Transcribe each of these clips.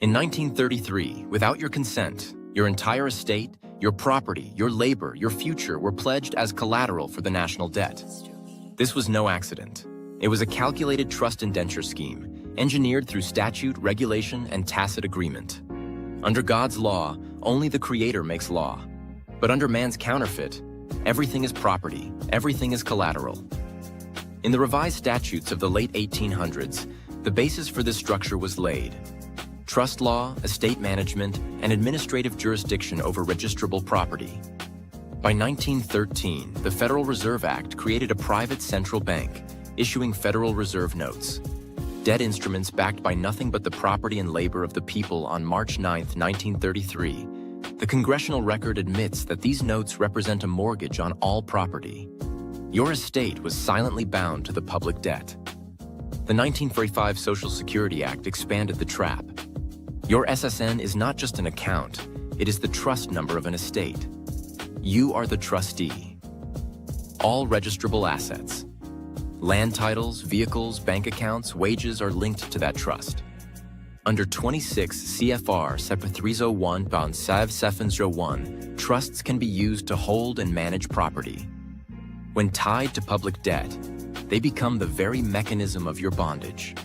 In 1933, without your consent, your entire estate, your property, your labor, your future were pledged as collateral for the national debt. This was no accident. It was a calculated trust indenture scheme, engineered through statute, regulation, and tacit agreement. Under God's law, only the Creator makes law. But under man's counterfeit, everything is property, everything is collateral. In the revised statutes of the late 1800s, the basis for this structure was laid. Trust law, estate management, and administrative jurisdiction over registrable property. By 1913, the Federal Reserve Act created a private central bank, issuing Federal Reserve notes, debt instruments backed by nothing but the property and labor of the people. On March 9, 1933, the congressional record admits that these notes represent a mortgage on all property. Your estate was silently bound to the public debt. The 1945 Social Security Act expanded the trap. Your SSN is not just an account, it is the trust number of an estate. You are the trustee. All registrable assets, land titles, vehicles, bank accounts, wages are linked to that trust. Under 26 CFR Sep 301 Bond Sav 701, trusts can be used to hold and manage property. When tied to public debt, they become the very mechanism of your bondage.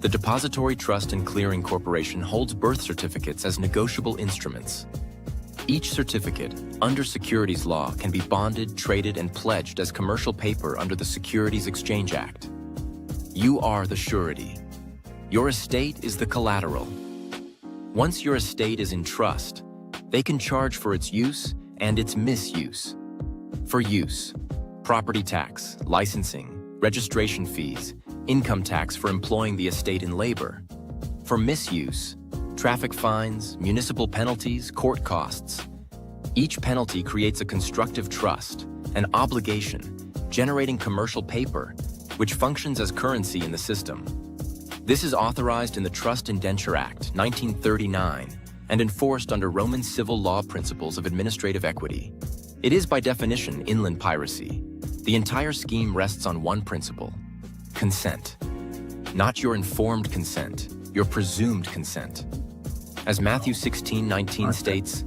The Depository Trust and Clearing Corporation holds birth certificates as negotiable instruments. Each certificate, under securities law, can be bonded, traded, and pledged as commercial paper under the Securities Exchange Act. You are the surety. Your estate is the collateral. Once your estate is in trust, they can charge for its use and its misuse. For use, property tax, licensing, registration fees, income tax for employing the estate in labor. For misuse, traffic fines, municipal penalties, court costs. Each penalty creates a constructive trust, an obligation, generating commercial paper, which functions as currency in the system. This is authorized in the Trust Indenture Act, 1939, and enforced under Roman civil law principles of administrative equity. It is by definition inland piracy. The entire scheme rests on one principle: consent. Not your informed consent, your presumed consent. As Matthew 16:19 states,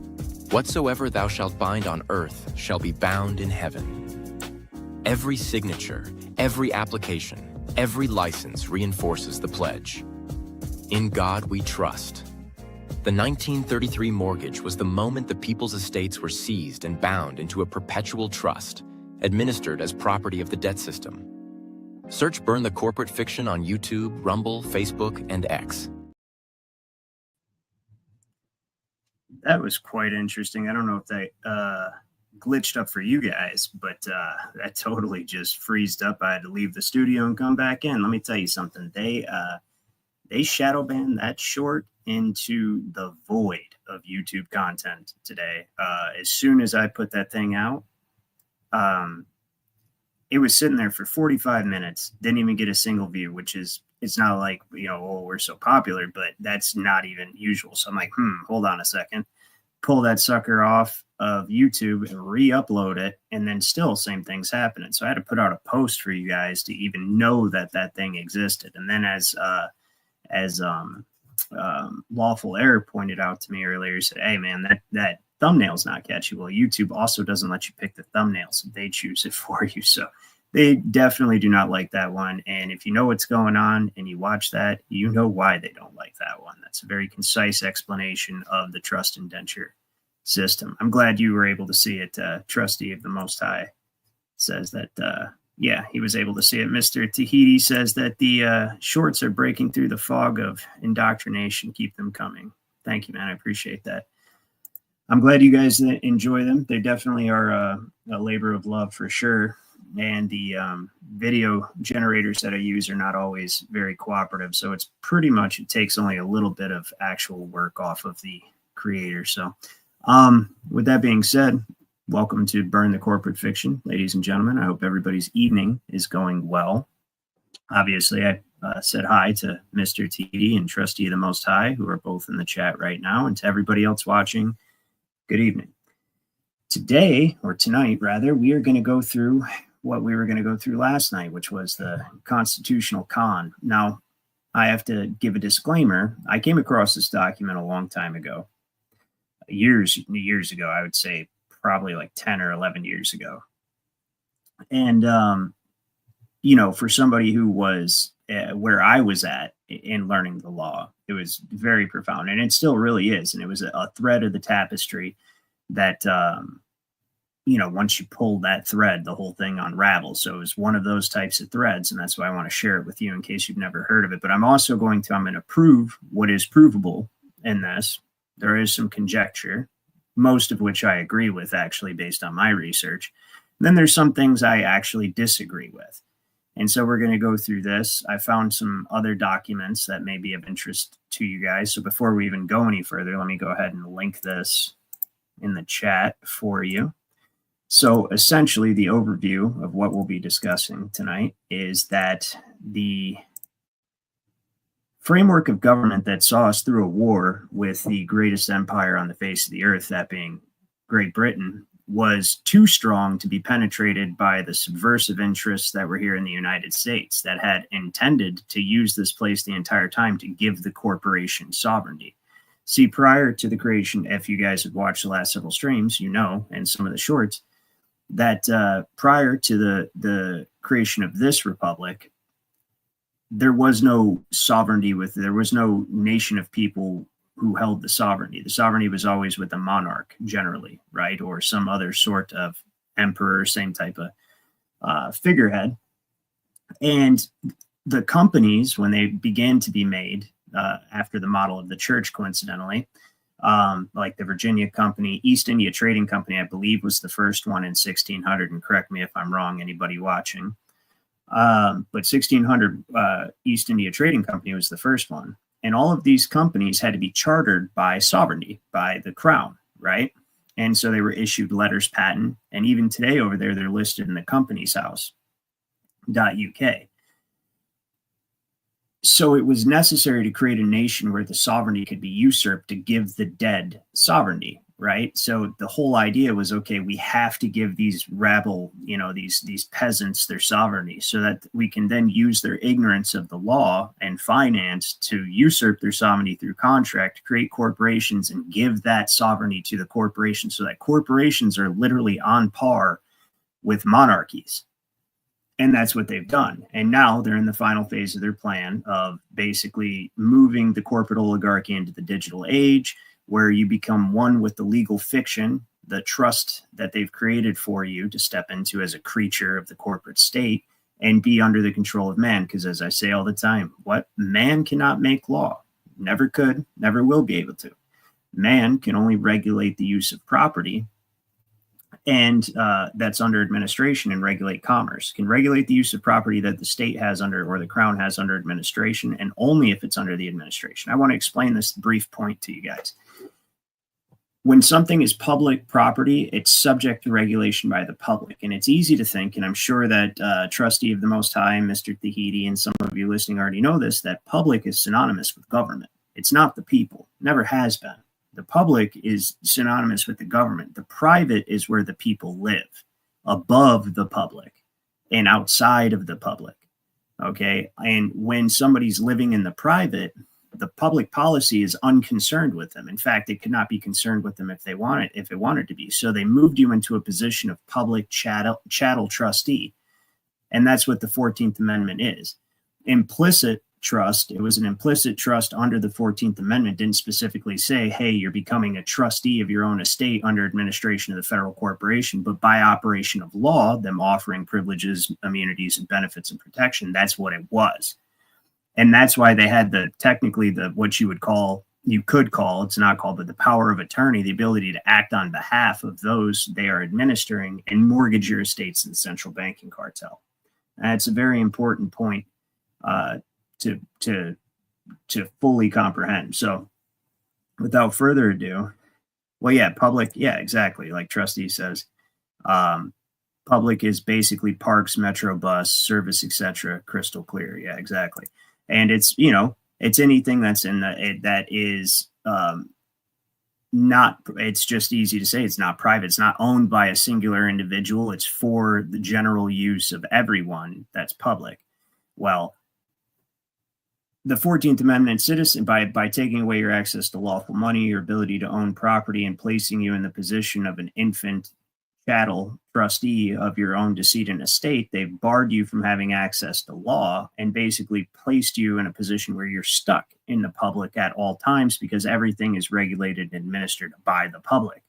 "Whatsoever thou shalt bind on earth shall be bound in heaven." Every signature, every application, every license reinforces the pledge. In God we trust. The 1933 mortgage was the moment the people's estates were seized and bound into a perpetual trust, administered as property of the debt system. Search Burn the Corporate Fiction on YouTube, Rumble, Facebook, and X. That was quite interesting. I don't know if that glitched up for you guys, but that totally just freezed up. I had to leave the studio and come back in. Let me tell you something. They shadow banned that short into the void of YouTube content today. As soon as I put that thing out, it was sitting there for 45 minutes, didn't even get a single view, which is, it's not like, oh, we're so popular, but that's not even usual. So I'm like, hold on a second, pull that sucker off of YouTube and re-upload it. And then still same thing's happening. So I had to put out a post for you guys to even know that that thing existed. And then as Lawful Error pointed out to me earlier, he said, hey man, that thumbnail's not catchy. Well, YouTube also doesn't let you pick the thumbnails. They choose it for you. So they definitely do not like that one. And if you know what's going on and you watch that, you know why they don't like that one. That's a very concise explanation of the trust indenture system. I'm glad you were able to see it. Trustee of the Most High says that, yeah, he was able to see it. Mr. Tahiti says that the shorts are breaking through the fog of indoctrination. Keep them coming. Thank you, man. I appreciate that. I'm glad you guys enjoy them. They definitely are a labor of love for sure. And the video generators that I use are not always very cooperative. So it's pretty much, it takes only a little bit of actual work off of the creator. So with that being said, welcome to Burn the Corporate Fiction, ladies and gentlemen. I hope everybody's evening is going well. Obviously, I said hi to Mr. TD and Trustee of the Most High, who are both in the chat right now. And to everybody else watching, good evening. Today, or tonight rather, we are going to go through what we were going to go through last night, which was the Constitutional Con. Now, I have to give a disclaimer. I came across this document a long time ago, years ago, I would say probably like 10 or 11 years ago. And, for somebody who was where I was at in learning the law, it was very profound, and it still really is. And it was a thread of the tapestry that, once you pull that thread, the whole thing unravels. So it was one of those types of threads, and that's why I want to share it with you in case you've never heard of it. But I'm going to prove what is provable in this. There is some conjecture, most of which I agree with, actually, based on my research. And then there's some things I actually disagree with. And so we're going to go through this. I found some other documents that may be of interest to you guys. So before we even go any further, let me go ahead and link this in the chat for you. So essentially, the overview of what we'll be discussing tonight is that the framework of government that saw us through a war with the greatest empire on the face of the earth, that being Great Britain, was too strong to be penetrated by the subversive interests that were here in the United States that had intended to use this place the entire time to give the corporation sovereignty. See, prior to the creation, if you guys have watched the last several streams, and some of the shorts, that prior to the creation of this republic, there was no sovereignty there was no nation of people who held the sovereignty. The sovereignty was always with the monarch generally, right? Or some other sort of emperor, same type of figurehead. And the companies, when they began to be made after the model of the church, coincidentally, like the Virginia Company, East India Trading Company, I believe was the first one in 1600, and correct me if I'm wrong, anybody watching. But 1600 East India Trading Company was the first one. And all of these companies had to be chartered by sovereignty, by the crown, right? And so they were issued letters patent. And even today over there, they're listed in the Companies House.uk. So it was necessary to create a nation where the sovereignty could be usurped to give the dead sovereignty, right? So the whole idea was, okay, we have to give these rabble, these peasants their sovereignty so that we can then use their ignorance of the law and finance to usurp their sovereignty through contract, create corporations and give that sovereignty to the corporations so that corporations are literally on par with monarchies. And that's what they've done. And now they're in the final phase of their plan of basically moving the corporate oligarchy into the digital age, where you become one with the legal fiction, the trust that they've created for you to step into as a creature of the corporate state and be under the control of man. Because as I say all the time, man cannot make law, never could, never will be able to. Man can only regulate the use of property, and that's under administration, and regulate commerce. Can regulate the use of property that the state has under, or the crown has under administration, and only if it's under the administration. I want to explain this brief point to you guys. When something is public property, it's subject to regulation by the public. And it's easy to think, and I'm sure that Trustee of the Most High, Mr. Tahiti, and some of you listening already know this, that public is synonymous with government. It's not the people, never has been. The public is synonymous with the government. The private is where the people live, above the public and outside of the public. Okay. And when somebody's living in the private, the public policy is unconcerned with them. In fact, it could not be concerned with them if it wanted to be. So they moved you into a position of public chattel trustee. And that's what the 14th Amendment is. Implicit trust. It was an implicit trust under the 14th Amendment. Didn't specifically say, hey, you're becoming a trustee of your own estate under administration of the federal corporation, but by operation of law, them offering privileges, immunities, and benefits and protection. That's what it was. And that's why they had what you could call, it's not called, but the power of attorney, the ability to act on behalf of those they are administering and mortgage your estates to the central banking cartel. And it's a very important point to fully comprehend. So without further ado, public, exactly. Like Trustee says, public is basically parks, metro bus, service, etc. Crystal clear. Yeah, exactly. And it's, it's anything that's that is not, it's just easy to say it's not private. It's not owned by a singular individual. It's for the general use of everyone. That's public. Well, the 14th Amendment citizen, by taking away your access to lawful money, your ability to own property, and placing you in the position of an infant chattel trustee of your own decedent estate, they've barred you from having access to law and basically placed you in a position where you're stuck in the public at all times because everything is regulated and administered by the public.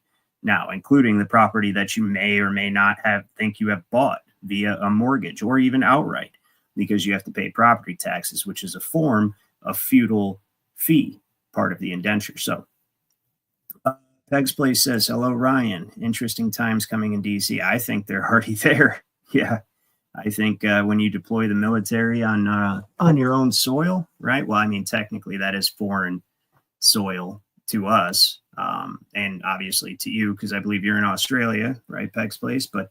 Now, including the property that you may or may not think you have bought via a mortgage or even outright, because you have to pay property taxes, which is a form of feudal fee, part of the indenture. So Peg's Place says, hello, Ryan. Interesting times coming in D.C. I think they're already there. Yeah. I think when you deploy the military on your own soil, right? Well, I mean, technically that is foreign soil to us, and obviously to you, because I believe you're in Australia, right, Peg's Place? But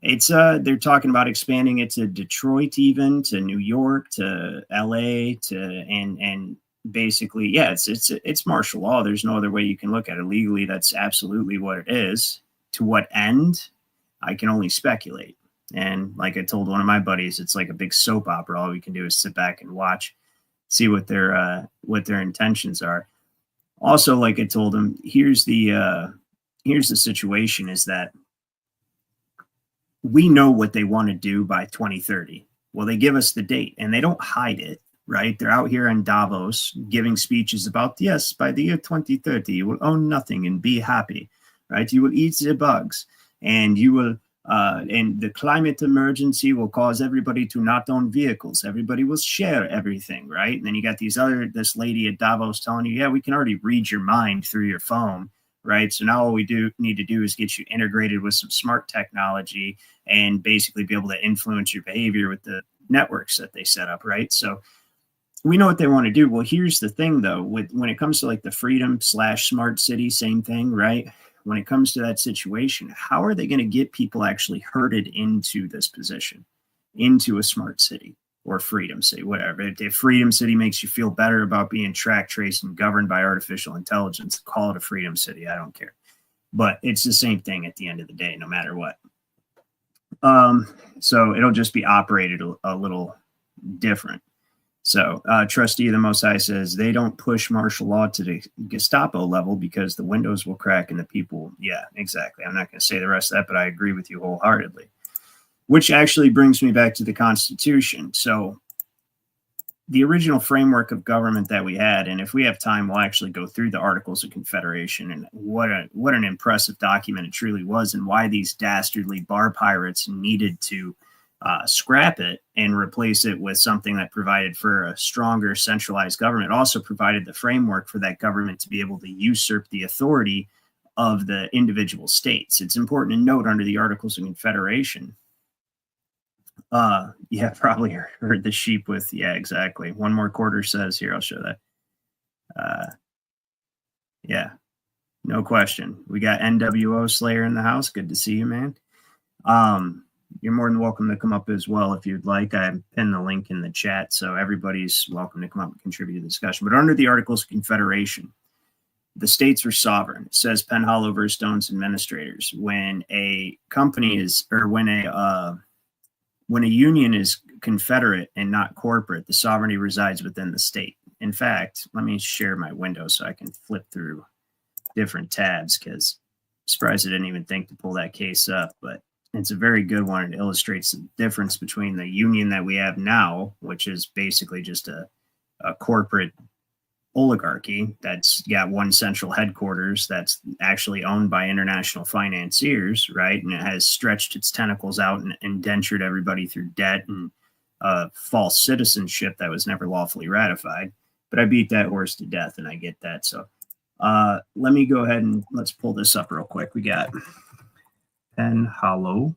it's they're talking about expanding it to Detroit, even to New York, to LA, and basically, yeah, it's martial law. There's no other way you can look at it. Legally, that's absolutely what it is. To what end? I can only speculate. And like I told one of my buddies, it's like a big soap opera. All we can do is sit back and watch, see what their intentions are. Also, like I told him, here's the situation: is that we know what they want to do by 2030. Well, they give us the date and they don't hide it, right? They're out here in Davos giving speeches about, yes, by the year 2030, you will own nothing and be happy, right? You will eat the bugs and you will, and the climate emergency will cause everybody to not own vehicles. Everybody will share everything, right? And then you got this lady at Davos telling you, yeah, we can already read your mind through your phone. Right. So now all we need to do is get you integrated with some smart technology and basically be able to influence your behavior with the networks that they set up. Right. So we know what they want to do. Well, here's the thing, though, when it comes to like the freedom/smart city, same thing. Right. When it comes to that situation, how are they going to get people actually herded into this position, into a smart city? Or Freedom City, whatever. If Freedom City makes you feel better about being tracked, traced, and governed by artificial intelligence, call it a Freedom City. I don't care. But it's the same thing at the end of the day, no matter what. So it'll just be operated a little different. So Trustee of the Most High says they don't push martial law to the Gestapo level because the windows will crack and the people. Yeah, exactly. I'm not going to say the rest of that, but I agree with you wholeheartedly. Which actually brings me back to the Constitution. So the original framework of government that we had, and if we have time, we'll actually go through the Articles of Confederation and what an impressive document it truly was, and why these dastardly bar pirates needed to scrap it and replace it with something that provided for a stronger centralized government. Also provided the framework for that government to be able to usurp the authority of the individual states. It's important to note under the Articles of Confederation. Yeah, probably heard the sheep with, yeah, exactly. One more quarter says here, I'll show that. Yeah, no question. We got NWO Slayer in the house. Good to see you, man. You're more than welcome to come up as well if you'd like. I pinned the link in the chat, so everybody's welcome to come up and contribute to the discussion. But under the Articles of Confederation, the states are sovereign. It says Penn Hollow versus Stone's Administrators. When a company is, or when a union is confederate and not corporate, the sovereignty resides within the state. In fact, let me share my window so I can flip through different tabs, because I'm surprised I didn't even think to pull that case up, but it's a very good one. It illustrates the difference between the union that we have now, which is basically just a corporate oligarchy that's got one central headquarters that's actually owned by international financiers, right? And it has stretched its tentacles out and indentured everybody through debt and false citizenship that was never lawfully ratified. But I beat that horse to death, and I get that. So let me go ahead and let's pull this up real quick. We got Penn Hollow.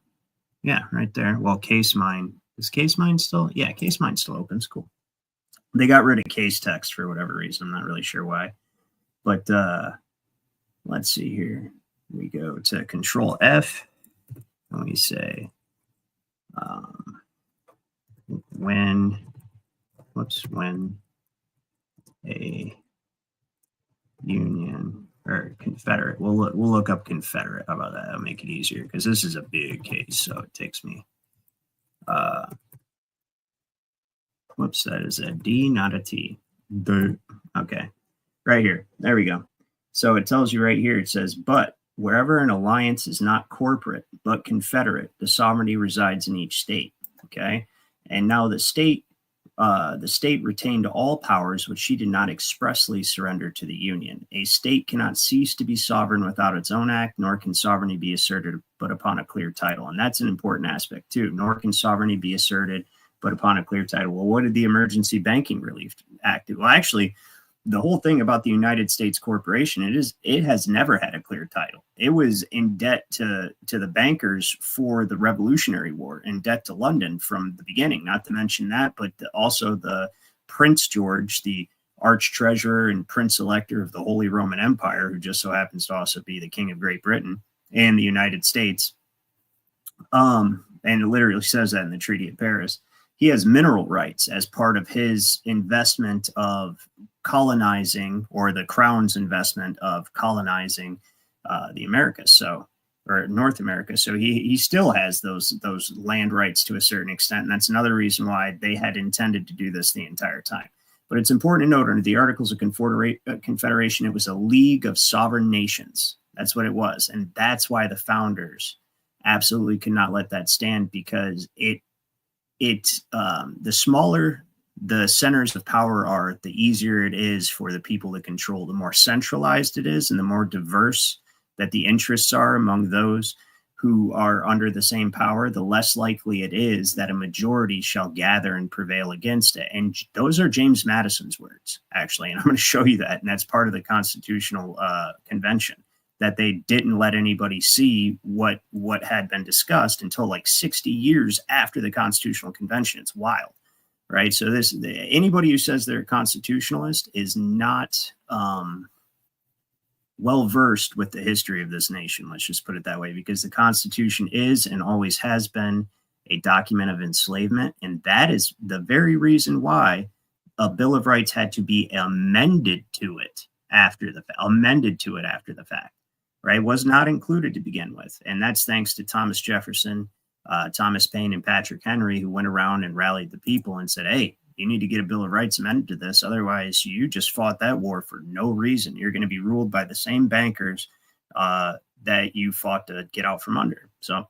Yeah, right there. Well, Case Mine. Is Case Mine still? Yeah, Case Mine still opens. Cool. They got rid of case text for whatever reason. I'm not really sure why. But let's see here. We go to Control F. And we say when a union or Confederate. We'll look up Confederate. How about that? That'll make it easier, because this is a big case, so it takes me. Whoops, that is a D, not a T. Okay, right here. There we go. So it tells you right here, it says, but wherever an alliance is not corporate, but confederate, the sovereignty resides in each state. Okay. And now the state retained all powers which she did not expressly surrender to the Union. A state cannot cease to be sovereign without its own act, nor can sovereignty be asserted but upon a clear title. And that's an important aspect too. Nor can sovereignty be asserted but upon a clear title. Well, what did the Emergency Banking Relief Act do? Well, actually, the whole thing about the United States Corporation, it has never had a clear title. It was in debt to the bankers for the Revolutionary War, in debt to London from the beginning. Not to mention that, but also the Prince George, the arch treasurer and prince elector of the Holy Roman Empire, who just so happens to also be the King of Great Britain and the United States. And it literally says that in the Treaty of Paris. He has mineral rights as part of his investment of colonizing, or the crown's investment of colonizing the Americas, or North America. So he still has those land rights to a certain extent. And that's another reason why they had intended to do this the entire time. But it's important to note, under the Articles of Confederation, it was a league of sovereign nations. That's what it was. And that's why the founders absolutely could not let that stand, because the smaller the centers of power are, the easier it is for the people to control. The more centralized it is, and the more diverse that the interests are among those who are under the same power, the less likely it is that a majority shall gather and prevail against it. And those are James Madison's words, actually. And I'm going to show you that. And that's part of the Constitutional Convention, that they didn't let anybody see what had been discussed until like 60 years after the Constitutional Convention. It's wild, right? So anybody who says they're a constitutionalist is not well-versed with the history of this nation. Let's just put it that way, because the Constitution is and always has been a document of enslavement. And that is the very reason why a Bill of Rights had to be amended to it after the fact. Right, was not included to begin with. And that's thanks to Thomas Jefferson, Thomas Paine, and Patrick Henry, who went around and rallied the people and said, hey, you need to get a Bill of Rights amended to this. Otherwise, you just fought that war for no reason. You're going to be ruled by the same bankers that you fought to get out from under. So,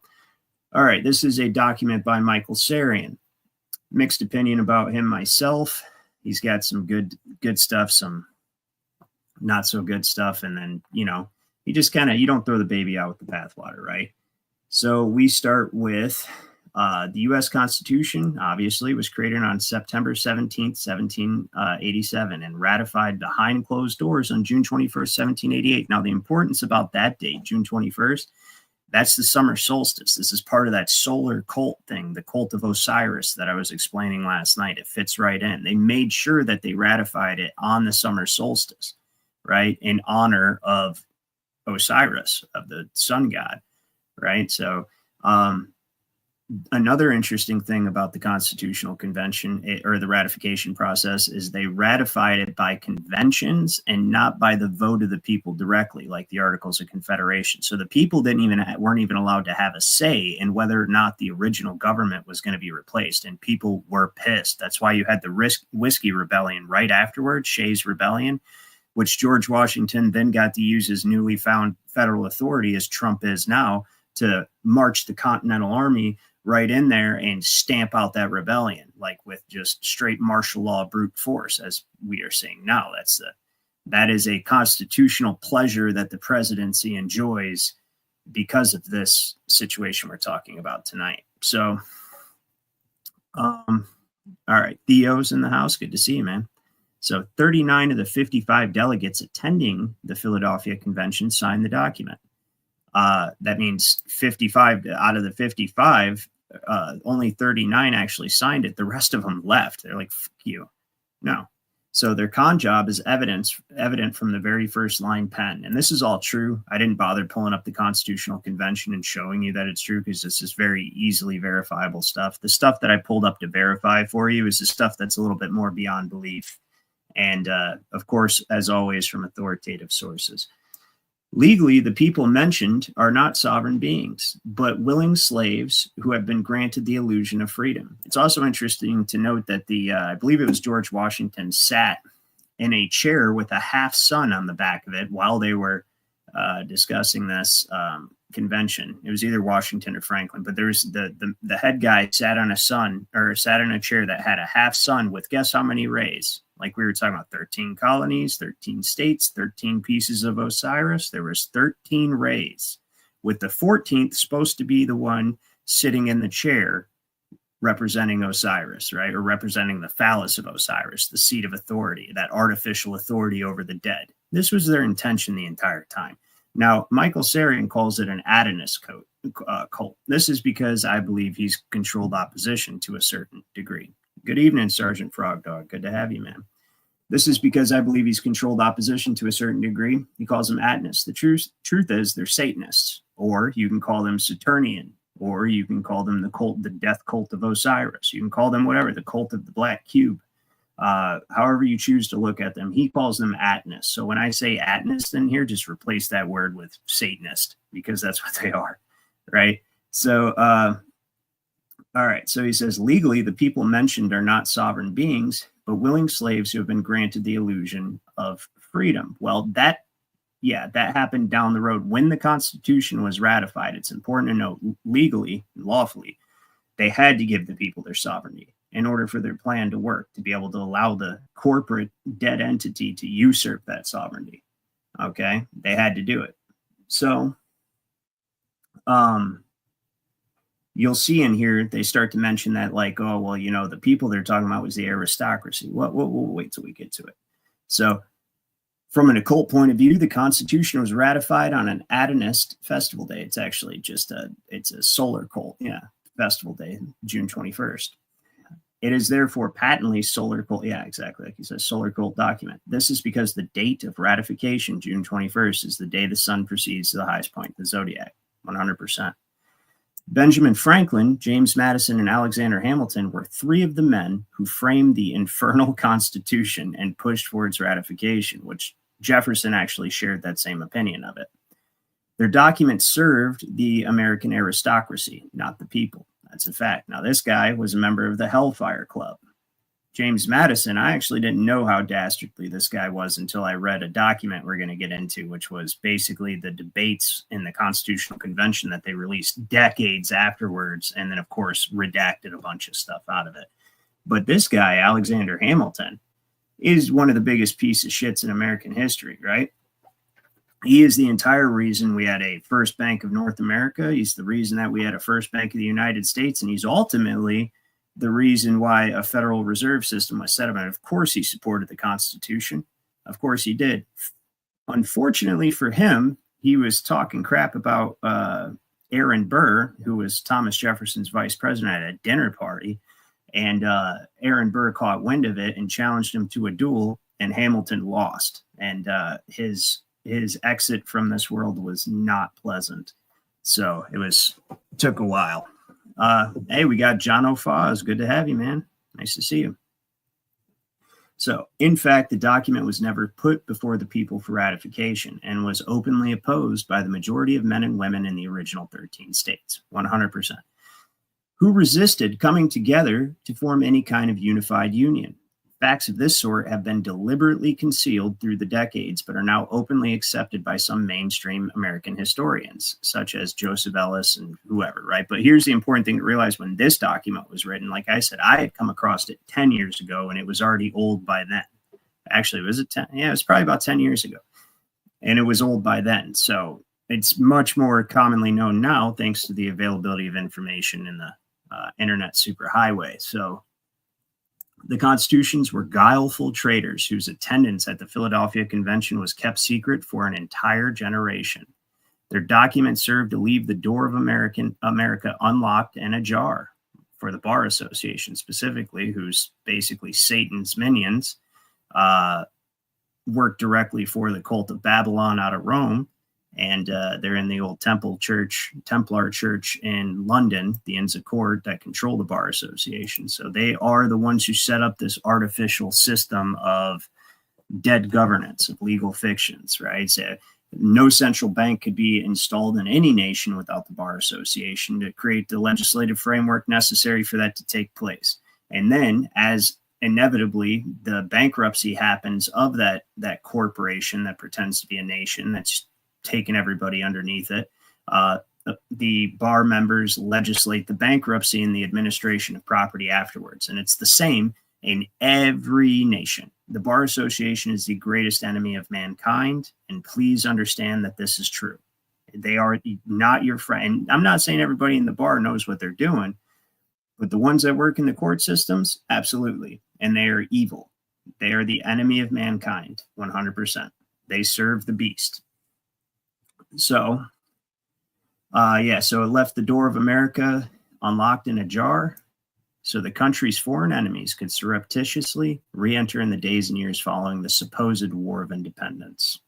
all right, this is a document by Michael Sarian. Mixed opinion about him myself. He's got some good stuff, some not so good stuff. And then, you just you don't throw the baby out with the bathwater, right? So we start with the U.S. Constitution, obviously, was created on September 17th, 1787, and ratified behind closed doors on June 21st, 1788. Now, the importance about that date, June 21st, that's the summer solstice. This is part of that solar cult thing, the cult of Osiris that I was explaining last night. It fits right in. They made sure that they ratified it on the summer solstice, right, in honor of Osiris, of the sun god, right? So another interesting thing about the Constitutional Convention, or the ratification process, is they ratified it by conventions and not by the vote of the people directly, like the Articles of Confederation. So the people weren't even allowed to have a say in whether or not the original government was going to be replaced, and people were pissed. That's why you had the Whiskey Rebellion right afterwards, Shays' Rebellion, which George Washington then got to use his newly found federal authority, as Trump is now, to march the Continental Army right in there and stamp out that rebellion, like with just straight martial law brute force, as we are seeing now. That is a constitutional pleasure that the presidency enjoys because of this situation we're talking about tonight. So, all right, Theo's in the house. Good to see you, man. So 39 of the 55 delegates attending the Philadelphia Convention signed the document. That means 55 out of the 55, only 39 actually signed it. The rest of them left. They're like, fuck you. No. So their con job is evident from the very first line pen. And this is all true. I didn't bother pulling up the Constitutional Convention and showing you that it's true, because this is very easily verifiable stuff. The stuff that I pulled up to verify for you is the stuff that's a little bit more beyond belief. And, of course, as always, from authoritative sources. Legally, the people mentioned are not sovereign beings, but willing slaves who have been granted the illusion of freedom. It's also interesting to note that I believe it was George Washington, sat in a chair with a half sun on the back of it while they were discussing this convention. It was either Washington or Franklin, but there's the head guy sat on sat in a chair that had a half sun with guess how many rays? Like we were talking about 13 colonies, 13 states, 13 pieces of Osiris. There was 13 rays, with the 14th supposed to be the one sitting in the chair representing Osiris, right? Or representing the phallus of Osiris, the seat of authority, that artificial authority over the dead. This was their intention the entire time. Now, Michael Sarian calls it an Adonis cult. This is because I believe he's controlled opposition to a certain degree. Good evening, Sergeant Frog Dog. Good to have you, man. This is because I believe he's controlled opposition to a certain degree. He calls them Atonists. The truth is they're Satanists, or you can call them Saturnian, or you can call them the death cult of Osiris. You can call them whatever, the cult of the black cube. However you choose to look at them, he calls them Atonists. So when I say Atonist in here, just replace that word with Satanist, because that's what they are, right? So, all right, so he says, legally, the people mentioned are not sovereign beings, but willing slaves who have been granted the illusion of freedom. Well, that happened down the road when the Constitution was ratified. It's important to note, legally, lawfully, they had to give the people their sovereignty in order for their plan to work, to be able to allow the corporate dead entity to usurp that sovereignty. Okay, they had to do it. So, you'll see in here, they start to mention that, like, oh, well, the people they're talking about was the aristocracy. We'll wait till we get to it. So, from an occult point of view, the Constitution was ratified on an Adonist festival day. It's actually just it's a solar cult, festival day, June 21st. It is therefore patently solar cult. Yeah, exactly. Like he says, solar cult document. This is because the date of ratification, June 21st, is the day the sun proceeds to the highest point, the zodiac, 100%. Benjamin Franklin, James Madison, and Alexander Hamilton were three of the men who framed the infernal Constitution and pushed for its ratification, which Jefferson actually shared that same opinion of it. Their document served the American aristocracy, not the people. That's a fact. Now, this guy was a member of the Hellfire Club. James Madison, I actually didn't know how dastardly this guy was until I read a document we're going to get into, which was basically the debates in the Constitutional Convention that they released decades afterwards, and then, of course, redacted a bunch of stuff out of it. But this guy, Alexander Hamilton, is one of the biggest pieces of shits in American history, right? He is the entire reason we had a First Bank of North America. He's the reason that we had a First Bank of the United States, and he's ultimately the reason why a Federal Reserve System was set up. And of course, he supported the Constitution. Of course, he did. Unfortunately for him, he was talking crap about Aaron Burr, who was Thomas Jefferson's vice president, at a dinner party. And Aaron Burr caught wind of it and challenged him to a duel, and Hamilton lost. And his exit from this world was not pleasant. So it took a while. Hey, we got John O'Faz. Good to have you, man. Nice to see you. So, in fact, the document was never put before the people for ratification and was openly opposed by the majority of men and women in the original 13 states, 100%, who resisted coming together to form any kind of unified union. Facts of this sort have been deliberately concealed through the decades, but are now openly accepted by some mainstream American historians, such as Joseph Ellis and whoever, right? But here's the important thing to realize: when this document was written, like I said, I had come across it 10 years ago, and it was already old by then. Actually, was it 10? Yeah, it was probably about 10 years ago. And it was old by then. So it's much more commonly known now, thanks to the availability of information in the internet superhighway. So the constitutions were guileful traitors whose attendance at the Philadelphia Convention was kept secret for an entire generation. Their documents served to leave the door of America unlocked and ajar for the Bar Association, specifically, who's basically Satan's minions, worked directly for the cult of Babylon out of Rome. And they're in the old Templar Church in London, the Inns of Court, that control the Bar Association. So they are the ones who set up this artificial system of dead governance, of legal fictions, right? So No central bank could be installed in any nation without the Bar Association to create the legislative framework necessary for that to take place. And then, as inevitably the bankruptcy happens of that corporation that pretends to be a nation that's taken everybody underneath it, the bar members legislate the bankruptcy and the administration of property afterwards. And it's the same in every nation. The Bar Association is the greatest enemy of mankind, and please understand that this is true. They are not your friend. I'm not saying everybody in the bar knows what they're doing, but the ones that work in the court systems, absolutely. And they are evil. They are the enemy of mankind, 100%. They serve the beast. So, so it left the door of America unlocked and ajar, so the country's foreign enemies could surreptitiously re-enter in the days and years following the supposed War of Independence.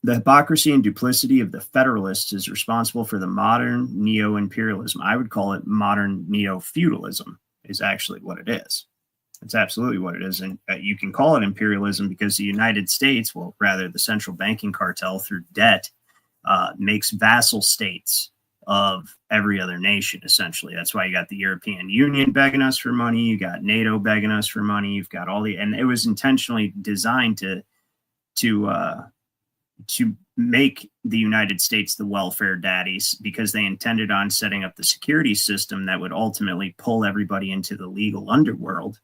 The hypocrisy and duplicity of the Federalists is responsible for the modern neo-imperialism. I would call it modern neo-feudalism is actually what it is. It's absolutely what it is. And you can call it imperialism because the United States, well, rather the central banking cartel through debt, makes vassal states of every other nation, essentially. That's why you got the European Union begging us for money. You got NATO begging us for money. You've got all and it was intentionally designed to make the United States the welfare daddies, because they intended on setting up the security system that would ultimately pull everybody into the legal underworld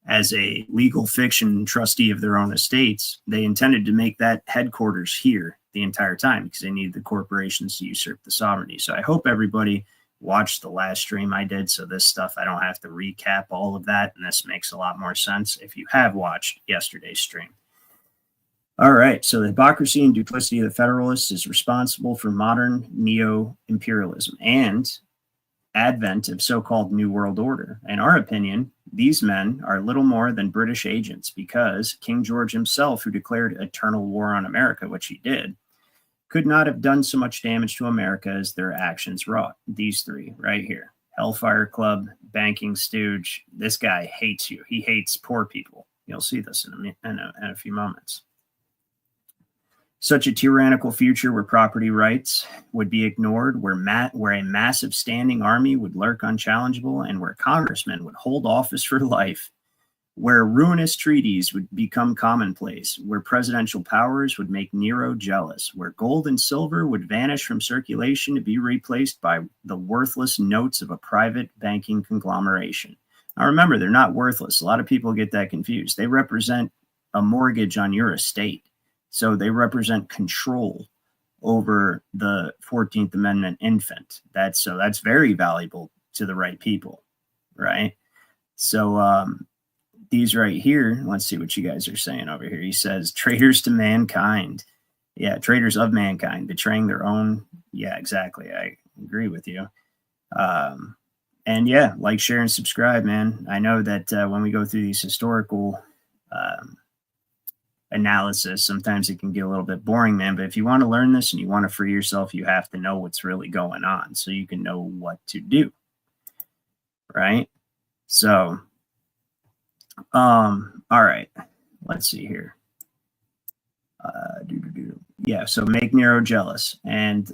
as a legal fiction trustee of their own estates. They intended to make that headquarters here the entire time because they needed the corporations to usurp the sovereignty. So I hope everybody watched the last stream I did, so this stuff, I don't have to recap all of that, and this makes a lot more sense if you have watched yesterday's stream. All right, so the hypocrisy and duplicity of the Federalists is responsible for modern neo-imperialism and advent of so-called New World Order. In our opinion, these men are little more than British agents, because King George himself, who declared eternal war on America, which he did, could not have done so much damage to America as their actions wrought. These three right here: Hellfire Club, banking stooge. This guy hates you. He hates poor people. You'll see this in a few moments. Such a tyrannical future where property rights would be ignored, where a massive standing army would lurk unchallengeable, and where congressmen would hold office for life, where ruinous treaties would become commonplace, where presidential powers would make Nero jealous, where gold and silver would vanish from circulation to be replaced by the worthless notes of a private banking conglomeration. Now remember, they're not worthless. A lot of people get that confused. They represent a mortgage on your estate. So they represent control over the 14th Amendment infant. That's very valuable to the right people, right? So these right here, let's see what you guys are saying over here. He says, traitors to mankind. Yeah, traitors of mankind, betraying their own. Yeah, exactly. I agree with you. And yeah, like, share, and subscribe, man. I know that when we go through these historical analysis, sometimes it can get a little bit boring, man, but if you want to learn this and you want to free yourself, you have to know what's really going on so you can know what to do, right? So all right, let's see here. Yeah, so make Nero jealous, and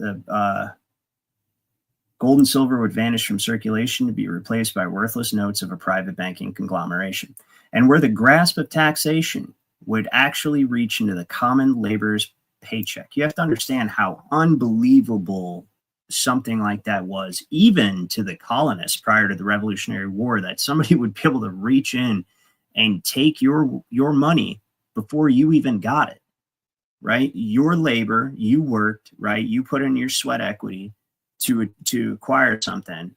gold and silver would vanish from circulation to be replaced by worthless notes of a private banking conglomeration, and where the grasp of taxation would actually reach into the common laborer's paycheck. You have to understand how unbelievable something like that was, even to the colonists prior to the Revolutionary War, that somebody would be able to reach in and take your money before you even got it, right? Your labor, you worked, right? You put in your sweat equity to acquire something,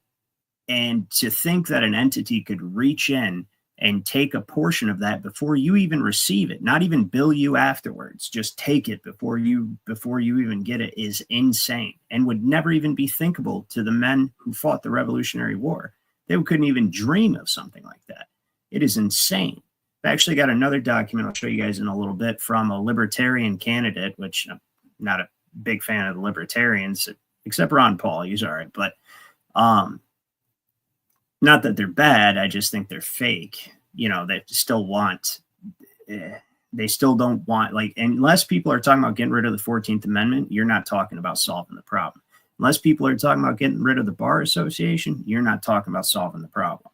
and to think that an entity could reach in and take a portion of that before you even receive it, not even bill you afterwards, just take it before you even get it, is insane, and would never even be thinkable to the men who fought the Revolutionary War. They couldn't even dream of something like that. It is insane. I've actually got another document I'll show you guys in a little bit from a libertarian candidate, which I'm not a big fan of the libertarians, except Ron Paul. He's all right, but not that they're bad. I just think they're fake. You know, they still want they still don't want, like, unless people are talking about getting rid of the 14th Amendment, you're not talking about solving the problem. Unless people are talking about getting rid of the Bar Association, you're not talking about solving the problem.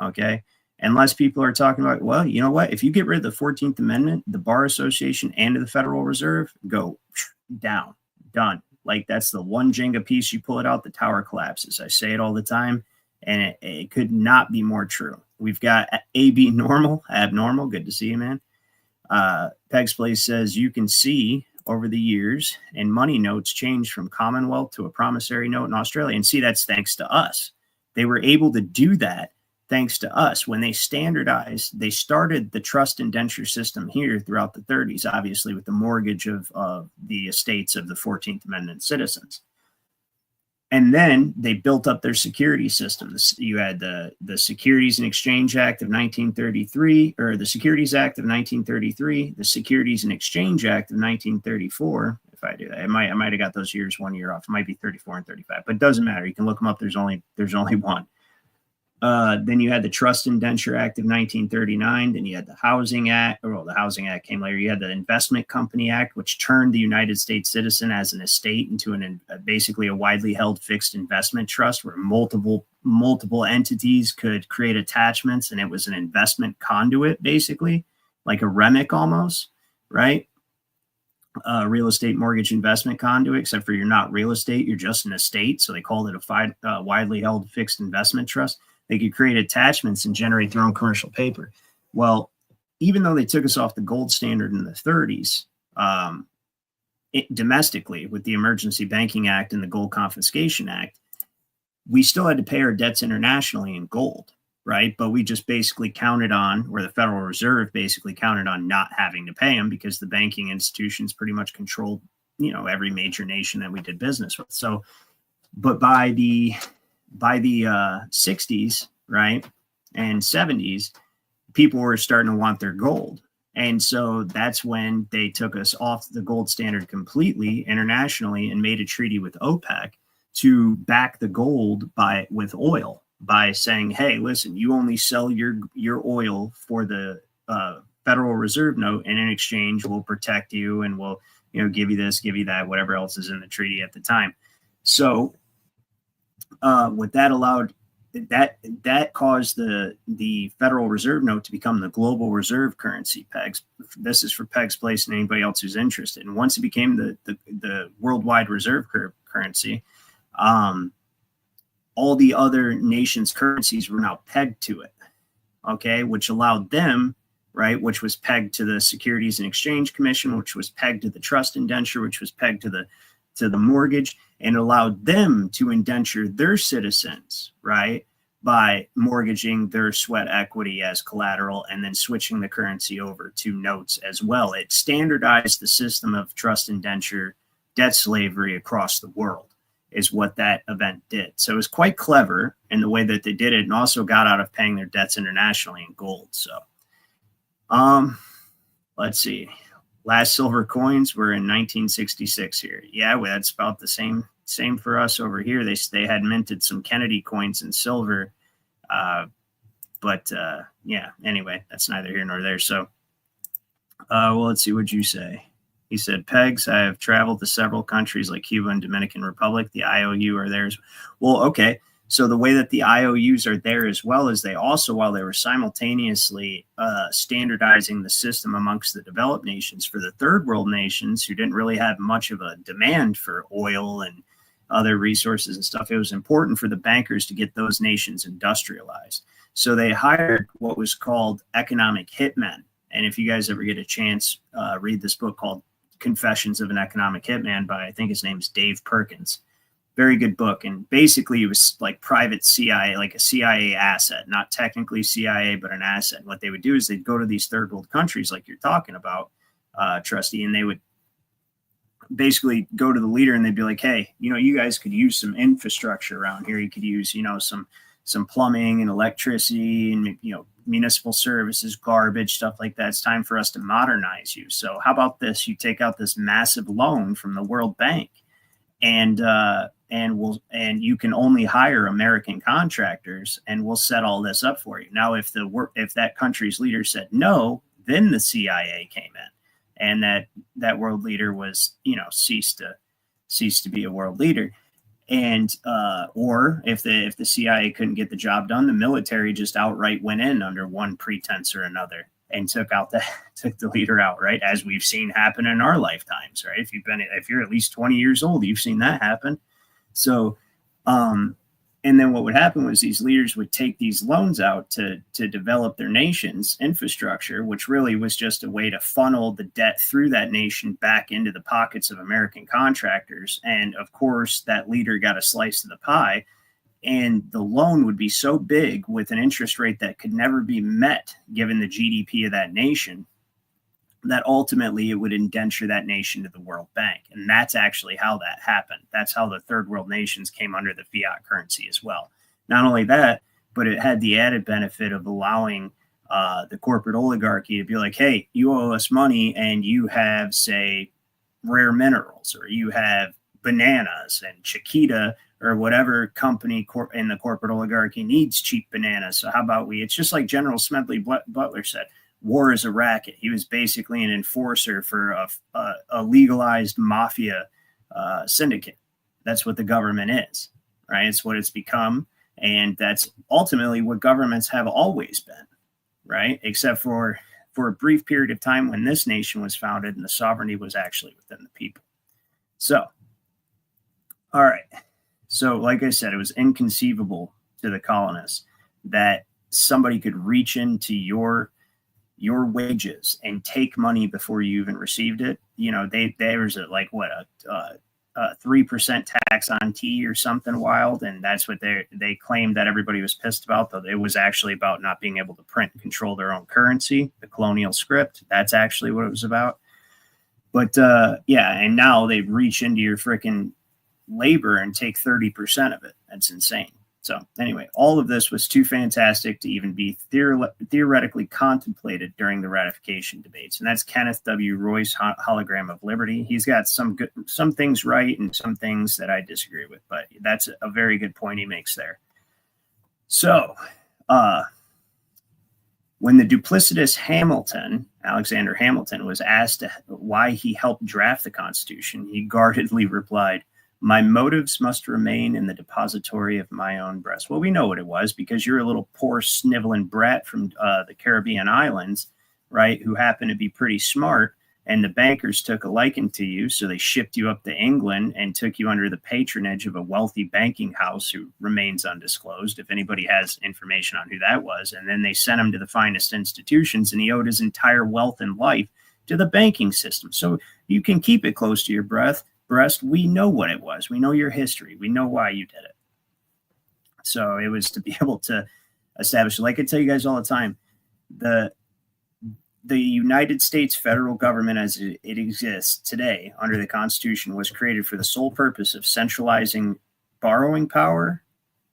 Okay. Unless people are talking about, well, you know what? If you get rid of the 14th Amendment, the Bar Association and the Federal Reserve go down, done. Like, that's the one Jenga piece. You pull it out, the tower collapses. I say it all the time, and it could not be more true. We've got AB normal, abnormal. Good to see you, man. Peg's Place says you can see over the years and money notes changed from Commonwealth to a promissory note in Australia. And see, that's thanks to us. They were able to do that thanks to us. When they standardized, they started the trust indenture system here throughout the 30s, obviously with the mortgage of the estates of the 14th Amendment citizens. And then they built up their security systems. You had the Securities and Exchange Act of 1933, or the Securities Act of 1933, the Securities and Exchange Act of 1934. If I do that, I might have got those years 1 year off. It might be 34 and 35, but it doesn't matter. You can look them up. There's only one. Then you had the Trust Indenture Act of 1939. Then you had the Housing Act, or well, the Housing Act came later. You had the Investment Company Act, which turned the United States citizen as an estate into basically a widely held fixed investment trust where multiple entities could create attachments, and it was an investment conduit, basically, like a REMIC almost, right? Real estate mortgage investment conduit, except for you're not real estate, you're just an estate. So they called it a widely held fixed investment trust. They could create attachments and generate their own commercial paper. Well, even though they took us off the gold standard in the 30s, domestically with the Emergency Banking Act and the Gold Confiscation Act, we still had to pay our debts internationally in gold, right? But we just basically counted on, or the Federal Reserve basically counted on not having to pay them because the banking institutions pretty much controlled, every major nation that we did business with. So, but by the 60s, right, and 70s, people were starting to want their gold. And so that's when they took us off the gold standard completely internationally and made a treaty with OPEC to back the gold with oil by saying, hey, listen, you only sell your oil for the Federal Reserve note, and in exchange, we'll protect you and we'll give you this, give you that, whatever else is in the treaty at the time. So what that allowed, that caused the Federal Reserve note to become the global reserve currency. Pegs. This is for Peg's Place and anybody else who's interested. And once it became the worldwide reserve currency, all the other nations' currencies were now pegged to it. Okay, which allowed them, right, which was pegged to the Securities and Exchange Commission, which was pegged to the trust indenture, which was pegged to the mortgage, and allowed them to indenture their citizens, right, by mortgaging their sweat equity as collateral and then switching the currency over to notes as well. It standardized the system of trust indenture debt slavery across the world is what that event did. So it was quite clever in the way that they did it, and also got out of paying their debts internationally in gold. So let's see. Last silver coins were in 1966 here. Yeah, well, that's about the same for us over here. They had minted some Kennedy coins in silver. But yeah, anyway, that's neither here nor there. So, well, let's see what you say. He said, Pegs, I have traveled to several countries like Cuba and Dominican Republic. The IOU are theirs. Well, okay. So the way that the IOUs are there as well is they also, while they were simultaneously standardizing the system amongst the developed nations, for the third world nations who didn't really have much of a demand for oil and other resources and stuff, it was important for the bankers to get those nations industrialized. So they hired what was called economic hitmen. And if you guys ever get a chance, read this book called Confessions of an Economic Hitman by, I think his name's Dave Perkins. Very good book. And basically it was like private CIA, like a CIA asset, not technically CIA, but an asset. And what they would do is they'd go to these third world countries like you're talking about, Trustee, and they would basically go to the leader and they'd be like, hey, you guys could use some infrastructure around here. You could use, some plumbing and electricity and, municipal services, garbage, stuff like that. It's time for us to modernize you. So how about this? You take out this massive loan from the World Bank, and you can only hire American contractors, and we'll set all this up for you. Now, if that country's leader said no, Then the CIA came in, and that world leader was, ceased to be a world leader. And or if the CIA couldn't get the job done, the military just outright went in under one pretense or another and took the leader out, right? As we've seen happen in our lifetimes, right? If you're at least 20 years old, you've seen that happen. So, and then what would happen was these leaders would take these loans out to develop their nation's infrastructure, which really was just a way to funnel the debt through that nation back into the pockets of American contractors. And of course, that leader got a slice of the pie, and the loan would be so big with an interest rate that could never be met given the GDP of that nation, that ultimately it would indenture that nation to the World Bank. And that's actually how that happened. That's how the third world nations came under the fiat currency as well. Not only that, but it had the added benefit of allowing the corporate oligarchy to be like, hey, you owe us money and you have, say, rare minerals, or you have bananas, and Chiquita or whatever company in the corporate oligarchy needs cheap bananas. So how about it's just like General Smedley Butler said, war is a racket. He was basically an enforcer for a legalized mafia syndicate. That's what the government is, right? It's what it's become. And that's ultimately what governments have always been, right? Except for a brief period of time when this nation was founded and the sovereignty was actually within the people. So, all right. So, like I said, it was inconceivable to the colonists that somebody could reach into your wages and take money before you even received it. There was a 3% tax on tea or something wild, and that's what they claimed that everybody was pissed about. Though it was actually about not being able to print and control their own currency, the colonial script. That's actually what it was about. But and now they reach into your freaking labor and take 30% of it. That's insane. So anyway, all of this was too fantastic to even be theoretically contemplated during the ratification debates. And that's Kenneth W. Roy's hologram of liberty. He's got some things right and some things that I disagree with, but that's a very good point he makes there. So when the duplicitous Alexander Hamilton, was asked why he helped draft the Constitution, he guardedly replied, "My motives must remain in the depository of my own breast." Well, we know what it was, because you're a little poor sniveling brat from the Caribbean islands, right, who happened to be pretty smart, and the bankers took a liking to you, so they shipped you up to England and took you under the patronage of a wealthy banking house who remains undisclosed, if anybody has information on who that was. And then they sent him to the finest institutions, and he owed his entire wealth and life to the banking system. So you can keep it close to your breast. We know what it was. We know your history. We know why you did it. So it was to be able to establish, like I tell you guys all the time, the United States federal government as it exists today under the Constitution was created for the sole purpose of centralizing borrowing power,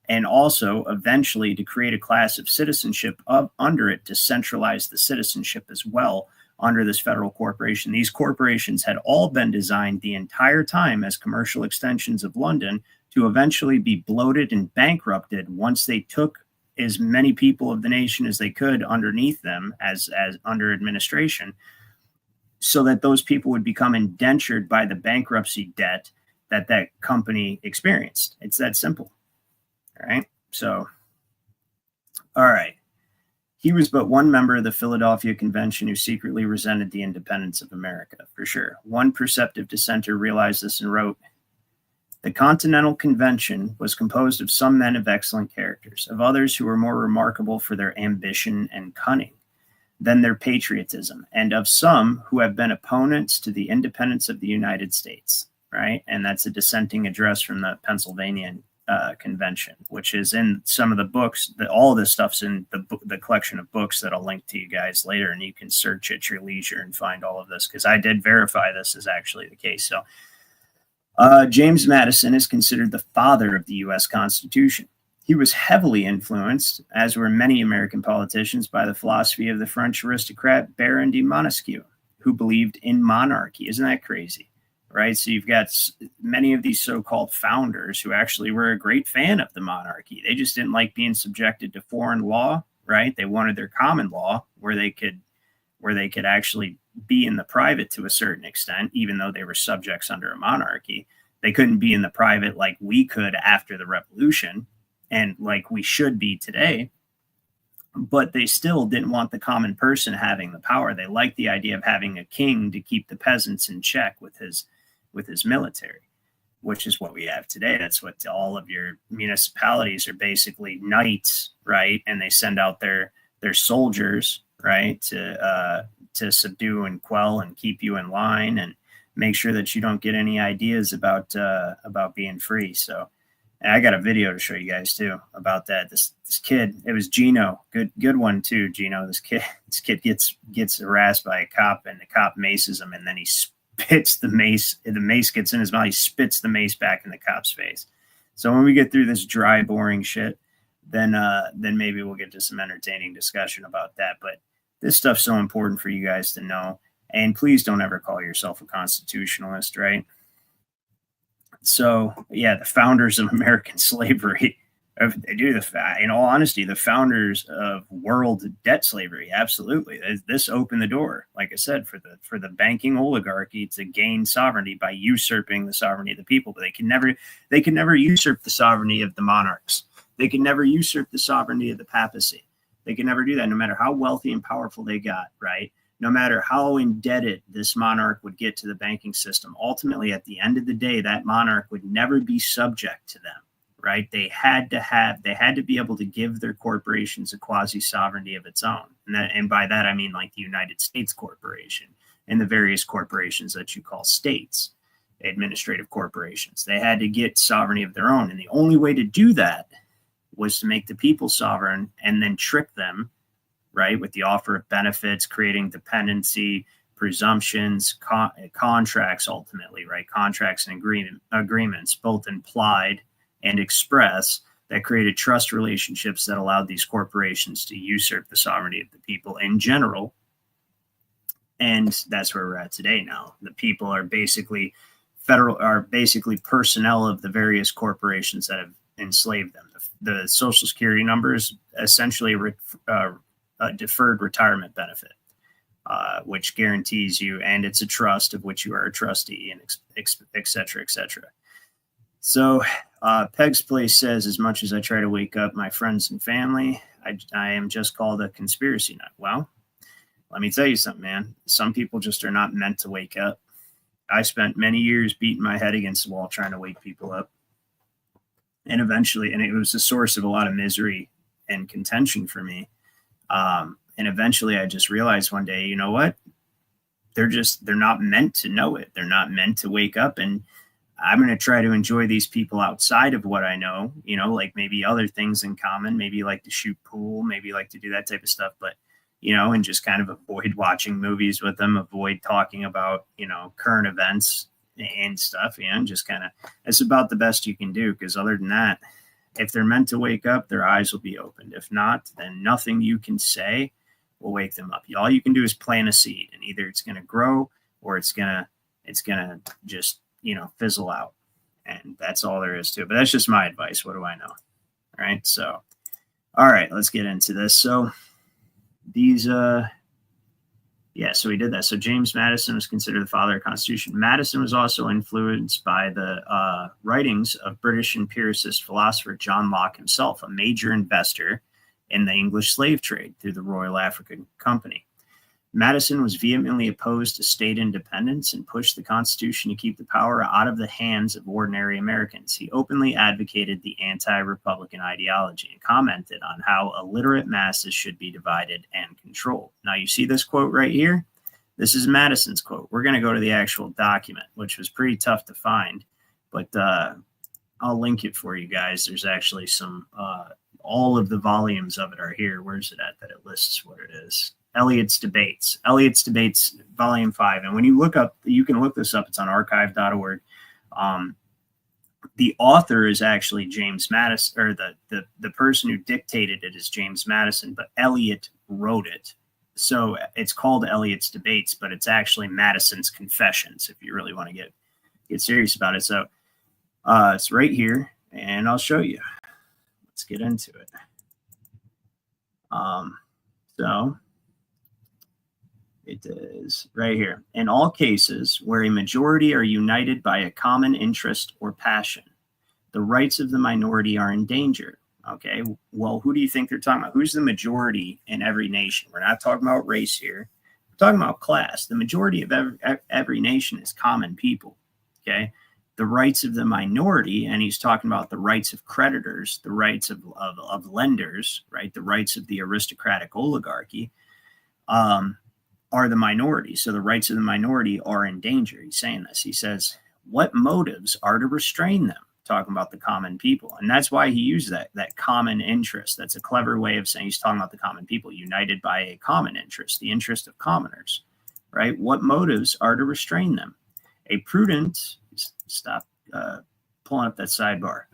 and also eventually to create a class of citizenship under it to centralize the citizenship as well under this federal corporation. These corporations had all been designed the entire time as commercial extensions of London to eventually be bloated and bankrupted once they took as many people of the nation as they could underneath them as under administration, so that those people would become indentured by the bankruptcy debt that company experienced. It's that simple. All right. So, all right. He was but one member of the Philadelphia Convention who secretly resented the independence of America, for sure. One perceptive dissenter realized this and wrote, "The Continental Convention was composed of some men of excellent characters, of others who were more remarkable for their ambition and cunning than their patriotism, and of some who have been opponents to the independence of the United States," right? And that's a dissenting address from the Pennsylvania Convention, which is in some of the books. All of this stuff's in the collection of books that I'll link to you guys later, and you can search at your leisure and find all of this, because I did verify this is actually the case. So James Madison is considered the father of the U.S. Constitution. He was heavily influenced, as were many American politicians, by the philosophy of the French aristocrat Baron de Montesquieu, who believed in monarchy. Isn't that crazy? Right? So you've got many of these so-called founders who actually were a great fan of the monarchy. They just didn't like being subjected to foreign law, right? They wanted their common law where they could where they could actually be in the private to a certain extent, even though they were subjects under a monarchy. They couldn't be in the private like we could after the revolution and like we should be today. But they still didn't want the common person having the power. They liked the idea of having a king to keep the peasants in check with his military, which is what we have today. That's what all of your municipalities are basically knights, right? And they send out their soldiers, right, to subdue and quell and keep you in line and make sure that you don't get any ideas about being free. So, and I got a video to show you guys too about that. This kid, it was Gino, good one too, Gino. This kid gets harassed by a cop, and the cop maces him, and then he spits the mace. The mace gets in his mouth. He spits the mace back in the cop's face. So when we get through this dry, boring shit, then maybe we'll get to some entertaining discussion about that. But this stuff's so important for you guys to know. And please don't ever call yourself a constitutionalist, right? So, yeah, the founders of American slavery, in all honesty, the founders of world debt slavery, absolutely. This opened the door, like I said, for the banking oligarchy to gain sovereignty by usurping the sovereignty of the people. But they can never usurp the sovereignty of the monarchs. They can never usurp the sovereignty of the papacy. They can never do that, no matter how wealthy and powerful they got, right? No matter how indebted this monarch would get to the banking system, ultimately, at the end of the day, that monarch would never be subject to them, right? They had to be able to give their corporations a quasi-sovereignty of its own. And by that, I mean like the United States Corporation and the various corporations that you call states, administrative corporations. They had to get sovereignty of their own. And the only way to do that was to make the people sovereign and then trick them, right, with the offer of benefits, creating dependency, presumptions, contracts, ultimately, right, contracts and agreements, both implied and express, that created trust relationships that allowed these corporations to usurp the sovereignty of the people in general. And that's where we're at today now. The people are basically personnel of the various corporations that have enslaved them. The Social Security number is essentially a deferred retirement benefit, which guarantees you, and it's a trust of which you are a trustee, and et cetera, et cetera. So Peg's Place says, as much as I try to wake up my friends and family, I am just called a conspiracy nut. Well, let me tell you something, man. Some people just are not meant to wake up. I spent many years beating my head against the wall trying to wake people up. And eventually, and it was a source of a lot of misery and contention for me. And eventually I just realized one day, you know what? They're not meant to know it. They're not meant to wake up. And I'm going to try to enjoy these people outside of what I know, like maybe other things in common, maybe like to shoot pool, maybe like to do that type of stuff, but, and just kind of avoid watching movies with them, avoid talking about, current events and stuff. And just kind of, it's about the best you can do. Because other than that, if they're meant to wake up, their eyes will be opened. If not, then nothing you can say will wake them up. All you can do is plant a seed, and either it's going to grow or it's going to just, fizzle out. And that's all there is to it. But that's just my advice. What do I know? All right. So, all right, let's get into this. So these, so we did that. So James Madison was considered the father of the Constitution. Madison was also influenced by the writings of British empiricist philosopher John Locke himself, a major investor in the English slave trade through the Royal African Company. Madison was vehemently opposed to state independence and pushed the Constitution to keep the power out of the hands of ordinary Americans. He openly advocated the anti-Republican ideology and commented on how illiterate masses should be divided and controlled. Now, you see this quote right here? This is Madison's quote. We're going to go to the actual document, which was pretty tough to find, but I'll link it for you guys. There's actually some, all of the volumes of it are here. Where's it at that it lists what it is? Eliot's Debates, Volume 5. And when you look up, you can look this up. It's on archive.org. The author is actually James Madison, or the person who dictated it is James Madison, but Eliot wrote it. So it's called Eliot's Debates, but it's actually Madison's Confessions, if you really want to get serious about it. So it's right here, and I'll show you. Let's get into it. So It is right here. In all cases where a majority are united by a common interest or passion, the rights of the minority are in danger. Okay, well, who do you think they're talking about? Who's the majority in every nation? We're not talking about race here. We're talking about class. The majority of every nation is common people. Okay, the rights of the minority, and he's talking about the rights of creditors, the rights of lenders, right? The rights of the aristocratic oligarchy, are the minority. So the rights of the minority are in danger. He's saying this. He says, what motives are to restrain them? Talking about the common people. And that's why he used that common interest. That's a clever way of saying he's talking about the common people united by a common interest, the interest of commoners, right? What motives are to restrain them? A prudent, stop pulling up that sidebar,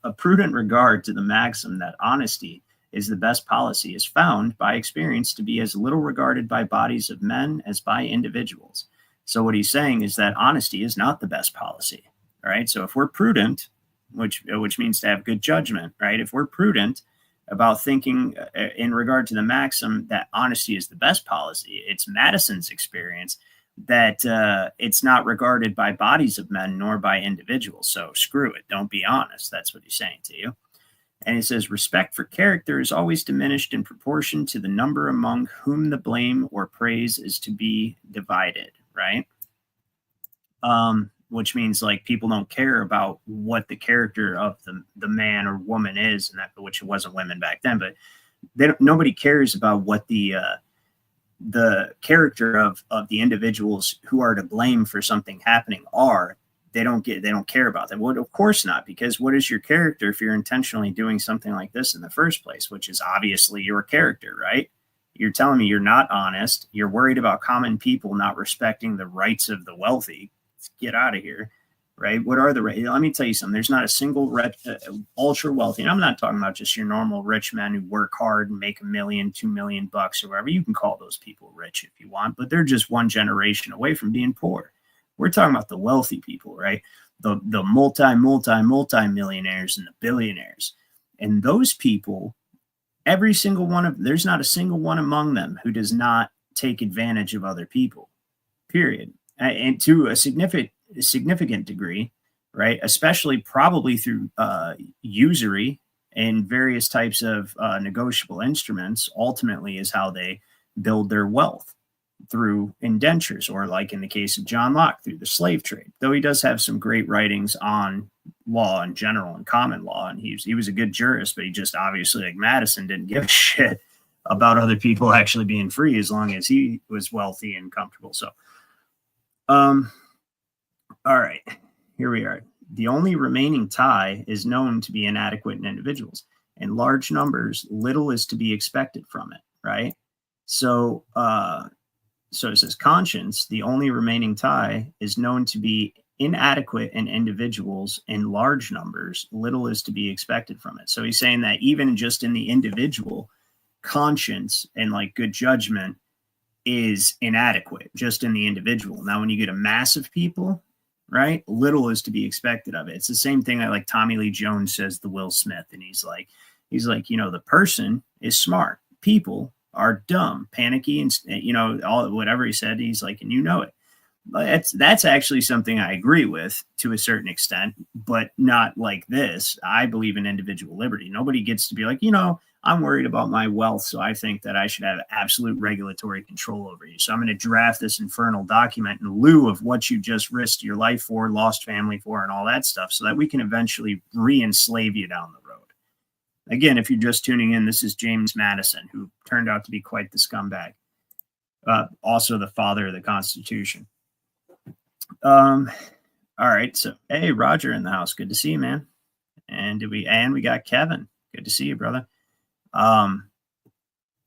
a prudent regard to the maxim that honesty is the best policy is found by experience to be as little regarded by bodies of men as by individuals. So what he's saying is that honesty is not the best policy. All right. So if we're prudent, which means to have good judgment, right? If we're prudent about thinking in regard to the maxim that honesty is the best policy, it's Madison's experience that it's not regarded by bodies of men nor by individuals. So screw it. Don't be honest. That's what he's saying to you. And he says, respect for character is always diminished in proportion to the number among whom the blame or praise is to be divided, right? Which means like people don't care about what the character of the man or woman is, and that, which it wasn't women back then, but nobody cares about what the character of the individuals who are to blame for something happening are. They don't care about that. Well, of course not, because what is your character if you're intentionally doing something like this in the first place, which is obviously your character, right? You're telling me you're not honest. You're worried about common people not respecting the rights of the wealthy. Let's get out of here, right? What are the rights? Let me tell you something. There's not a single ultra wealthy, and I'm not talking about just your normal rich men who work hard and make $1 million, $2 million bucks or whatever. You can call those people rich if you want, but they're just one generation away from being poor. We're talking about the wealthy people, right? The multi-millionaires and the billionaires. And those people, every single one there's not a single one among them who does not take advantage of other people, period. And to a significant degree, right? Especially probably through usury and various types of negotiable instruments, ultimately is how they build their wealth, through indentures, or like in the case of John Locke, through the slave trade. Though he does have some great writings on law in general and common law, and he was a good jurist, but he just obviously, like Madison, didn't give a shit about other people actually being free as long as he was wealthy and comfortable. So, all right, here we are. The only remaining tie is known to be inadequate in individuals. In large numbers, little is to be expected from it, right? So, so it says conscience, the only remaining tie, is known to be inadequate in individuals. In large numbers, little is to be expected from it. So he's saying that even just in the individual, conscience and like good judgment is inadequate just in the individual. Now, when you get a mass of people, right, little is to be expected of it. It's the same thing that like Tommy Lee Jones says to Will Smith, and he's like, you know, the person is smart, people are dumb, panicky, and you know, all whatever he said, he's like, and you know it. That's actually something I agree with to a certain extent, but not like this. I believe in individual liberty. Nobody gets to be like, you know, I'm worried about my wealth, so I think that I should have absolute regulatory control over you. So I'm going to draft this infernal document in lieu of what you just risked your life for, lost family for, and all that stuff, so that we can eventually re-enslave you down the road. Again, if you're just tuning in, this is James Madison, who turned out to be quite the scumbag. Also the father of the Constitution. All right, so hey, Roger in the house. Good to see you, man. And we got Kevin. Good to see you, brother. All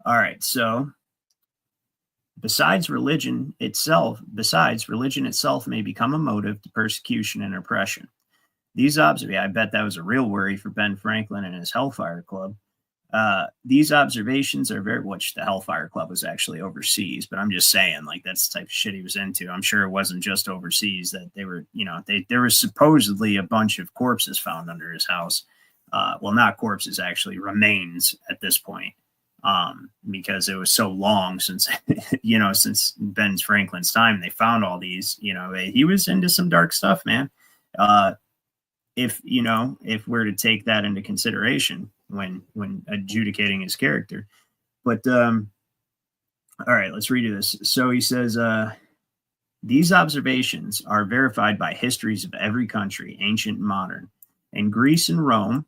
right, so besides religion itself may become a motive to persecution and oppression. These observations, I bet that was a real worry for Ben Franklin and his Hellfire Club. These observations are which the Hellfire Club was actually overseas, but I'm just saying, like, that's the type of shit he was into. I'm sure it wasn't just overseas that they were, you know, there was supposedly a bunch of corpses found under his house. Well, not corpses, actually, remains at this point. because it was so long since, since Ben Franklin's time, they found all these, he was into some dark stuff, man. If we're to take that into consideration when adjudicating his character. But, all right, let's read this. So he says, these observations are verified by histories of every country, ancient and modern. In Greece and Rome,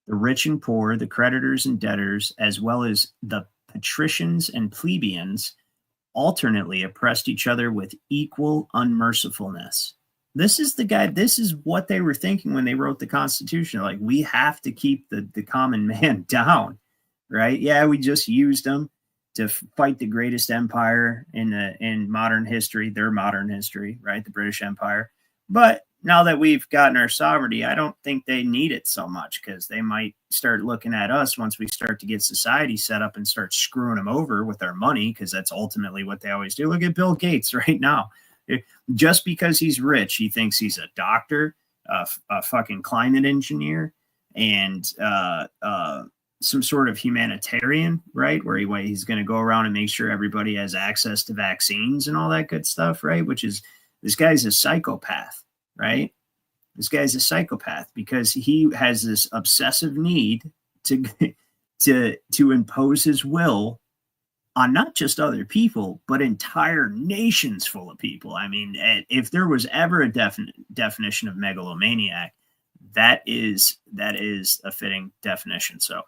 the rich and poor, the creditors and debtors, as well as the patricians and plebeians, alternately oppressed each other with equal unmercifulness. This is what they were thinking when they wrote the Constitution. Like, we have to keep the common man down, right? Yeah, we just used them to fight the greatest empire in modern history, their modern history, right? The British Empire. But now that we've gotten our sovereignty, I don't think they need it so much, because they might start looking at us once we start to get society set up and start screwing them over with our money, because that's ultimately what they always do. Look at Bill Gates right now. Just because he's rich, he thinks he's a doctor, a fucking climate engineer, and some sort of humanitarian, right? Where he's going to go around and make sure everybody has access to vaccines and all that good stuff, right? Which is, this guy's a psychopath, right? This guy's a psychopath because he has this obsessive need to impose his will on not just other people, but entire nations full of people. I mean, if there was ever a definition of megalomaniac, that is a fitting definition. So,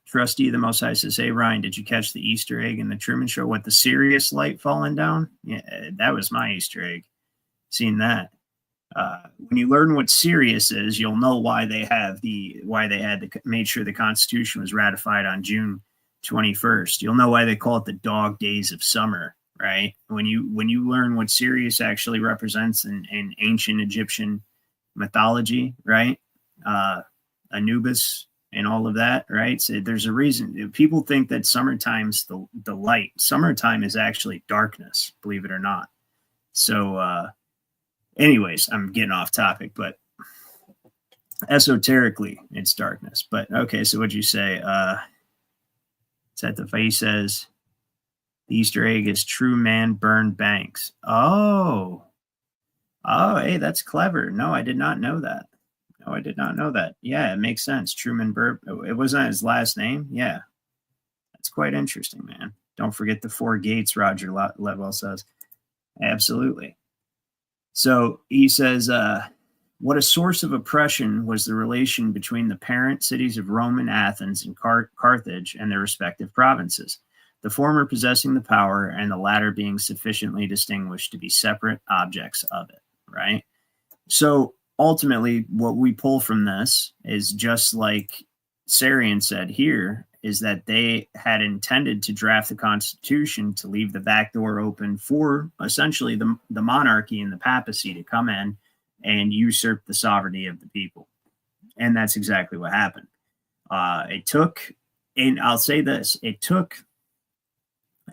Trustee of the Most High says, hey, Ryan, did you catch the Easter egg in the Truman Show with the Sirius light falling down? Yeah, that was my Easter egg. Seen that. When you learn what Sirius is, you'll know why they made sure the Constitution was ratified on June 21st. You'll know why they call it the dog days of summer, right? When you learn what Sirius actually represents in ancient Egyptian mythology, right? Anubis and all of that, right? So there's a reason. People think that summertime's the light. Summertime is actually darkness, believe it or not. So anyways, I'm getting off topic, but esoterically it's darkness. But okay, so what'd you say? He says the Easter egg is true man burned banks. Oh, hey, that's clever. No, I did not know that. Yeah, it makes sense. Truman Burr. It wasn't his last name. Yeah, that's quite interesting, man. Don't forget the 4 gates, Roger Ledwell says. Absolutely. So he says, what a source of oppression was the relation between the parent cities of Rome and Athens and Carthage and their respective provinces, the former possessing the power and the latter being sufficiently distinguished to be separate objects of it, right? So ultimately, what we pull from this is just like Sarian said here, is that they had intended to draft the Constitution to leave the back door open for essentially the monarchy and the papacy to come in and usurp the sovereignty of the people. And that's exactly what happened. It took, and I'll say this, it took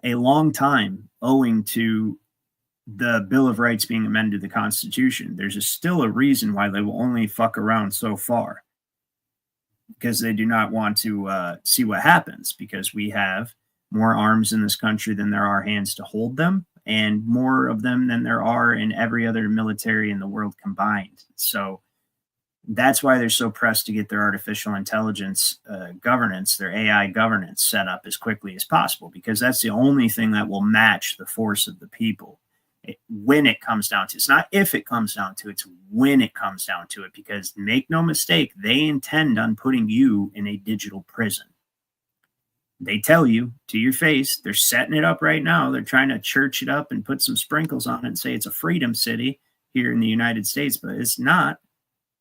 a long time owing to the Bill of Rights being amended to the Constitution. There's still a reason why they will only fuck around so far, because they do not want to see what happens, because we have more arms in this country than there are hands to hold them, and more of them than there are in every other military in the world combined. So that's why they're so pressed to get their artificial intelligence governance, their AI governance set up as quickly as possible, because that's the only thing that will match the force of the people. When it comes down to it. It's not if it comes down to it, it's when it comes down to it, because make no mistake, they intend on putting you in a digital prison. They tell you to your face, they're setting it up right now. They're trying to church it up and put some sprinkles on it and say it's a freedom city here in the United States, but it's not.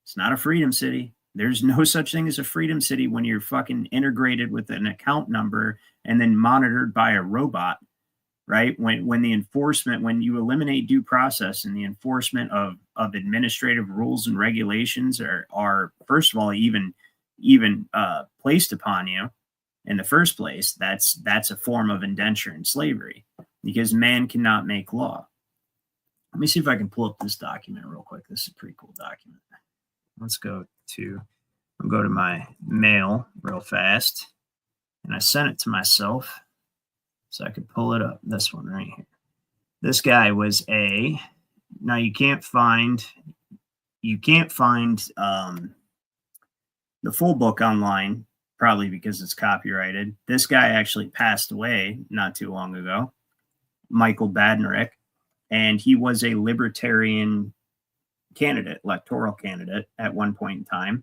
It's not a freedom city. There's no such thing as a freedom city when you're fucking integrated with an account number and then monitored by a robot. Right? When the enforcement, when you eliminate due process and the enforcement of administrative rules and regulations are first of all, even placed upon you in the first place, that's a form of indenture and slavery, because man cannot make law. Let me see if I can pull up this document real quick. This is a pretty cool document. I'll go to my mail real fast. and I sent it to myself so I could pull it up. This one right here. This guy was now you can't find the full book online, probably because it's copyrighted. This guy actually passed away not too long ago, Michael Badnarik, and he was a libertarian candidate, electoral candidate at one point in time.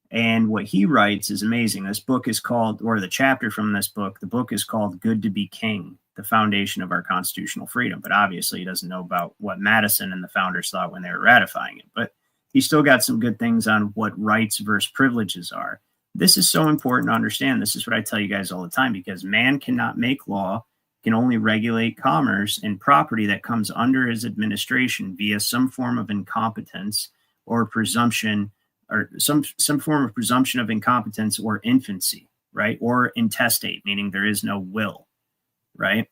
And what he writes is amazing. This book is called, or the chapter from this book, the book is called Good to Be King, the Foundation of Our Constitutional Freedom. But obviously he doesn't know about what Madison and the founders thought when they were ratifying it. But he still got some good things on what rights versus privileges are. This is so important to understand. This is what I tell you guys all the time, because man cannot make law, can only regulate commerce and property that comes under his administration via some form of incompetence or presumption, or some form of presumption of incompetence or infancy, right? Or intestate, meaning there is no will, right?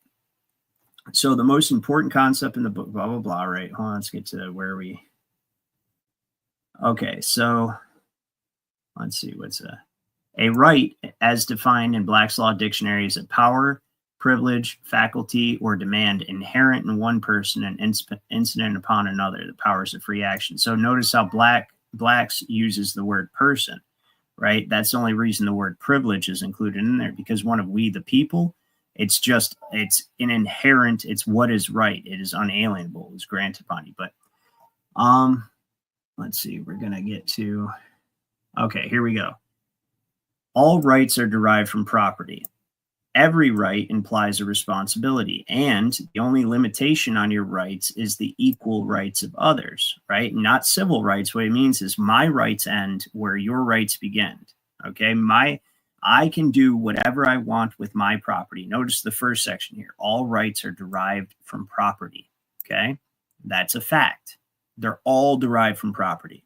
So the most important concept in the book, blah, blah, blah, right? Hold on, let's get to where we... Okay, so let's see, what's a right as defined in Black's Law Dictionary is a power, privilege, faculty, or demand inherent in one person and incident upon another. The powers of free action. So notice how Black's uses the word person, right? That's the only reason the word privilege is included in there, because one of we the people, it's an inherent, it's what is right. It is unalienable, it's granted upon you. But let's see, we're going to get to, okay, here we go. All rights are derived from property. Every right implies a responsibility, and the only limitation on your rights is the equal rights of others, right? Not civil rights. What it means is my rights end where your rights begin, okay? I can do whatever I want with my property. Notice the first section here. All rights are derived from property, okay? That's a fact. They're all derived from property.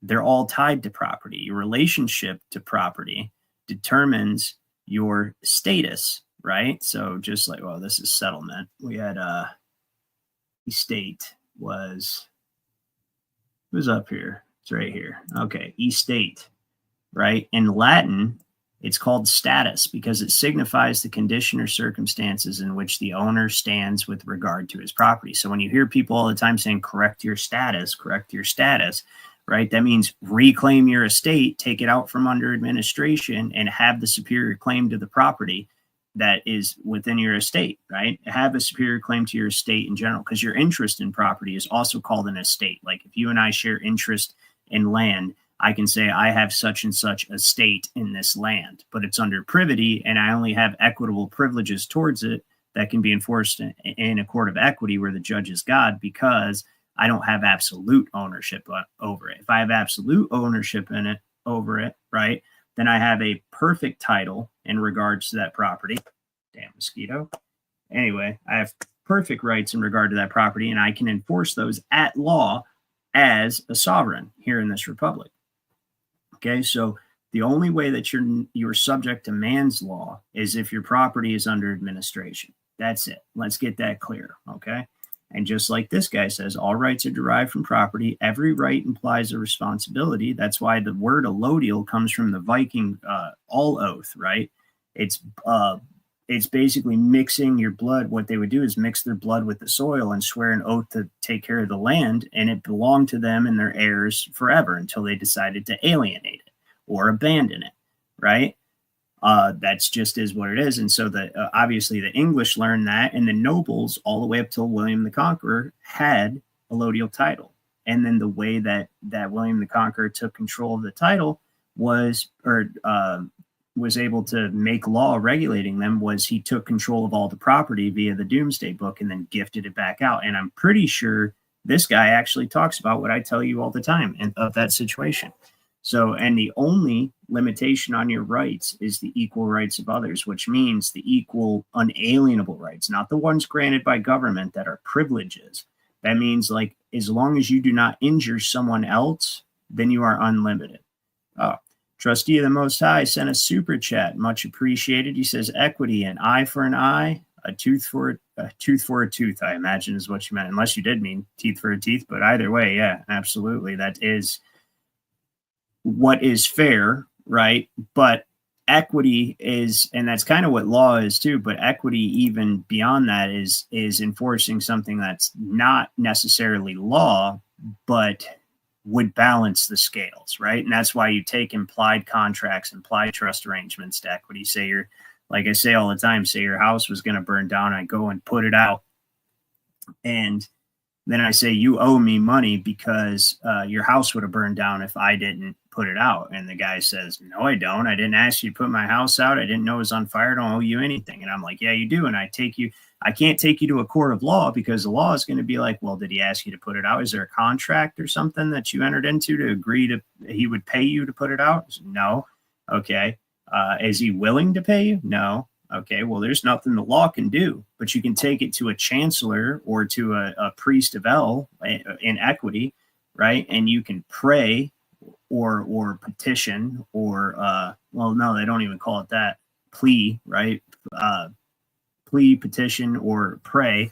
They're all tied to property. Your relationship to property determines your status, right? So just like, well, this is settlement. We had estate was up here. It's right here. Okay, estate, right? In Latin, it's called status because it signifies the condition or circumstances in which the owner stands with regard to his property. So when you hear people all the time saying, correct your status, right? That means reclaim your estate, take it out from under administration, and have the superior claim to the property that is within your estate, right? Have a superior claim to your estate in general, because your interest in property is also called an estate. Like if you and I share interest in land, I can say I have such and such estate in this land, but it's under privity, and I only have equitable privileges towards it that can be enforced in a court of equity where the judge is God, because I don't have absolute ownership over it. If I have absolute ownership over it, right, then I have a perfect title in regards to that property. Damn mosquito. Anyway, I have perfect rights in regard to that property, and I can enforce those at law as a sovereign here in this republic. Okay, so the only way that you're subject to man's law is if your property is under administration. That's it. Let's get that clear, okay? And just like this guy says, all rights are derived from property. Every right implies a responsibility. That's why the word allodial comes from the Viking all oath, right? It's basically mixing your blood. What they would do is mix their blood with the soil and swear an oath to take care of the land, and it belonged to them and their heirs forever until they decided to alienate it or abandon it, right? That's just is what it is. And so obviously the English learned that, and the nobles all the way up till William the Conqueror had allodial title. And then the way that William the Conqueror took control of the title was able to make law regulating them was he took control of all the property via the Doomsday Book and then gifted it back out. And I'm pretty sure this guy actually talks about what I tell you all the time of that situation. So, and the only limitation on your rights is the equal rights of others, which means the equal unalienable rights, not the ones granted by government that are privileges. That means, like, as long as you do not injure someone else, then you are unlimited. Oh, Trustee of the Most High sent a super chat. Much appreciated. He says, equity, an eye for an eye, a tooth for a tooth, I imagine is what you meant, unless you did mean teeth for a teeth. But either way, yeah, absolutely. That is what is fair, right? But equity is, and that's kind of what law is too, but equity even beyond that is enforcing something that's not necessarily law, but would balance the scales, right? And that's why you take implied contracts, implied trust arrangements to equity. Say you're, like I say all the time, say your house was going to burn down, I go and put it out, and then I say, you owe me money because your house would have burned down if I didn't put it out. And the guy says, no, I don't. I didn't ask you to put my house out. I didn't know it was on fire. I don't owe you anything. And I'm like, yeah, you do. And I can't take you to a court of law because the law is going to be like, well, did he ask you to put it out? Is there a contract or something that you entered into to agree to, he would pay you to put it out? No. Okay. Is he willing to pay you? No. Okay, well, there's nothing the law can do, but you can take it to a chancellor or to a priest of L in equity, right? And you can pray or petition or, well, no, they don't even call it that, plea, right? Plea, petition, or pray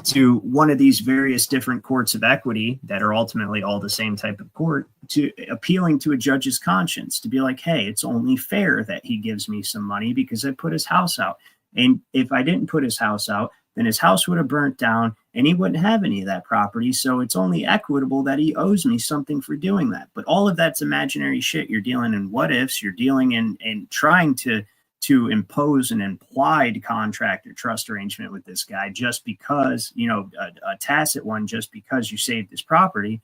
to one of these various different courts of equity that are ultimately all the same type of court, to appealing to a judge's conscience, to be like, hey, it's only fair that he gives me some money because I put his house out. And if I didn't put his house out, then his house would have burnt down and he wouldn't have any of that property. So it's only equitable that he owes me something for doing that. But all of that's imaginary shit. You're dealing in what ifs, you're dealing in trying to impose an implied contract or trust arrangement with this guy just because, a tacit one, just because you saved his property,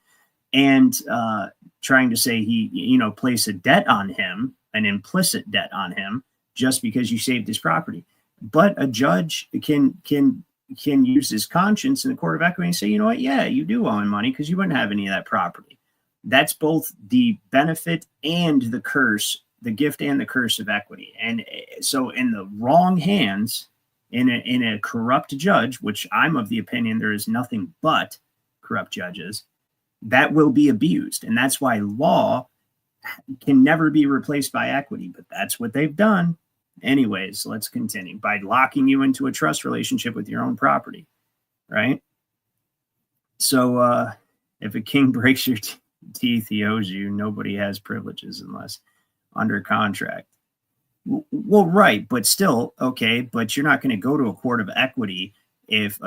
and trying to say he, place a debt on him, an implicit debt on him, just because you saved his property. But a judge can use his conscience in the court of equity and say, you know what, yeah, you do owe him money because you wouldn't have any of that property. That's both the benefit and the curse, the gift and the curse of equity. And so in the wrong hands, in a corrupt judge, which I'm of the opinion there is nothing but corrupt judges, that will be abused. And that's why law can never be replaced by equity, but that's what they've done. Anyways, let's continue by locking you into a trust relationship with your own property, right? So if a king breaks your teeth, he owes you. Nobody has privileges unless under contract. Well, right, but still, okay, but you're not going to go to a court of equity if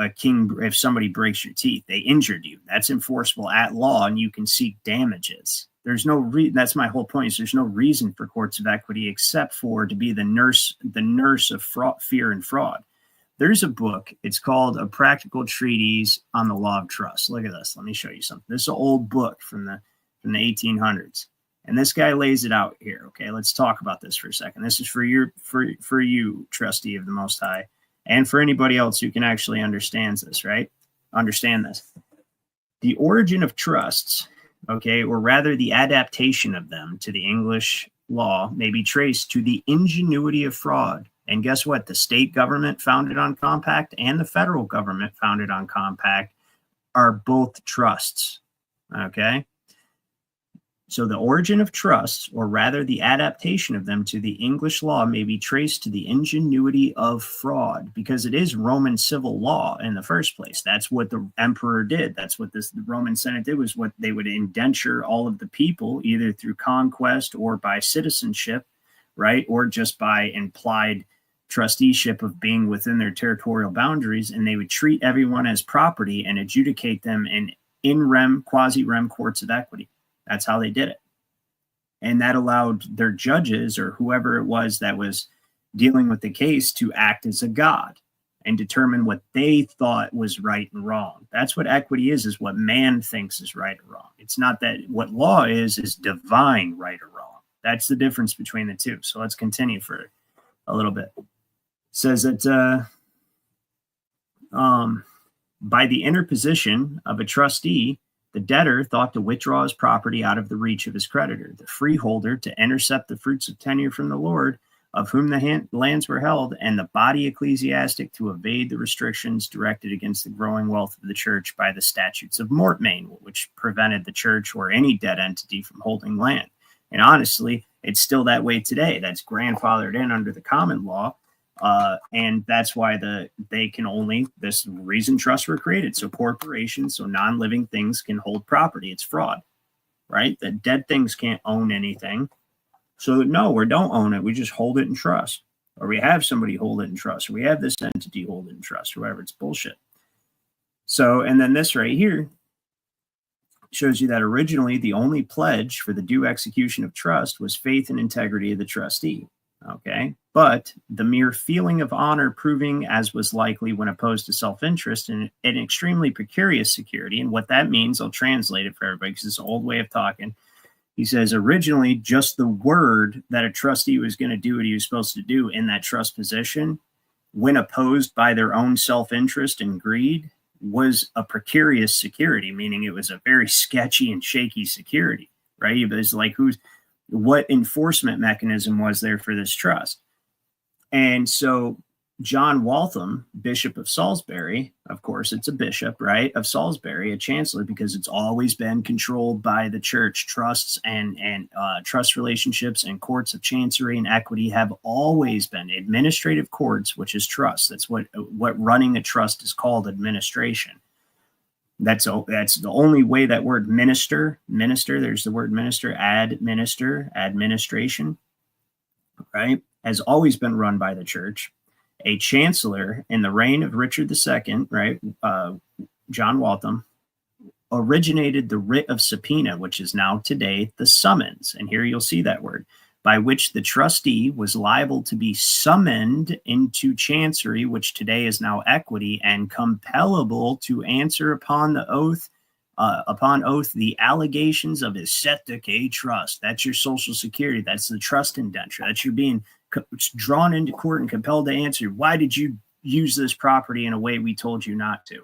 somebody breaks your teeth. They injured you. That's enforceable at law, and you can seek damages. There's no that's my whole point, is there's no reason for courts of equity except for to be the nurse of fraud, fear and fraud. There's a book, it's called A Practical Treatise on the Law of Trust. Look at this. Let me show you something. This is an old book from the 1800s. And this guy lays it out here. Okay, let's talk about this for a second. This is for you, trustee of the Most High, and for anybody else who can actually understand this, right? Understand this. The origin of trusts, okay, or rather the adaptation of them to the English law, may be traced to the ingenuity of fraud. And guess what? The state government founded on compact and the federal government founded on compact are both trusts, okay? So the origin of trusts, or rather the adaptation of them to the English law, may be traced to the ingenuity of fraud, because it is Roman civil law in the first place. That's what the emperor did. That's what the Roman Senate did, was what they would indenture all of the people, either through conquest or by citizenship, right? Or just by implied trusteeship of being within their territorial boundaries. And they would treat everyone as property and adjudicate them in rem, quasi-rem courts of equity. That's how they did it. And that allowed their judges, or whoever it was that was dealing with the case, to act as a god and determine what they thought was right and wrong. That's what equity is what man thinks is right or wrong. It's not that what law is divine right or wrong. That's the difference between the two. So let's continue for a little bit. It says that by the interposition of a trustee, the debtor thought to withdraw his property out of the reach of his creditor, the freeholder to intercept the fruits of tenure from the lord, of whom the lands were held, and the body ecclesiastic to evade the restrictions directed against the growing wealth of the church by the statutes of mortmain, which prevented the church or any debt entity from holding land. And honestly, it's still that way today. That's grandfathered in under the common law. And that's why this reason trusts were created. So corporations, so non-living things can hold property. It's fraud, right? The dead things can't own anything. So no, we don't own it. We just hold it in trust, or we have somebody hold it in trust, or we have this entity hold it in trust, or whatever. It's bullshit. So, and then this right here shows you that originally the only pledge for the due execution of trust was faith and integrity of the trustee. Okay. But the mere feeling of honor proving, as was likely when opposed to self-interest, in an extremely precarious security. And what that means, I'll translate it for everybody because it's an old way of talking. He says originally just the word that a trustee was going to do what he was supposed to do in that trust position, when opposed by their own self-interest and greed, was a precarious security, meaning it was a very sketchy and shaky security, right? It was like what enforcement mechanism was there for this trust? And so John Waltham, Bishop of Salisbury, of course, it's a bishop, right, of Salisbury, a chancellor, because it's always been controlled by the church. Trusts and trust relationships and courts of chancery and equity have always been administrative courts, which is trust. That's what running a trust is called, administration. That's the only way that word minister, there's the word minister, administration, right, has always been run by the church. A chancellor in the reign of Richard II, right, John Waltham, originated the writ of subpoena, which is now today the summons. And here you'll see that word, by which the trustee was liable to be summoned into chancery, which today is now equity, and compellable to answer upon oath the allegations of his set decay trust. That's your Social Security. That's the trust indenture. That's your being drawn into court and compelled to answer. Why did you use this property in a way we told you not to?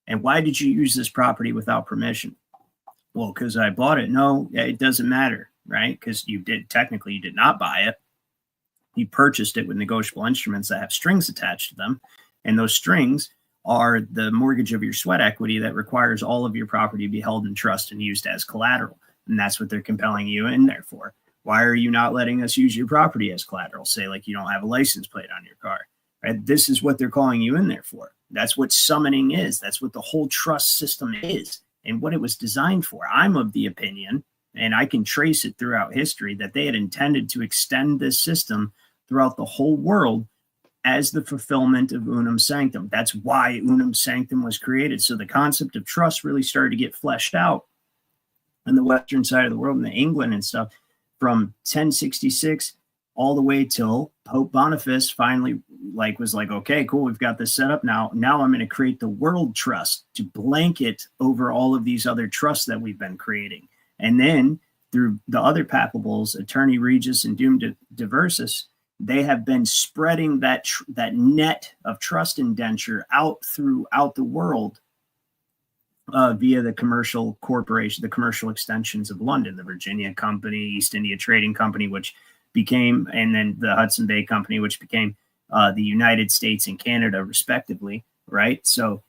And why did you use this property without permission? Well, because I bought it. No, it doesn't matter, right? Because you did not buy it. You purchased it with negotiable instruments that have strings attached to them. And those strings are the mortgage of your sweat equity that requires all of your property to be held in trust and used as collateral. And that's what they're compelling you in there for. Why are you not letting us use your property as collateral? Say, like, you don't have a license plate on your car, right? This is what they're calling you in there for. That's what summoning is. That's what the whole trust system is and what it was designed for. I'm of the opinion, and I can trace it throughout history, that they had intended to extend this system throughout the whole world as the fulfillment of unum sanctum. That's why unum sanctum was created. So the concept of trust really started to get fleshed out on the western side of the world, in England and stuff, from 1066 all the way till Pope Boniface finally was like, okay, cool, we've got this set up now. Now I'm going to create the world trust to blanket over all of these other trusts that we've been creating. And then through the other papables, Attorney Regis and Dum Diversus, they have been spreading that net of trust indenture out throughout the world via the commercial corporation, the commercial extensions of London, the Virginia Company, East India Trading Company, which became, and then the Hudson Bay Company, which became the United States and Canada, respectively, right? So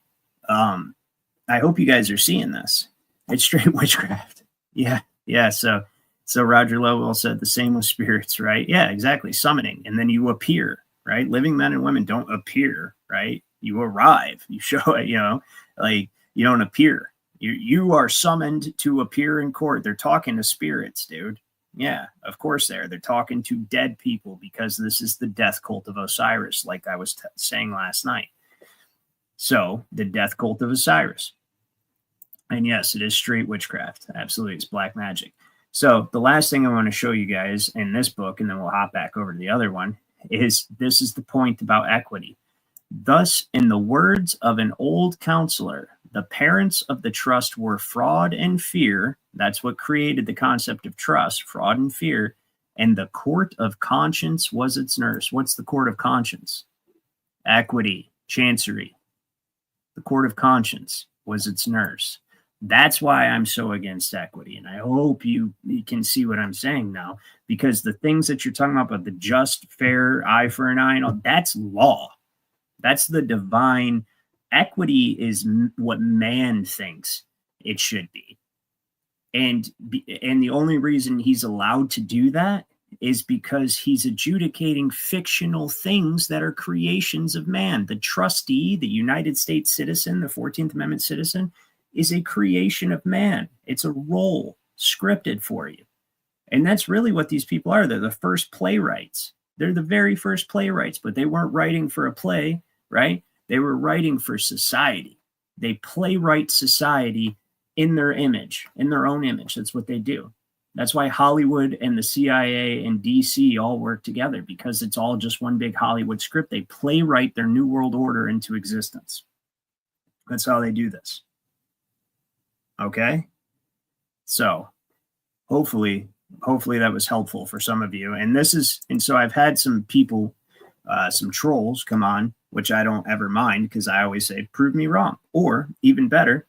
I hope you guys are seeing this. It's straight witchcraft. Yeah. So Roger Lovell said the same with spirits, right? Yeah, exactly. Summoning. And then you appear, right? Living men and women don't appear, right? You arrive. You show it, you don't appear. You are summoned to appear in court. They're talking to spirits, dude. Yeah, of course they're talking to dead people, because this is the death cult of Osiris, like I was saying last night. So the death cult of Osiris. And yes, it is straight witchcraft. Absolutely. It's black magic. So the last thing I want to show you guys in this book, and then we'll hop back over to the other one, is this is the point about equity. Thus, in the words of an old counselor, the parents of the trust were fraud and fear. That's what created the concept of trust, fraud and fear. And the court of conscience was its nurse. What's the court of conscience? Equity, chancery. The court of conscience was its nurse. That's why I'm so against equity. And I hope you can see what I'm saying now, because the things that you're talking about the just, fair, eye for an eye, and all, that's law. That's the divine. Equity is what man thinks it should be. And the only reason he's allowed to do that is because he's adjudicating fictional things that are creations of man. The trustee, the United States citizen, the 14th Amendment citizen, is a creation of man. It's a role scripted for you. And that's really what these people are. They're the first playwrights. They're the very first playwrights, but they weren't writing for a play, right? They were writing for society. They playwright society in their image, in their own image. That's what they do. That's why Hollywood and the CIA and DC all work together, because it's all just one big Hollywood script. They playwright their new world order into existence. That's how they do this. Okay? So hopefully that was helpful for some of you. And so I've had some people, some trolls come on, which I don't ever mind, because I always say, prove me wrong. Or even better,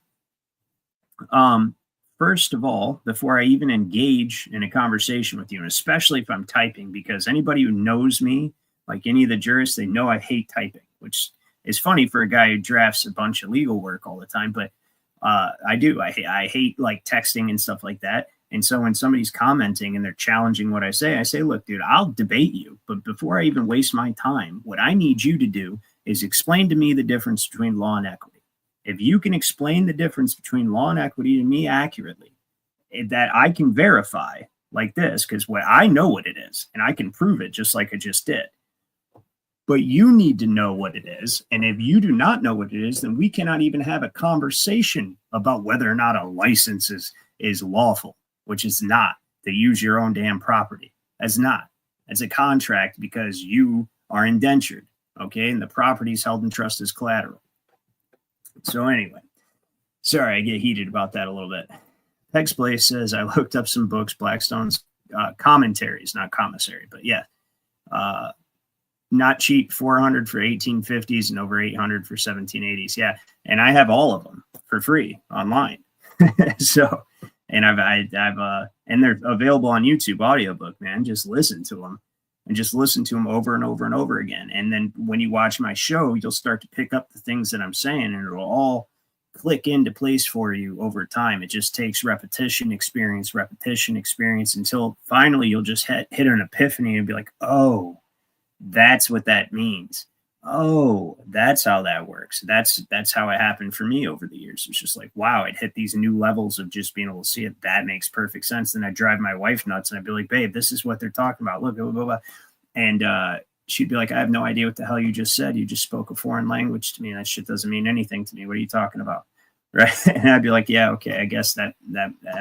first of all, before I even engage in a conversation with you, and especially if I'm typing, because anybody who knows me, like any of the jurists, they know I hate typing, which is funny for a guy who drafts a bunch of legal work all the time. But I do. I hate like texting and stuff like that. And so when somebody's commenting and they're challenging what I say, look, dude, I'll debate you. But before I even waste my time, what I need you to do is explain to me the difference between law and equity. If you can explain the difference between law and equity to me accurately, that I can verify like this, because I know what it is and I can prove it just like I just did. But you need to know what it is. And if you do not know what it is, then we cannot even have a conversation about whether or not a license is lawful, which is not, to use your own damn property. That's not. It's a contract because you are indentured, okay? And the property is held in trust as collateral. So anyway, sorry, I get heated about that a little bit. Hex Blaze says, I looked up some books, Blackstone's commentaries, not commissary, but yeah. Not cheap, 400 for 1850s and over 800 for 1780s. Yeah, and I have all of them for free online. So, and I've and they're available on YouTube audiobook, man. Just listen to them and just listen to them over and over and over again. And then when you watch my show, you'll start to pick up the things that I'm saying, and it'll all click into place for you over time. It just takes repetition, experience, until finally you'll just hit an epiphany and be like, oh, that's what that means. Oh, that's how that works. That's how it happened for me over the years. It's just like, wow, it hit these new levels of just being able to see it. That makes perfect sense. Then I drive my wife nuts and I'd be like, babe, this is what they're talking about. Look, blah, blah, blah. And she'd be like, I have no idea what the hell you just said. You just spoke a foreign language to me. That shit doesn't mean anything to me. What are you talking about? Right. And I'd be like, yeah, okay, I guess that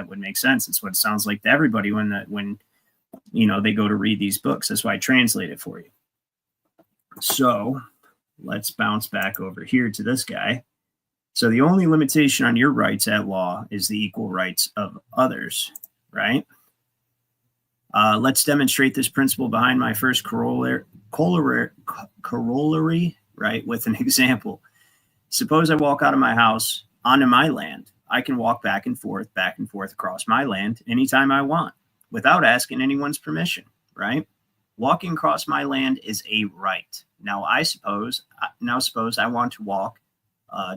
would make sense. It's what it sounds like to everybody when you know, they go to read these books. That's why I translate it for you. So let's bounce back over here to this guy. So the only limitation on your rights at law is the equal rights of others, right? Let's demonstrate this principle behind my first corollary, right, with an example. Suppose I walk out of my house onto my land. I can walk back and forth across my land anytime I want without asking anyone's permission, right? Walking across my land is a right. Now suppose I want to walk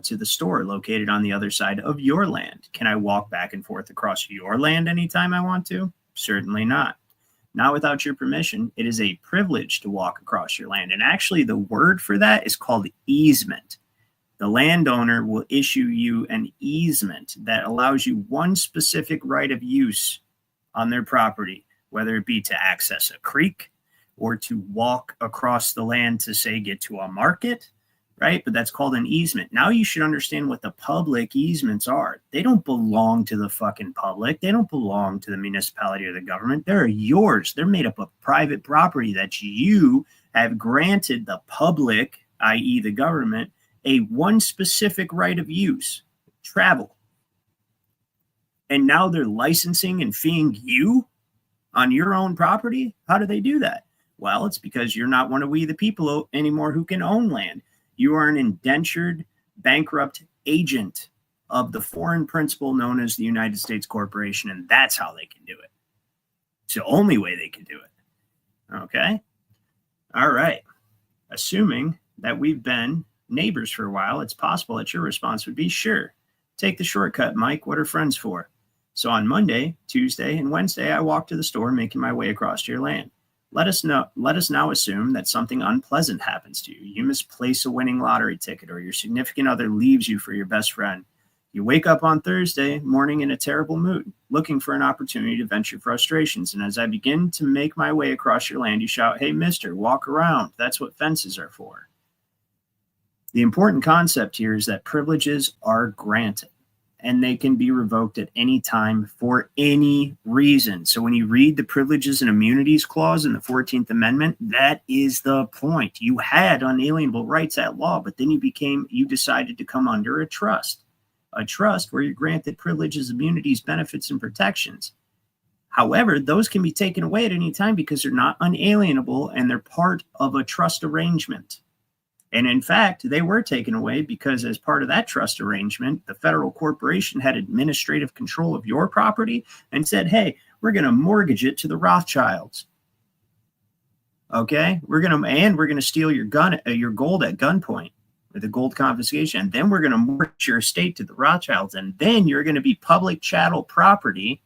to the store located on the other side of your land. Can I walk back and forth across your land anytime I want to? Certainly not. Not without your permission. It is a privilege to walk across your land. And actually, the word for that is called easement. The landowner will issue you an easement that allows you one specific right of use on their property, whether it be to access a creek or to walk across the land to, say, get to a market, right? But that's called an easement. Now you should understand what the public easements are. They don't belong to the fucking public. They don't belong to the municipality or the government. They're yours. They're made up of private property that you have granted the public, i.e. the government, a one specific right of use, travel. And now they're licensing and feeing you on your own property? How do they do that? Well, it's because you're not one of we the people anymore who can own land. You are an indentured, bankrupt agent of the foreign principal known as the United States Corporation, and that's how they can do it. It's the only way they can do it. Okay? All right. Assuming that we've been neighbors for a while, it's possible that your response would be, sure, take the shortcut, Mike. What are friends for? So on Monday, Tuesday, and Wednesday, I walk to the store, making my way across your land. Let us now assume that something unpleasant happens to you. You misplace a winning lottery ticket, or your significant other leaves you for your best friend. You wake up on Thursday morning in a terrible mood, looking for an opportunity to vent your frustrations. And as I begin to make my way across your land, you shout, "Hey, mister, walk around. That's what fences are for." The important concept here is that privileges are granted, and they can be revoked at any time for any reason. So when you read the Privileges and Immunities Clause in the 14th Amendment, that is the point. You had unalienable rights at law, but then you decided to come under a trust where you're granted privileges, immunities, benefits, and protections. However, those can be taken away at any time because they're not unalienable and they're part of a trust arrangement. And in fact, they were taken away because as part of that trust arrangement, the federal corporation had administrative control of your property and said, "Hey, we're going to mortgage it to the Rothschilds. Okay, we're going to steal your gold at gunpoint, or the gold confiscation. And then we're going to mortgage your estate to the Rothschilds. And then you're going to be public chattel property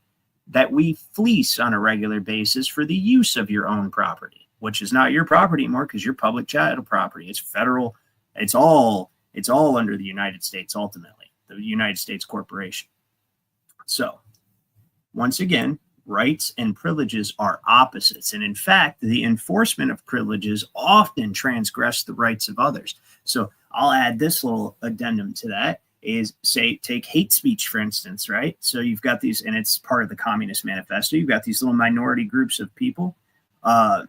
that we fleece on a regular basis for the use of your own property, which is not your property anymore because you're public chattel property. It's federal. It's all under the United States, ultimately, the United States corporation." So once again, rights and privileges are opposites. And in fact, the enforcement of privileges often transgress the rights of others. So I'll add this little addendum to that is, say, take hate speech, for instance, right? So you've got these, and it's part of the Communist Manifesto. You've got these little minority groups of people, that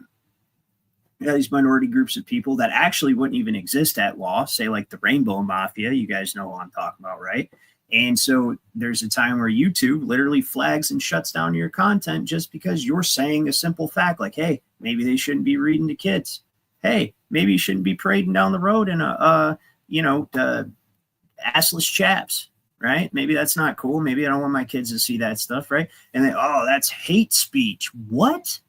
actually wouldn't even exist at law, say like the Rainbow Mafia. You guys know what I'm talking about, right? And so there's a time where YouTube literally flags and shuts down your content just because you're saying a simple fact like, hey, maybe they shouldn't be reading to kids. Hey, maybe you shouldn't be parading down the road in assless chaps, right? Maybe that's not cool. Maybe I don't want my kids to see that stuff, right? And then, oh, that's hate speech. What?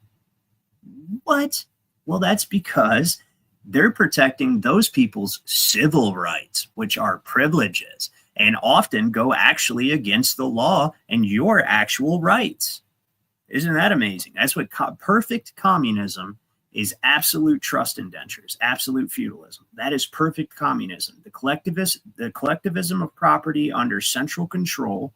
Well, that's because they're protecting those people's civil rights, which are privileges, and often go actually against the law and your actual rights. Isn't that amazing? That's what perfect communism is. Absolute trust indentures, absolute feudalism. That is perfect communism. The collectivism of property under central control,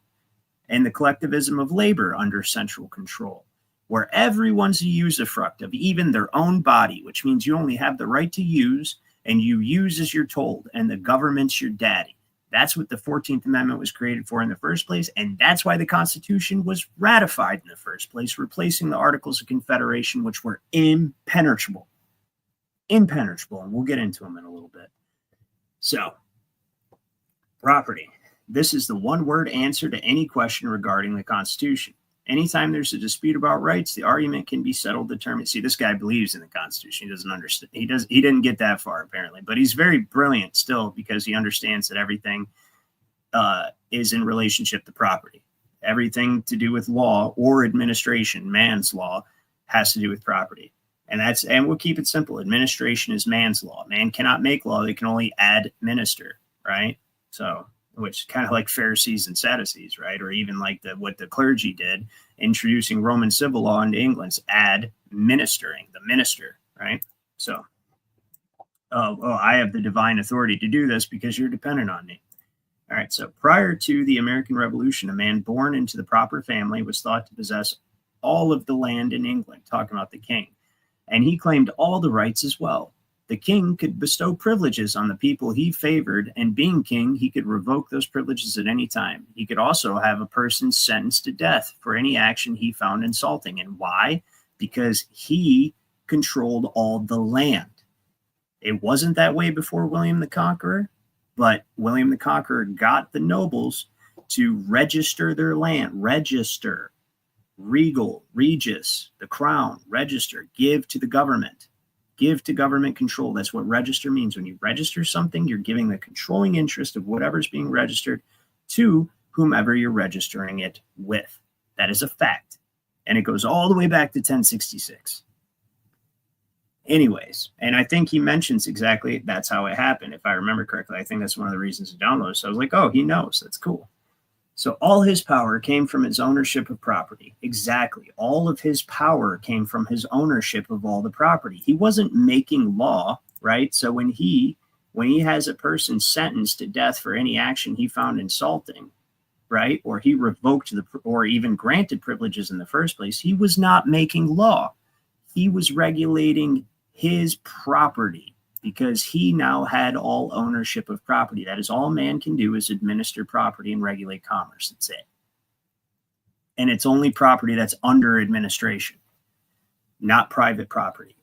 and the collectivism of labor under central control, where everyone's a usufruct of even their own body, which means you only have the right to use, and you use as you're told, and the government's your daddy. That's what the 14th Amendment was created for in the first place, and that's why the Constitution was ratified in the first place, replacing the Articles of Confederation, which were impenetrable. And we'll get into them in a little bit. So, property. This is the one-word answer to any question regarding the Constitution. Anytime there's a dispute about rights, the argument can be settled, determined. See, this guy believes in the Constitution. He doesn't understand. He didn't get that far, apparently. But he's very brilliant still because he understands that everything is in relationship to property. Everything to do with law or administration, man's law, has to do with property. And we'll keep it simple. Administration is man's law. Man cannot make law. They can only administer, right? So, which is kind of like Pharisees and Sadducees, right? Or even like what the clergy did, introducing Roman civil law into England's administering, the minister, right? So, I have the divine authority to do this because you're dependent on me. All right, so prior to the American Revolution, a man born into the proper family was thought to possess all of the land in England, talking about the king, and he claimed all the rights as well. The king could bestow privileges on the people he favored, and being king, he could revoke those privileges at any time. He could also have a person sentenced to death for any action he found insulting. And why? Because he controlled all the land. It wasn't that way before William the Conqueror, but William the Conqueror got the nobles to register their land. Register. Regal, Regis, the crown, register, give to the government. Give to government control. That's what register means. When you register something, you're giving the controlling interest of whatever's being registered to whomever you're registering it with. That is a fact. And it goes all the way back to 1066. Anyways, and I think he mentions exactly that's how it happened. If I remember correctly, I think that's one of the reasons to download. So I was like, oh, he knows. That's cool. So all his power came from his ownership of property. Exactly. All of his power came from his ownership of all the property. He wasn't making law, right? So when he has a person sentenced to death for any action he found insulting, right? Or he revoked or even granted privileges in the first place, he was not making law. He was regulating his property because he now had all ownership of property. That is all man can do, is administer property and regulate commerce. That's it. And it's only property that's under administration, not private property.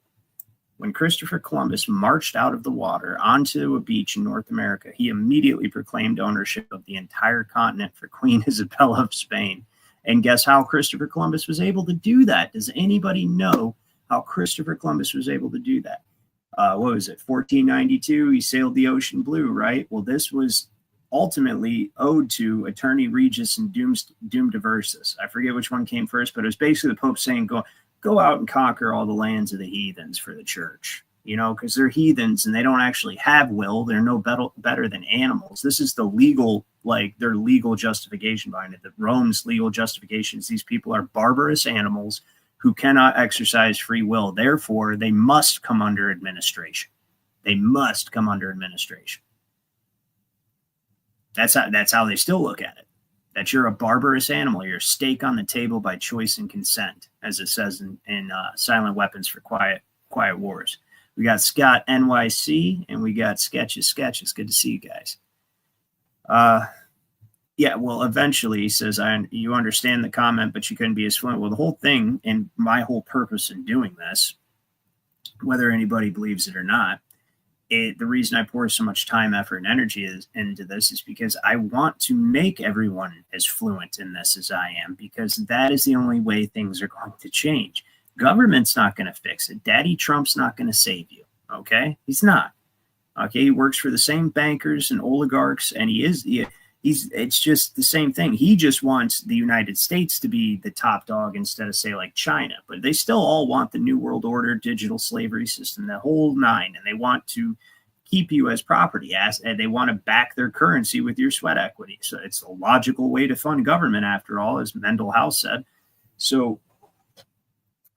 When Christopher Columbus marched out of the water onto a beach in North America, he immediately proclaimed ownership of the entire continent for Queen Isabella of Spain. And guess how Christopher Columbus was able to do that? Does anybody know how Christopher Columbus was able to do that? What was it? 1492, he sailed the ocean blue, right? Well, this was ultimately owed to Attorney Regis and Dum Diversas. I forget which one came first, but it was basically the Pope saying, go out and conquer all the lands of the heathens for the church, you know, because they're heathens and they don't actually have will. They're no better than animals. This is the legal, like their legal justification behind it. The Rome's legal justification is these people are barbarous animals who cannot exercise free will. Therefore, they must come under administration. They must come under administration. That's how they still look at it. That you're a barbarous animal. You're a steak on the table by choice and consent, as it says in Silent Weapons for Quiet Wars. We got Scott NYC and we got Sketches. Good to see you guys. Yeah, well, eventually, he says, you understand the comment, but you couldn't be as fluent. Well, the whole thing and my whole purpose in doing this, whether anybody believes it or not, the reason I pour so much time, effort, and energy into this is because I want to make everyone as fluent in this as I am, because that is the only way things are going to change. Government's not going to fix it. Daddy Trump's not going to save you, okay? He's not. Okay, he works for the same bankers and oligarchs, and it's just the same thing. He just wants the United States to be the top dog instead of, say, like China. But they still all want the New World Order, digital slavery system, the whole nine. And they want to keep you as property, and they want to back their currency with your sweat equity. So it's a logical way to fund government, after all, as Mendel House said. So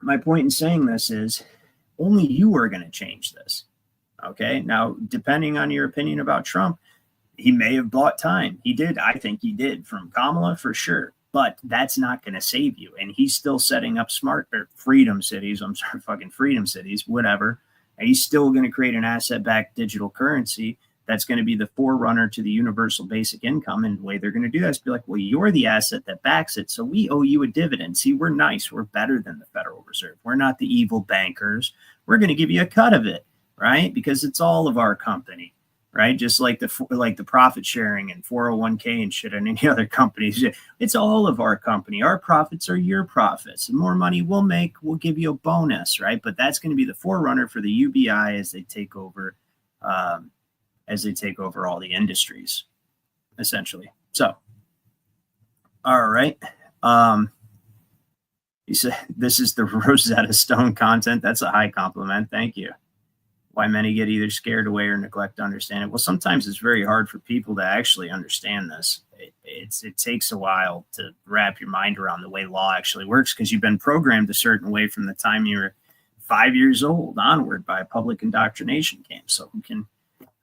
my point in saying this is only you are going to change this. Okay. Now, depending on your opinion about Trump, he may have bought time. He did. I think he did from Kamala for sure. But that's not going to save you. And he's still setting up freedom cities. Freedom cities, whatever. And he's still going to create an asset-backed digital currency that's going to be the forerunner to the universal basic income. And the way they're going to do that is be like, well, you're the asset that backs it, so we owe you a dividend. See, we're nice. We're better than the Federal Reserve. We're not the evil bankers. We're going to give you a cut of it, right? Because it's all of our company. Right, just like the profit sharing and 401k and shit and any other companies, it's all of our company. Our profits are your profits. The more money we'll make, we'll give you a bonus, right? But that's going to be the forerunner for the UBI as they take over, all the industries, essentially. So, all right. He said this is the Rosetta Stone content. That's a high compliment. Thank you. Why many get either scared away or neglect to understand it. Well, sometimes it's very hard for people to actually understand this. It takes a while to wrap your mind around the way law actually works, because you've been programmed a certain way from the time you were 5 years old onward by a public indoctrination camp. So you can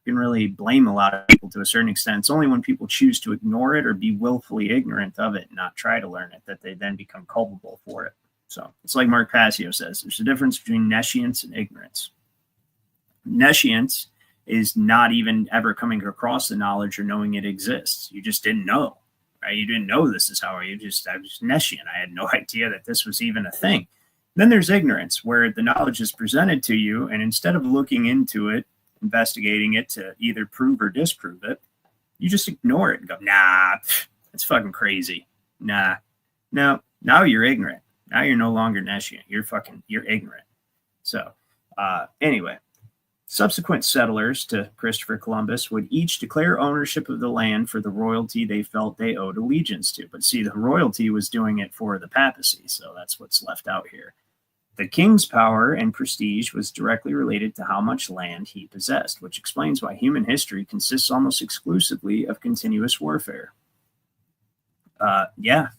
really blame a lot of people to a certain extent. It's only when people choose to ignore it or be willfully ignorant of it and not try to learn it that they then become culpable for it. So it's like Mark Passio says, there's a difference between nescience and ignorance. Nescience is not even ever coming across the knowledge or knowing it exists. You just didn't know, right? You didn't know this is how I was nescient. I had no idea that this was even a thing. Then there's ignorance, where the knowledge is presented to you, and instead of looking into it, investigating it to either prove or disprove it, you just ignore it and go, nah, that's fucking crazy. Nah. No, now you're ignorant. Now you're no longer nescient. You're ignorant. So anyway. Subsequent settlers to Christopher Columbus would each declare ownership of the land for the royalty they felt they owed allegiance to. But see, the royalty was doing it for the papacy, so that's what's left out here. The king's power and prestige was directly related to how much land he possessed, which explains why human history consists almost exclusively of continuous warfare. Yeah.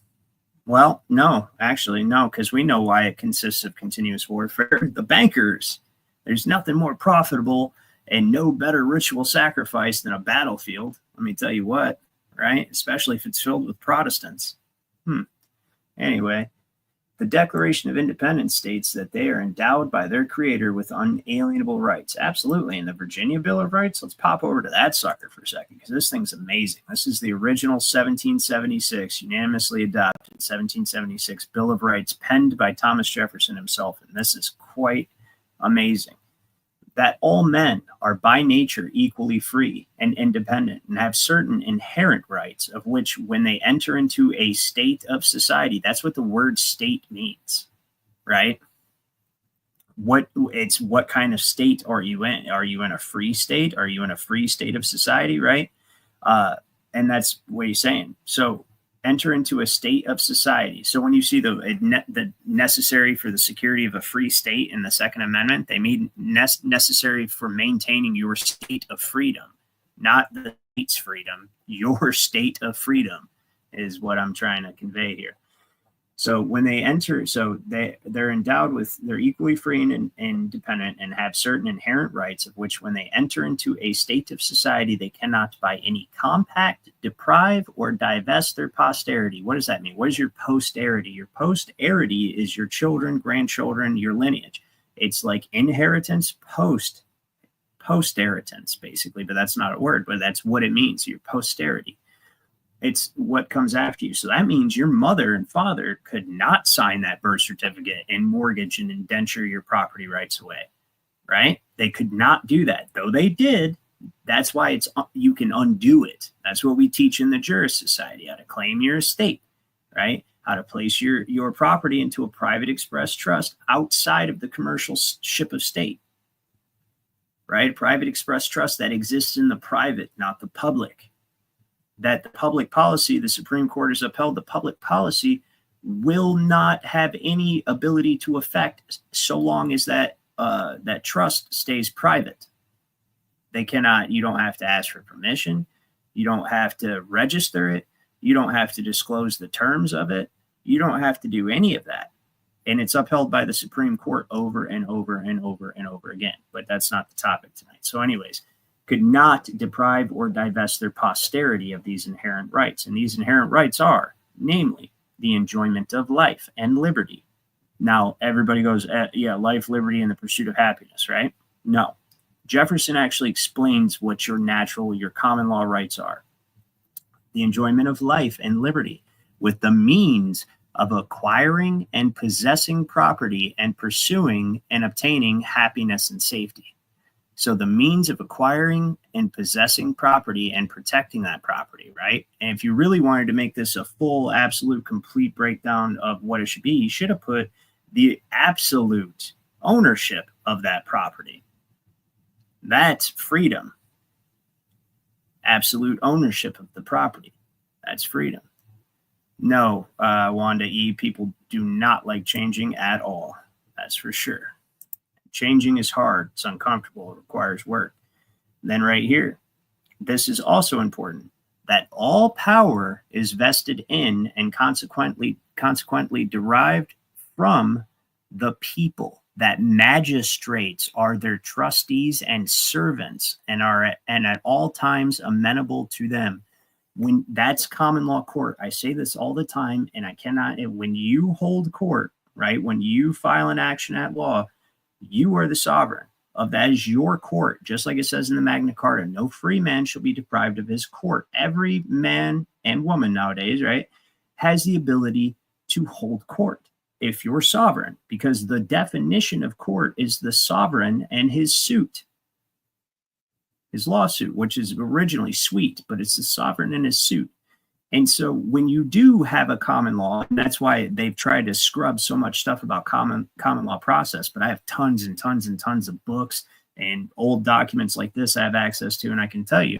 Well, no, actually, no, because we know why it consists of continuous warfare. The bankers. There's nothing more profitable and no better ritual sacrifice than a battlefield. Let me tell you what, right? Especially if it's filled with Protestants. Anyway, the Declaration of Independence states that they are endowed by their creator with unalienable rights. Absolutely. And the Virginia Bill of Rights, let's pop over to that sucker for a second, because this thing's amazing. This is the original 1776, unanimously adopted 1776 Bill of Rights, penned by Thomas Jefferson himself. And this is quite amazing. That all men are by nature equally free and independent and have certain inherent rights, of which when they enter into a state of society, that's what the word state means, right? What kind of state are you in? Are you in a free state? Are you in a free state of society, right? And that's what he's saying. So enter into a state of society. So when you see the necessary for the security of a free state in the Second Amendment, they mean necessary for maintaining your state of freedom, not the state's freedom. Your state of freedom is what I'm trying to convey here. So when they enter, so they're endowed with, they're equally free and independent and have certain inherent rights, of which when they enter into a state of society, they cannot by any compact deprive or divest their posterity. What does that mean? What is your posterity? Your posterity is your children, grandchildren, your lineage. It's like inheritance, posteritance, basically, but that's not a word, but that's what it means, your posterity. It's what comes after you. So that means your mother and father could not sign that birth certificate and mortgage and indenture your property rights away, right? They could not do that, though they did. That's why you can undo it. That's what we teach in the Jurist Society, how to claim your estate, right? How to place your property into a private express trust outside of the commercial ship of state, right? Private express trust that exists in the private, not the public. That the public policy, the Supreme Court has upheld, the public policy will not have any ability to affect so long as that trust stays private. They cannot, you don't have to ask for permission. You don't have to register it. You don't have to disclose the terms of it. You don't have to do any of that. And it's upheld by the Supreme Court over and over and over and over again. But that's not the topic tonight. So anyways, could not deprive or divest their posterity of these inherent rights. And these inherent rights are, namely, the enjoyment of life and liberty. Now, everybody goes, yeah, life, liberty, and the pursuit of happiness, right? No. Jefferson actually explains what your common law rights are. The enjoyment of life and liberty with the means of acquiring and possessing property and pursuing and obtaining happiness and safety. So the means of acquiring and possessing property and protecting that property, right? And if you really wanted to make this a full, absolute, complete breakdown of what it should be, you should have put the absolute ownership of that property. That's freedom. Absolute ownership of the property. That's freedom. No, Wanda E., people do not like changing at all. That's for sure. Changing is hard. It's uncomfortable. It requires work. Then right here, this is also important, that all power is vested in and consequently derived from the people, that magistrates are their trustees and servants and at all times amenable to them. When that's common law court, I say this all the time, and I cannot, when you hold court, right, when you file an action at law, you are the sovereign of that is your court, just like it says in the Magna Carta. No free man shall be deprived of his court. Every man and woman nowadays, right, has the ability to hold court if you're sovereign, because the definition of court is the sovereign and his suit, his lawsuit, which is originally suite, but it's the sovereign and his suit. And so when you do have a common law, and that's why they've tried to scrub so much stuff about common law process, but I have tons and tons and tons of books and old documents like this I have access to, and I can tell you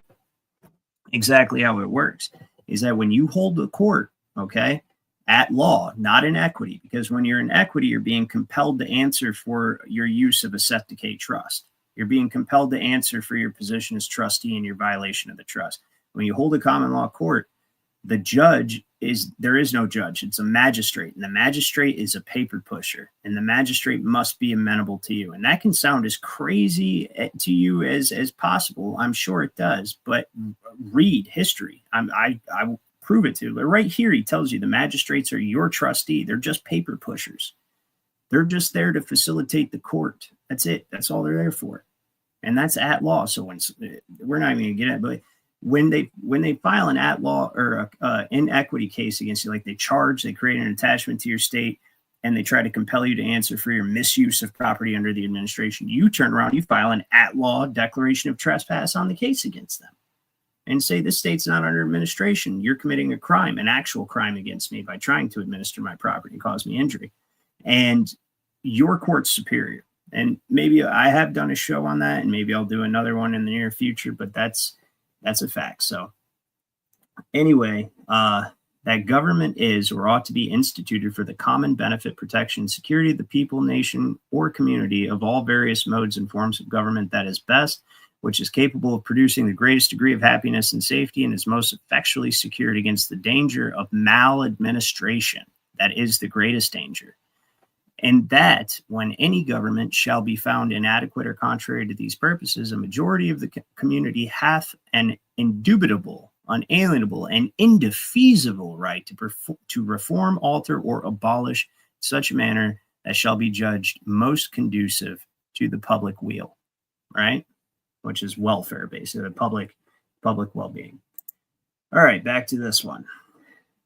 exactly how it works, is that when you hold the court, okay, at law, not in equity, because when you're in equity, you're being compelled to answer for your use of a septicate trust. You're being compelled to answer for your position as trustee and your violation of the trust. When you hold a common law court, The judge there is no judge. It's a magistrate, and the magistrate is a paper pusher, and the magistrate must be amenable to you. And that can sound as crazy to you as possible. I'm sure it does, but read history. I will prove it to you. Right here, he tells you the magistrates are your trustee. They're just paper pushers. They're just there to facilitate the court. That's it. That's all they're there for. And that's at law. So we're not even going to get it, but when they file an at law or inequity case against you, like they create an attachment to your state, and they try to compel you to answer for your misuse of property under the administration, you turn around, you file an at law declaration of trespass on the case against them and say, this state's not under administration. You're committing a crime, an actual crime against me by trying to administer my property and cause me injury. And your court's superior. And maybe I have done a show on that, and maybe I'll do another one in the near future, but that's a fact. So anyway, that government is or ought to be instituted for the common benefit, protection, security of the people, nation, or community of all various modes and forms of government that is best, which is capable of producing the greatest degree of happiness and safety, and is most effectually secured against the danger of maladministration. That is the greatest danger. And that when any government shall be found inadequate or contrary to these purposes, a majority of the community hath an indubitable, unalienable, and indefeasible right to reform, alter, or abolish such a manner that shall be judged most conducive to the public weal, right? Which is welfare, basically, public well-being. All right, back to this one.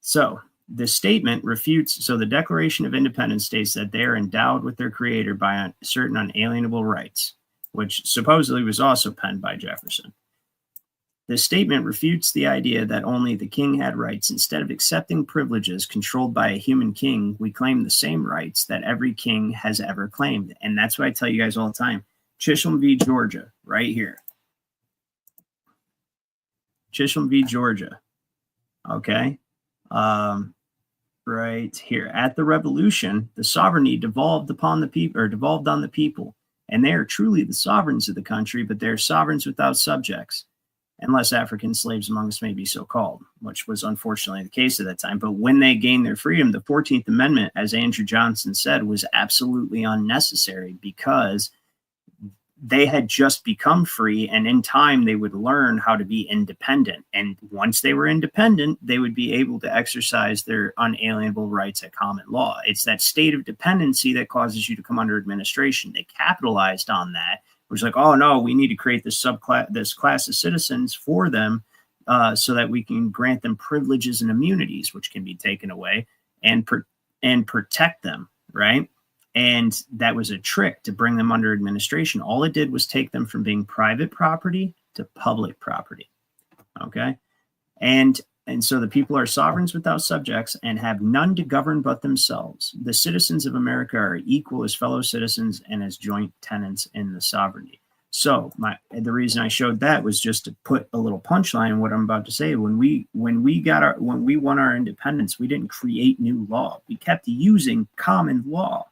So the statement refutes, so the Declaration of Independence states that they are endowed with their creator by certain unalienable rights, which supposedly was also penned by Jefferson. The statement refutes the idea that only the king had rights. Instead of accepting privileges controlled by a human king, we claim the same rights that every king has ever claimed. And that's what I tell you guys all the time. Chisholm v. Georgia, right here. Chisholm v. Georgia. Okay. Right here. At the Revolution, the sovereignty devolved upon the people, or devolved on the people, and they are truly the sovereigns of the country, but they're sovereigns without subjects, unless African slaves among us may be so called, which was unfortunately the case at that time. But when they gained their freedom, the 14th Amendment, as Andrew Johnson said, was absolutely unnecessary because they had just become free, and in time they would learn how to be independent. And once they were independent, they would be able to exercise their unalienable rights at common law. It's that state of dependency that causes you to come under administration. They capitalized on that. It was like, oh no, we need to create this class of citizens for them so that we can grant them privileges and immunities, which can be taken away, and protect them, right? And that was a trick to bring them under administration. All it did was take them from being private property to public property. Okay. And so the people are sovereigns without subjects and have none to govern but themselves. The citizens of America are equal as fellow citizens and as joint tenants in the sovereignty. So the reason I showed that was just to put a little punchline in what I'm about to say. When we won our independence, we didn't create new law. We kept using common law.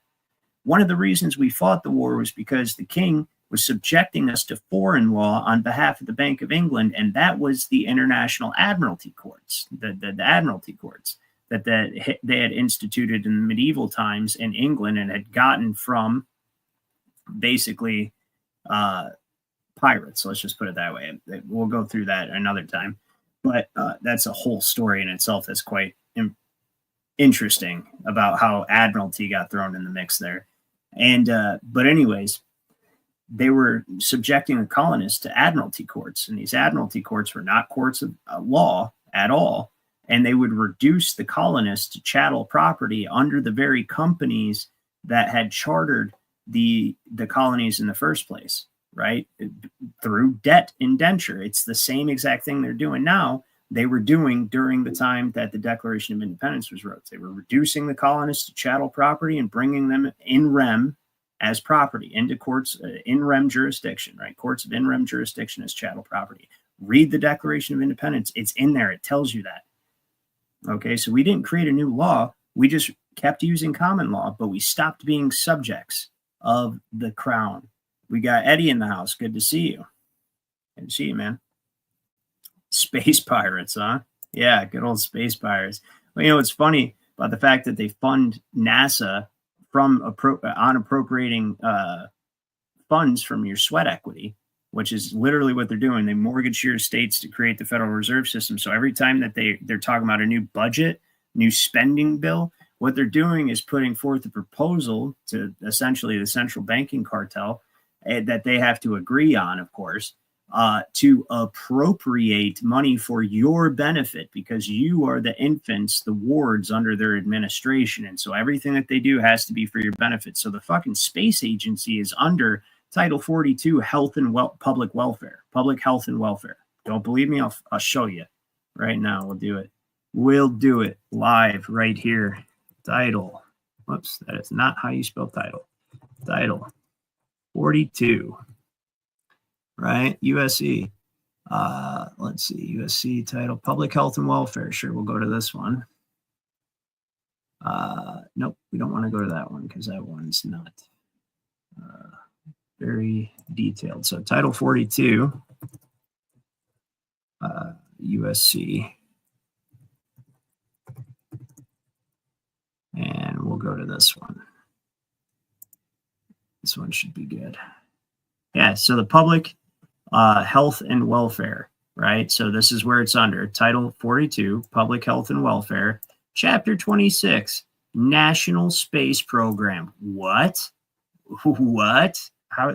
One of the reasons we fought the war was because the king was subjecting us to foreign law on behalf of the Bank of England, and that was the International Admiralty Courts, the Admiralty Courts that they had instituted in medieval times in England and had gotten from basically pirates. Let's just put it that way. We'll go through that another time, but that's a whole story in itself that's quite interesting about how Admiralty got thrown in the mix there. And but anyways, they were subjecting the colonists to Admiralty courts, and these Admiralty courts were not courts of law at all, and they would reduce the colonists to chattel property under the very companies that had chartered the colonies in the first place, right? Through debt indenture. It's the same exact thing they're doing now. They were doing during the time that the Declaration of Independence was wrote. They were reducing the colonists to chattel property and bringing them in rem as property into courts, in rem jurisdiction, right? Courts of in rem jurisdiction as chattel property. Read the Declaration of Independence. It's in there. It tells you that. Okay, so we didn't create a new law. We just kept using common law, but we stopped being subjects of the crown. We got Eddie in the house. Good to see you. Good to see you, man. Space pirates, huh? Yeah, good old space pirates. Well, you know, it's funny about the fact that they fund NASA from on appropriating funds from your sweat equity, which is literally what they're doing. They mortgage your estates to create the Federal Reserve System. So every time that they're talking about a new budget, new spending bill, what they're doing is putting forth a proposal to essentially the central banking cartel that they have to agree on, of course, to appropriate money for your benefit because you are the infants, the wards under their administration. And so everything that they do has to be for your benefit. So the fucking space agency is under Title 42, health and public welfare, public health and welfare. Don't believe me? I'll show you right now. We'll do it. We'll do it live right here. Title. Whoops, that is not how you spell title. Title 42. Right? USC. Let's see. USC title, public health and welfare. Sure, we'll go to this one. Nope, we don't want to go to that one because that one's not very detailed. So Title 42, USC. And we'll go to this one. This one should be good. Yeah, so the public health and welfare, right? So this is where it's under Title 42, public health and welfare, Chapter 26, National Space Program. What? What? How?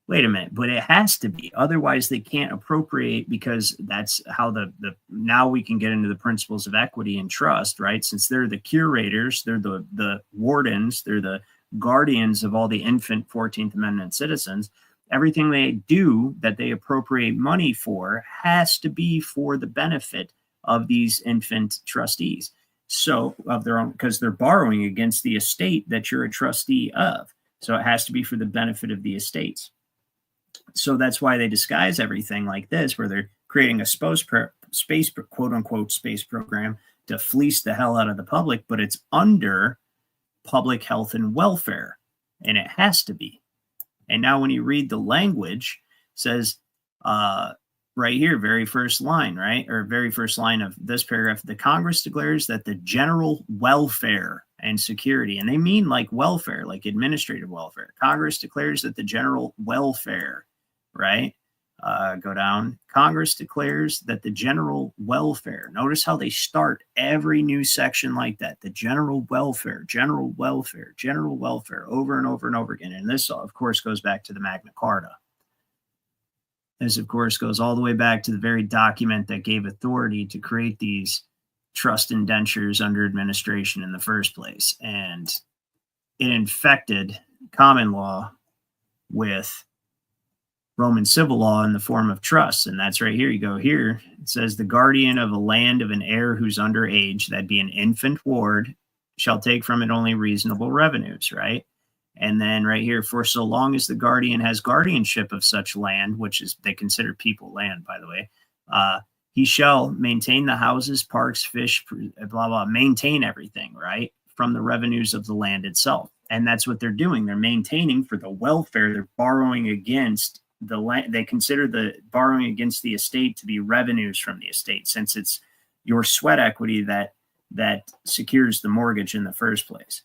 Wait a minute, but it has to be. Otherwise, they can't appropriate because that's how the now we can get into the principles of equity and trust, right? Since they're the curators, they're the wardens, they're the guardians of all the infant 14th Amendment citizens. Everything they do that they appropriate money for has to be for the benefit of these infant trustees. So of their own, because they're borrowing against the estate that you're a trustee of. So it has to be for the benefit of the estates. So that's why they disguise everything like this, where they're creating a space quote unquote space program to fleece the hell out of the public, but it's under public health and welfare, and it has to be. And now when you read the language, it says right here, very first line, right? Or very first line of this paragraph, the Congress declares that the general welfare and security, and they mean like welfare, like administrative welfare. Congress declares that the general welfare, right? Go down. Congress declares that the general welfare. Notice how they start every new section like that. The general welfare, general welfare, general welfare, over and over and over again. And this, of course, goes back to the Magna Carta. This, of course, goes all the way back to the very document that gave authority to create these trust indentures under administration in the first place. And it infected common law with Roman civil law in the form of trusts. And that's right here. You go here. It says the guardian of a land of an heir who's under age, that'd be an infant ward, shall take from it only reasonable revenues, right? And then right here, for so long as the guardian has guardianship of such land, which is they consider people land, by the way, he shall maintain the houses, parks, fish, blah, blah, maintain everything, right? From the revenues of the land itself. And that's what they're doing. They're maintaining for the welfare. They're borrowing against the land. They consider the borrowing against the estate to be revenues from the estate, since it's your sweat equity that secures the mortgage in the first place.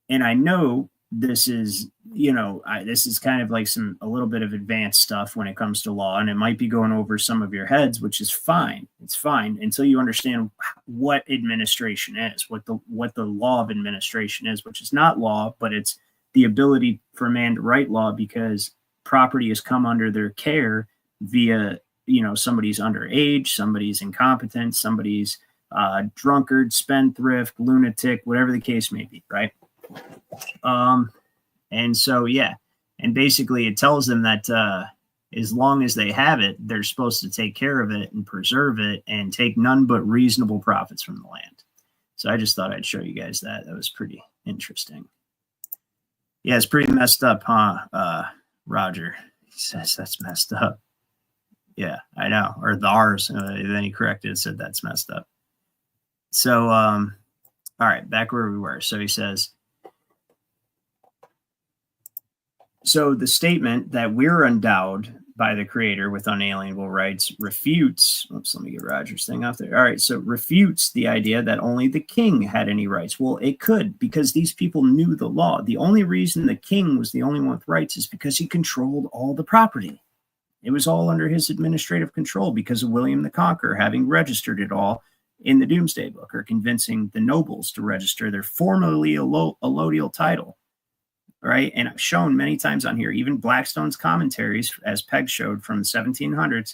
And I know this is, this is kind of like a little bit of advanced stuff when it comes to law, and it might be going over some of your heads, which is fine. It's fine until you understand what administration is, what the law of administration is, which is not law, but it's the ability for a man to write law because property has come under their care via, somebody's underage, somebody's incompetent, somebody's drunkard, spendthrift, lunatic, whatever the case may be, right? And so, yeah, and basically it tells them that as long as they have it, they're supposed to take care of it and preserve it and take none but reasonable profits from the land. So I just thought I'd show you guys that. That was pretty interesting. Yeah, it's pretty messed up, huh? Roger, he says that's messed up. Yeah, I know. Or thars. Then he corrected and said that's messed up. So, all right, back where we were. So he says, so the statement that we're endowed by the creator with unalienable rights refutes, oops, let me get Roger's thing off there. All right, so refutes the idea that only the king had any rights. Well, it could, because these people knew the law. The only reason the king was the only one with rights is because he controlled all the property. It was all under his administrative control because of William the Conqueror having registered it all in the Doomsday Book, or convincing the nobles to register their formerly allodial title. Right. And I've shown many times on here, even Blackstone's commentaries, as Peg showed from the 1700s,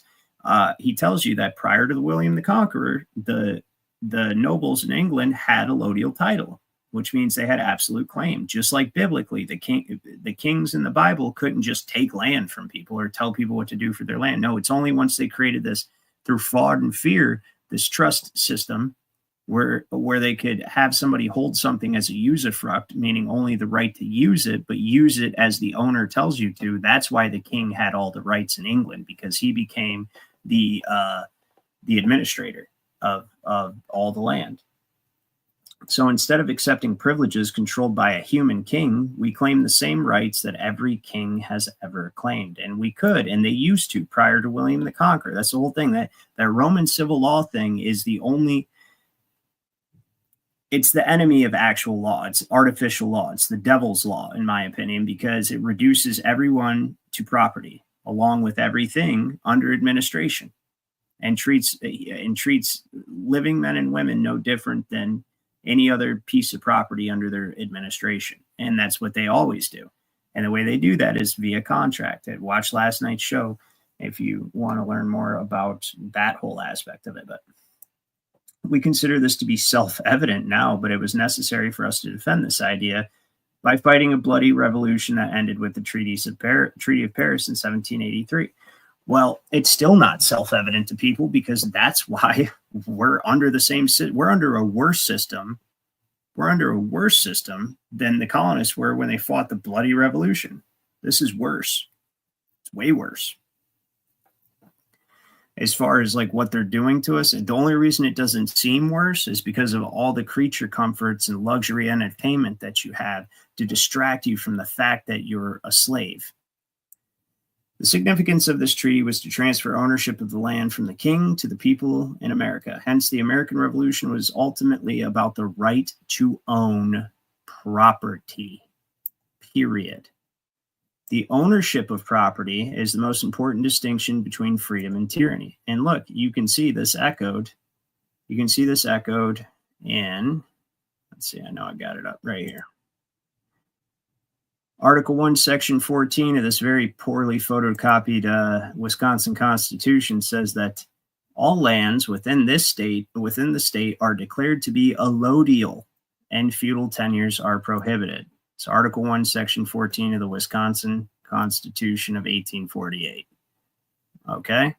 he tells you that prior to the William the Conqueror, the nobles in England had allodial title, which means they had absolute claim. Just like biblically, the kings in the Bible couldn't just take land from people or tell people what to do for their land. No, it's only once they created this through fraud and fear, this trust system, where they could have somebody hold something as a usufruct, meaning only the right to use it, but use it as the owner tells you to. That's why the king had all the rights in England, because he became the administrator of all the land. So instead of accepting privileges controlled by a human king, we claim the same rights that every king has ever claimed. And we could, and they used to prior to William the Conqueror. That's the whole thing. That Roman civil law thing is the only... It's the enemy of actual law. It's artificial law. It's the devil's law, in my opinion, because it reduces everyone to property, along with everything under administration, and treats living men and women no different than any other piece of property under their administration. And that's what they always do. And the way they do that is via contract. Watch last night's show if you want to learn more about that whole aspect of it. But we consider this to be self-evident now, but it was necessary for us to defend this idea by fighting a bloody revolution that ended with the Treaty of Paris in 1783. Well, it's still not self-evident to people, because that's why we're under a worse system. We're under a worse system than the colonists were when they fought the bloody revolution. This is worse. It's way worse. As far as like what they're doing to us, and the only reason it doesn't seem worse is because of all the creature comforts and luxury entertainment that you have to distract you from the fact that you're a slave. The significance of this treaty was to transfer ownership of the land from the king to the people in America. Hence, the American Revolution was ultimately about the right to own property, period. The ownership of property is the most important distinction between freedom and tyranny. And look, you can see this echoed. You can see this echoed in, let's see, I know I got it up right here. Article 1, Section 14 of this very poorly photocopied Wisconsin Constitution says that all lands within the state are declared to be allodial, and feudal tenures are prohibited. It's Article 1, Section 14 of the Wisconsin Constitution of 1848. Okay?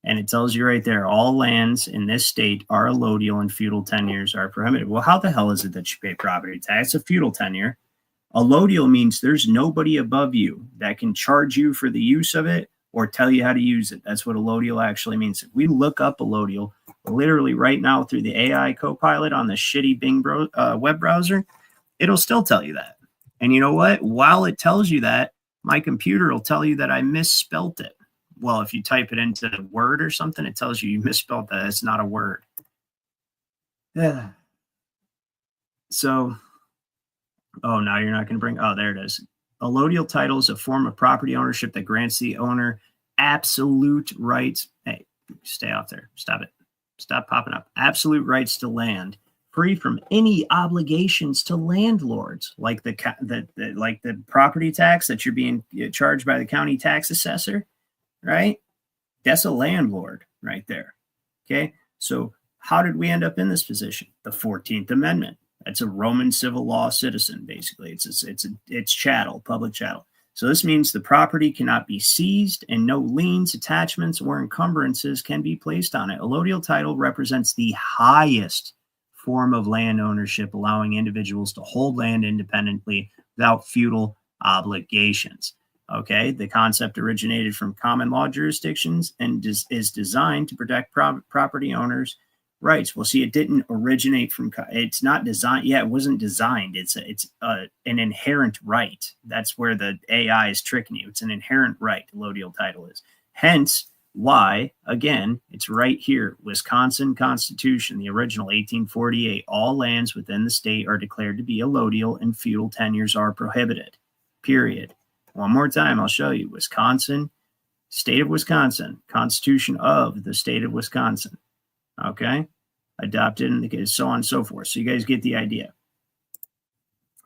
And it tells you right there, all lands in this state are allodial and feudal tenures are prohibited. Well, how the hell is it that you pay property tax? A feudal tenure. Allodial means there's nobody above you that can charge you for the use of it or tell you how to use it. That's what allodial actually means. If we look up allodial, literally right now through the AI Copilot on the shitty Bing web browser, it'll still tell you that. And you know what? While it tells you that, my computer will tell you that I misspelt it. Well, if you type it into Word or something, it tells you misspelled that. It's not a word. Yeah. So, oh, now you're not going to bring, oh, there it is. Allodial title is a form of property ownership that grants the owner absolute rights. Hey, stay off there. Stop it. Stop popping up. Absolute rights to land, free from any obligations to landlords, like the property tax that you're being charged by the county tax assessor, right? That's a landlord right there. Okay, so how did we end up in this position? The 14th Amendment. That's a Roman civil law citizen, basically. It's chattel, public chattel. So this means the property cannot be seized and no liens, attachments, or encumbrances can be placed on it. Allodial title represents the highest form of land ownership, allowing individuals to hold land independently without feudal obligations. Okay, the concept originated from common law jurisdictions and is designed to protect property owners rights. Well, see, it didn't originate from, it's not designed. Yeah, it wasn't designed. It's an inherent right. That's where the AI is tricking you. It's an inherent right, allodial title is. Hence why, again, it's right here. Wisconsin Constitution, the original 1848, all lands within the state are declared to be allodial and feudal tenures are prohibited. Period. One more time, I'll show you. Wisconsin, state of Wisconsin, Constitution of the state of Wisconsin. Okay, adopted and so on and so forth. So you guys get the idea.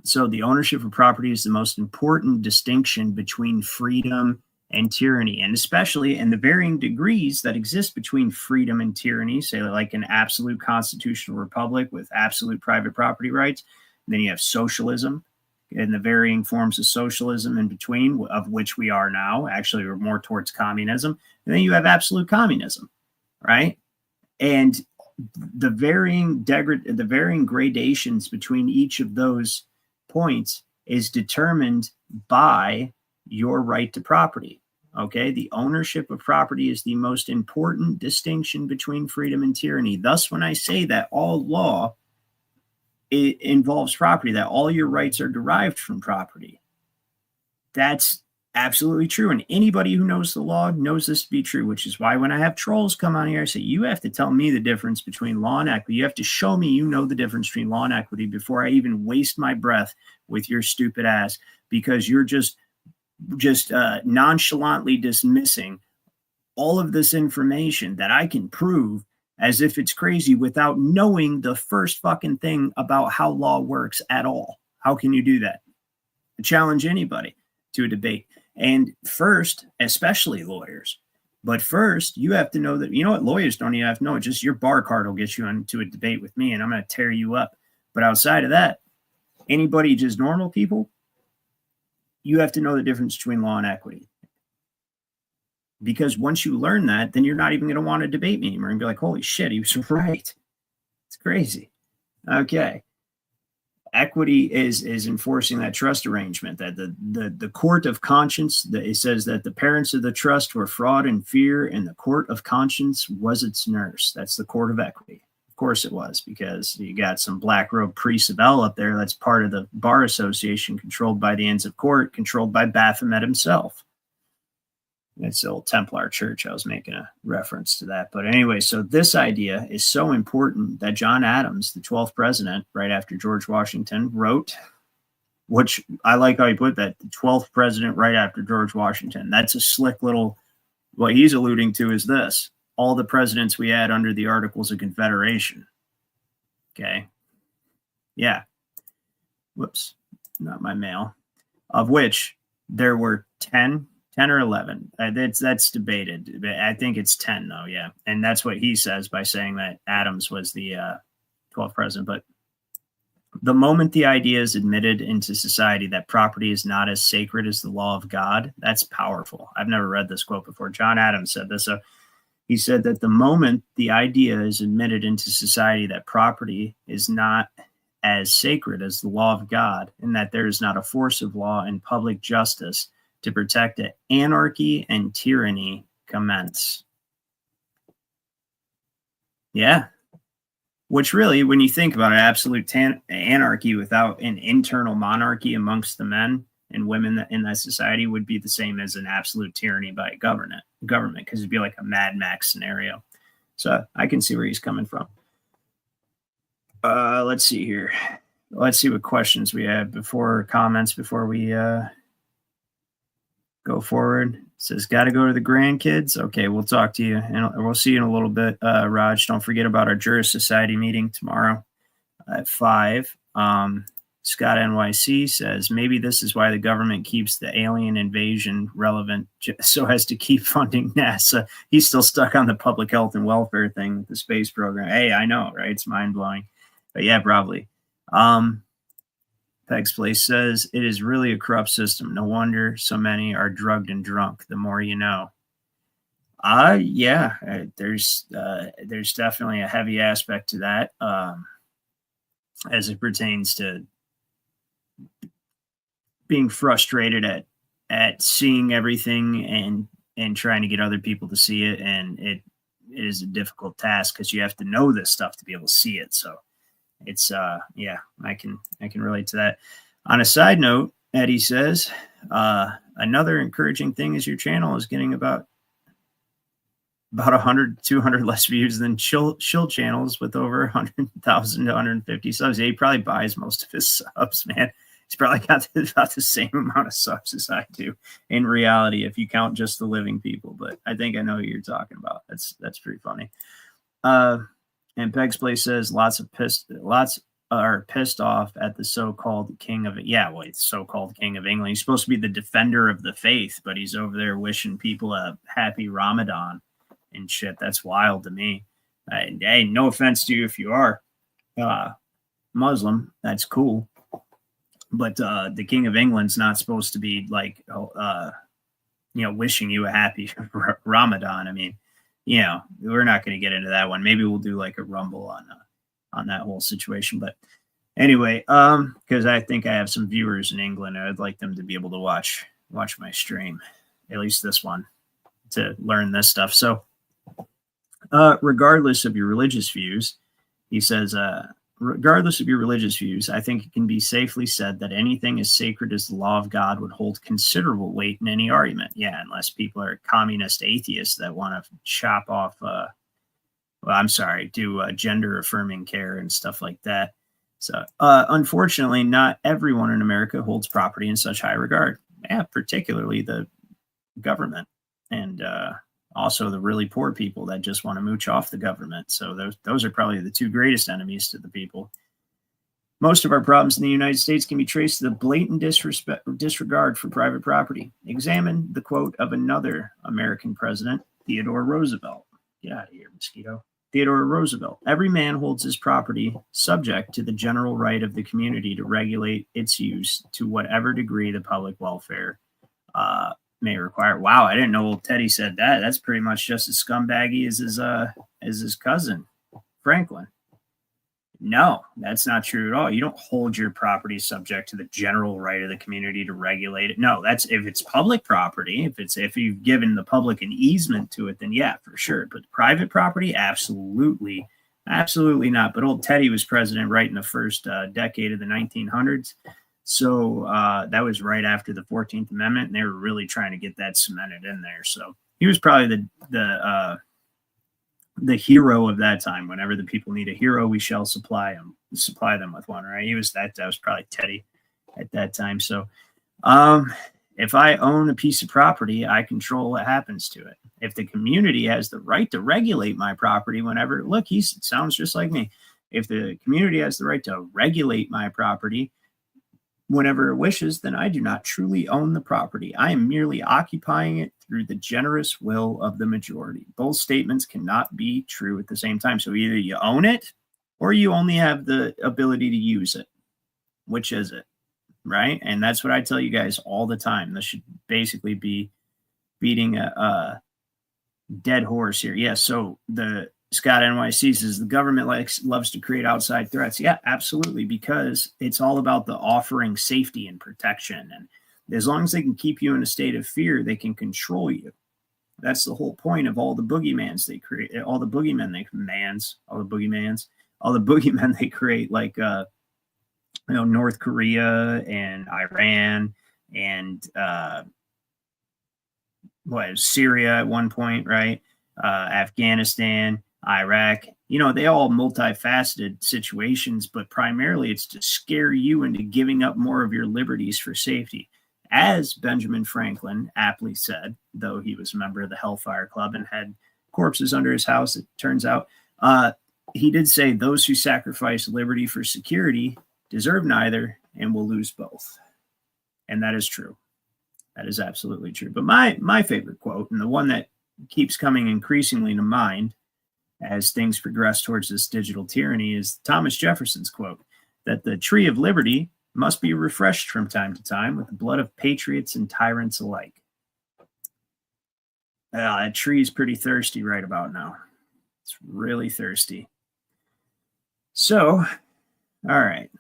So the ownership of property is the most important distinction between freedom and tyranny, and especially in the varying degrees that exist between freedom and tyranny, say like an absolute constitutional republic with absolute private property rights. And then you have socialism and the varying forms of socialism in between, of which we are now. Actually, we're more towards communism. And then you have absolute communism, right? And the varying gradations between each of those points is determined by your right to property. Okay, the ownership of property is the most important distinction between freedom and tyranny. Thus, when I say that all law it involves property, that all your rights are derived from property, that's absolutely true. And anybody who knows the law knows this to be true, which is why when I have trolls come on here, I say, you have to tell me the difference between law and equity. You have to show me you know the difference between law and equity before I even waste my breath with your stupid ass, because you're just nonchalantly dismissing all of this information that I can prove as if it's crazy without knowing the first fucking thing about how law works at all. How can you do that? I challenge anybody to a debate. And first, especially lawyers, but first you have to know that, you know what, lawyers don't even have to know, just your bar card will get you into a debate with me and I'm going to tear you up. But outside of that, anybody, just normal people, you have to know the difference between law and equity. Because once you learn that, then you're not even going to want to debate me anymore and be like, holy shit, he was right. It's crazy. Okay. Equity is enforcing that trust arrangement, that the court of conscience, it says that the parents of the trust were fraud and fear, and the court of conscience was its nurse. That's the court of equity. Of course it was, because you got some black robe priests of El up there. That's part of the bar association controlled by the Inns of Court, controlled by Baphomet himself. It's the old Templar church. I was making a reference to that. But anyway, so this idea is so important that John Adams, the 12th president, right after George Washington, wrote, which I like how he put that, the 12th president right after George Washington. That's a slick little, what he's alluding to is this: all the presidents we had under the Articles of Confederation. Okay. Yeah. Whoops. Not my mail. Of which there were 10 or 11. That's debated. I think it's 10 though. Yeah. And that's what he says by saying that Adams was the 12th president. But the moment the idea is admitted into society that property is not as sacred as the law of God, that's powerful. I've never read this quote before. John Adams said this. He said that the moment the idea is admitted into society that property is not as sacred as the law of God, and that there is not a force of law and public justice to protect it, anarchy and tyranny commence. Yeah. Which really, when you think about it, absolute anarchy without an internal monarchy amongst the men and women in that society would be the same as an absolute tyranny by a government, because it'd be like a Mad Max scenario. So I can see where he's coming from. Let's see here. Let's see what questions we have comments before we go forward. It says, got to go to the grandkids. Okay, we'll talk to you, and we'll see you in a little bit. Raj, don't forget about our Jurist Society meeting tomorrow at 5. Scott NYC says, maybe this is why the government keeps the alien invasion relevant, so as to keep funding NASA. He's still stuck on the public health and welfare thing with the space program. Hey, I know, right? It's mind-blowing. But yeah, probably. Peg's Place says, it is really a corrupt system. No wonder so many are drugged and drunk. The more you know. Yeah, there's definitely a heavy aspect to that as it pertains to being frustrated at seeing everything and trying to get other people to see it. And is a difficult task because you have to know this stuff to be able to see it. So it's yeah, I can relate to that. On a side note, Eddie says, another encouraging thing is your channel is getting about 100, 200 less views than shill channels with over 100,000 to 150 subs. Yeah, he probably buys most of his subs, man. He's probably got about the same amount of subs as I do in reality, if you count just the living people. But I think I know who you're talking about. That's pretty funny. And Peg's Place says lots are pissed off at the so-called king of so-called king of England. He's supposed to be the defender of the faith, but he's over there wishing people a happy Ramadan and shit. That's wild to me. Hey, no offense to you if you are Muslim. That's cool. But the King of England's not supposed to be like, wishing you a happy Ramadan. I mean, we're not going to get into that one. Maybe we'll do like a rumble on that whole situation. But anyway, because I think I have some viewers in England, I'd like them to be able to watch my stream, at least this one, to learn this stuff. So regardless of your religious views, he says, regardless of your religious views, I think it can be safely said that anything as sacred as the law of God would hold considerable weight in any argument. Yeah, unless people are communist atheists that want to chop off, do gender-affirming care and stuff like that. So, unfortunately, not everyone in America holds property in such high regard. Yeah, particularly the government and also the really poor people that just want to mooch off the government. So those are probably the two greatest enemies to the people. Most of our problems in the United States can be traced to the blatant disregard for private property. Examine the quote of another American president, Theodore Roosevelt. Get out of here, mosquito. Theodore Roosevelt. Every man holds his property subject to the general right of the community to regulate its use to whatever degree the public welfare may require. Wow, I didn't know old Teddy said that. That's pretty much just as scumbaggy as his cousin, Franklin. No, that's not true at all. You don't hold your property subject to the general right of the community to regulate it. No, that's if it's public property. If you've given the public an easement to it, then yeah, for sure. But private property, absolutely not. But old Teddy was president right in the first decade of the 1900s. So that was right after the 14th Amendment, and they were really trying to get that cemented in there. So he was probably the hero of that time. Whenever the people need a hero, we shall supply them with one, right? That was probably Teddy at that time. So if I own a piece of property, I control what happens to it. If the community has the right to regulate my property he sounds just like me. If the community has the right to regulate my property whenever it wishes, then I do not truly own the property. I am merely occupying it through the generous will of the majority. Both statements cannot be true at the same time. So either you own it or you only have the ability to use it. Which is it? Right? And that's what I tell you guys all the time. This should basically be beating a dead horse here. Yeah, so the Scott NYC says the government loves to create outside threats. Yeah, absolutely, because it's all about the offering safety and protection. And as long as they can keep you in a state of fear, they can control you. That's the whole point of all the boogeymans they create, all the boogeymen they create, like North Korea and Iran and Syria at one point, right? Afghanistan, Iraq, they all multifaceted situations, but primarily it's to scare you into giving up more of your liberties for safety. As Benjamin Franklin aptly said, though he was a member of the Hellfire Club and had corpses under his house, it turns out, he did say those who sacrifice liberty for security deserve neither and will lose both. And that is true. That is absolutely true. But my favorite quote, and the one that keeps coming increasingly to mind as things progress towards this digital tyranny, is Thomas Jefferson's quote that the tree of liberty must be refreshed from time to time with the blood of patriots and tyrants alike. That tree is pretty thirsty right about now. It's really thirsty. So, all right.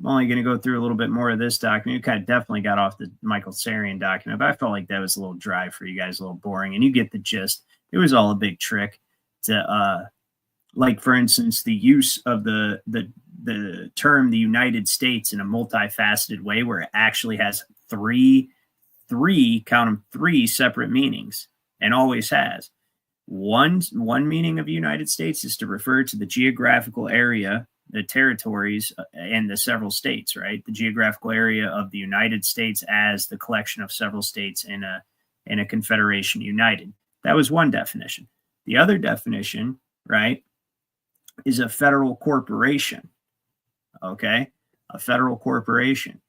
I'm only going to go through a little bit more of this document. We kind of definitely got off the Michael Sarian document, but I felt like that was a little dry for you guys, a little boring, and you get the gist. It was all a big trick. like for instance, the use of the term the United States in a multifaceted way, where it actually has three separate meanings, and always has. One meaning of United States is to refer to the geographical area, the territories, and the several states, right? The geographical area of the United States as the collection of several states in a confederation united. That was one definition. The other definition, right, is a federal corporation. Okay, a federal corporation.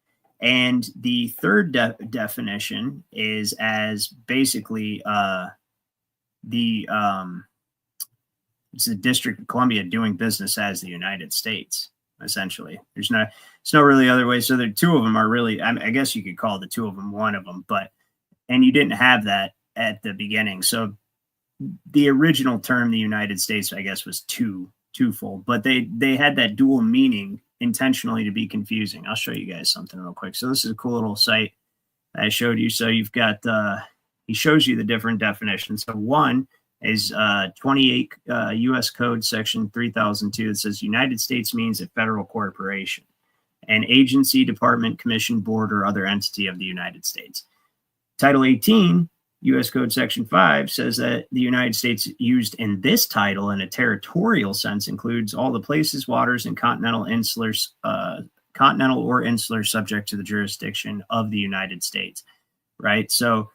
And the third definition is as basically it's the District of Columbia doing business as the United States, essentially. It's no really other way. So the two of them are really, I guess you could call the two of them one of them, and you didn't have that at the beginning. So the original term, the United States, I guess, was twofold, but they had that dual meaning intentionally to be confusing. I'll show you guys something real quick. So this is a cool little site I showed you. So you've got, he shows you the different definitions. So one is 28 U.S. Code Section 3002. It says United States means a federal corporation, an agency, department, commission, board, or other entity of the United States. Title 18, U.S. Code Section 5 says that the United States used in this title in a territorial sense includes all the places, waters, and continental or insular subject to the jurisdiction of the United States, right? So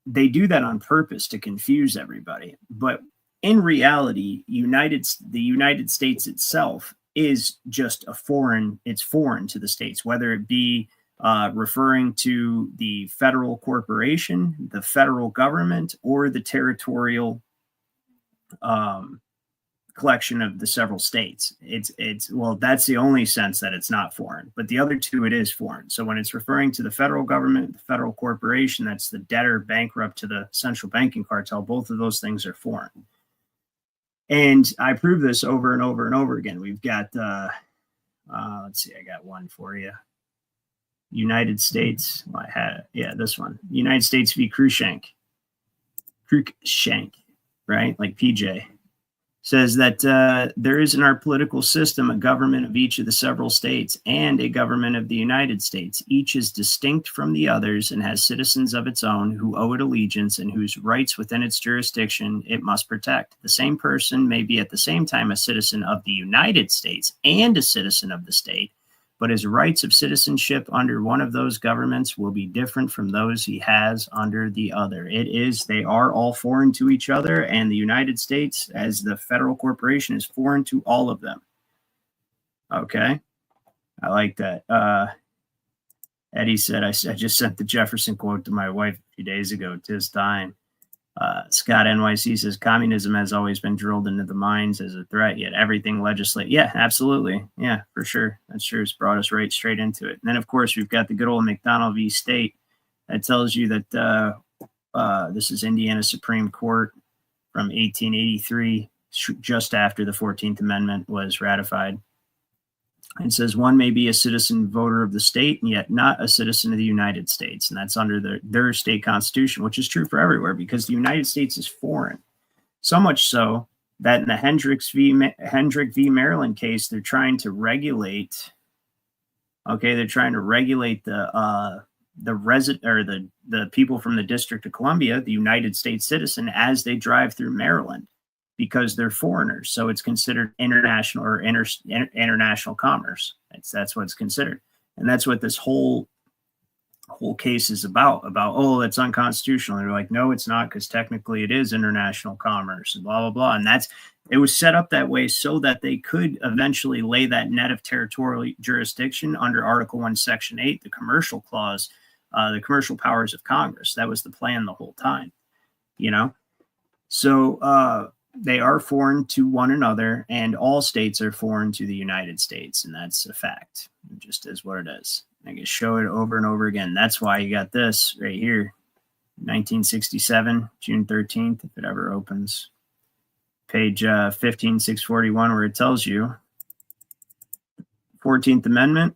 they do that on purpose to confuse everybody. But in reality, the United States itself is just it's foreign to the states, whether it be referring to the federal corporation, the federal government, or the territorial collection of the several states. Well, that's the only sense that it's not foreign, but the other two, it is foreign. So when it's referring to the federal government, the federal corporation, that's the debtor bankrupt to the central banking cartel, both of those things are foreign. And I prove this over and over and over again. We've got, let's see, I got one for you. United States, well, I had it. Yeah, this one. United States v. Cruikshank, right? Like PJ. Says that there is in our political system a government of each of the several states and a government of the United States. Each is distinct from the others and has citizens of its own who owe it allegiance and whose rights within its jurisdiction it must protect. The same person may be at the same time a citizen of the United States and a citizen of the state, but his rights of citizenship under one of those governments will be different from those he has under the other. They are all foreign to each other, and the United States, as the federal corporation, is foreign to all of them. Okay, I like that. Eddie said, I just sent the Jefferson quote to my wife a few days ago. 'Tis time. Scott NYC says communism has always been drilled into the minds as a threat, yet everything legislate. Yeah, absolutely. Yeah, for sure. That sure has brought us right straight into it. And then, of course, we've got the good old McDonald v. State that tells you that this is Indiana Supreme Court from 1883, just after the 14th Amendment was ratified. It says one may be a citizen voter of the state and yet not a citizen of the United States. And that's under their state constitution, which is true for everywhere because the United States is foreign. So much so that in the Hendrick v. Maryland case, they're trying to regulate. Okay, they're trying to regulate the people from the District of Columbia, the United States citizen, as they drive through Maryland, because they're foreigners. So it's considered international or international commerce. That's what it's considered. And that's what this whole case is about, oh, that's unconstitutional. And they're like, no, it's not, because technically it is international commerce and blah, blah, blah. And it was set up that way so that they could eventually lay that net of territorial jurisdiction under Article 1, Section 8, the commercial clause, the commercial powers of Congress. That was the plan the whole time, So, they are foreign to one another, and all states are foreign to the United States, and that's a fact. It just is what it is. I can show it over and over again. That's why you got this right here, 1967, June 13th, if it ever opens. Page 15641, where it tells you 14th Amendment,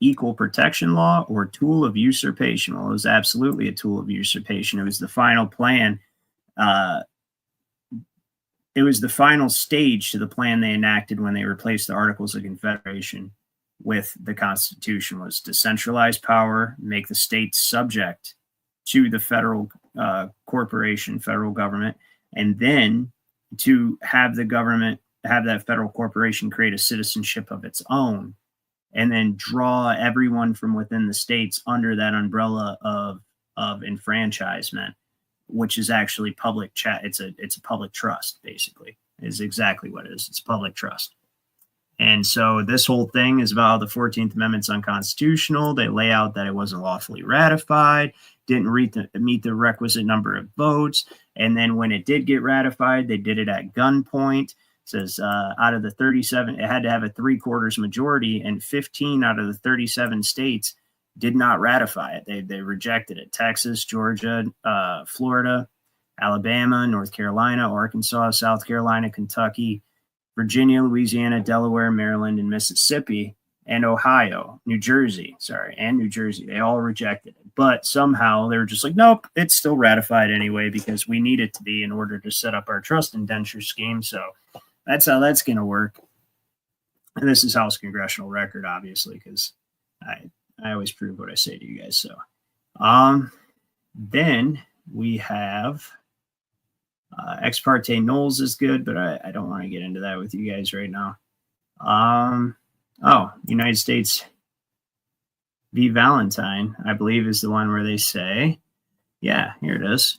equal protection law or tool of usurpation. Well, it was absolutely a tool of usurpation. It was the final plan it was the final stage to the plan they enacted when they replaced the Articles of Confederation with the Constitution, was to centralize power, make the states subject to the federal corporation, federal government, and then to have the government, have that federal corporation create a citizenship of its own, and then draw everyone from within the states under that umbrella of enfranchisement, which is actually public it's a public trust, basically, is exactly what it is. It's public trust. And so this whole thing is about how the 14th Amendment's unconstitutional. They lay out that it wasn't lawfully ratified, didn't meet the requisite number of votes. And then when it did get ratified, they did it at gunpoint. It says out of the 37, it had to have a 3/4 majority, and 15 out of the 37 states did not ratify it. They rejected it. Texas, Georgia, Florida, Alabama, North Carolina, Arkansas, South Carolina, Kentucky, Virginia, Louisiana, Delaware, Maryland, and Mississippi, and Ohio, New Jersey. They all rejected it. But somehow they were just like, nope, it's still ratified anyway because we need it to be in order to set up our trust indenture scheme. So that's how that's going to work. And this is House Congressional Record, obviously, because I always prove what I say to you guys. So then we have ex parte nulls is good, but I don't want to get into that with you guys right now. United States v. Valentine, I believe, is the one where they say, yeah, here it is.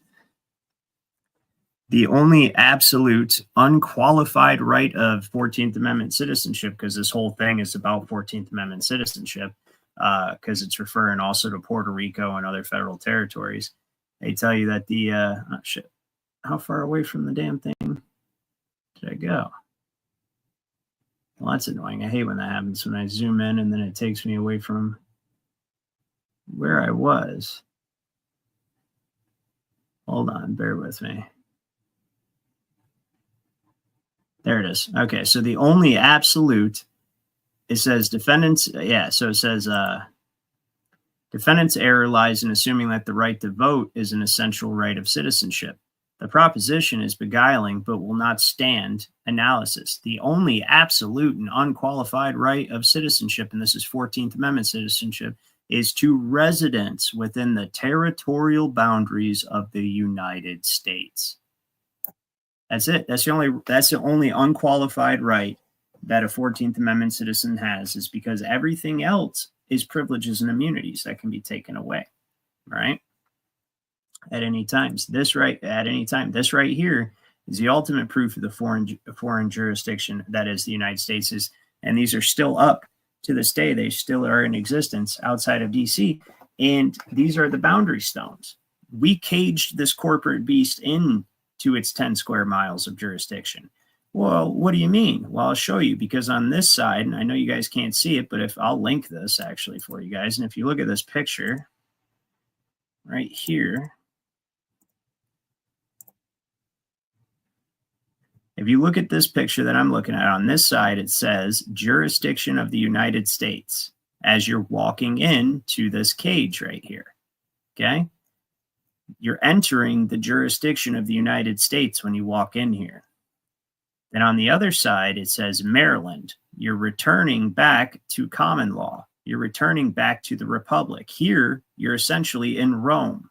The only absolute unqualified right of 14th Amendment citizenship, because this whole thing is about 14th Amendment citizenship, because it's referring also to Puerto Rico and other federal territories. They tell you that the, how far away from the damn thing did I go? Well, that's annoying. I hate when that happens, when I zoom in and then it takes me away from where I was. Hold on, bear with me. There it is. Okay, so the only absolute, it says defendants, so it says defendant's error lies in assuming that the right to vote is an essential right of citizenship. The proposition is beguiling, but will not stand analysis. The only absolute and unqualified right of citizenship, and this is 14th Amendment citizenship, is to residence within the territorial boundaries of the United States. That's it. That's the only unqualified right that a 14th Amendment citizen has, is because everything else is privileges and immunities that can be taken away, right? At any time. This right here is the ultimate proof of the foreign jurisdiction that is the United States, and these are still up to this day. They still are in existence outside of DC, and these are the boundary stones. We caged this corporate beast into its 10 square miles of jurisdiction. Well, what do you mean? Well, I'll show you, because on this side, and I know you guys can't see it, but if I'll link this actually for you guys, and if you look at this picture right here, if you look at this picture that I'm looking at, on this side, it says jurisdiction of the United States as you're walking into this cage right here, okay? You're entering the jurisdiction of the United States when you walk in here. Then on the other side, it says Maryland. You're returning back to common law. You're returning back to the Republic. Here, you're essentially in Rome.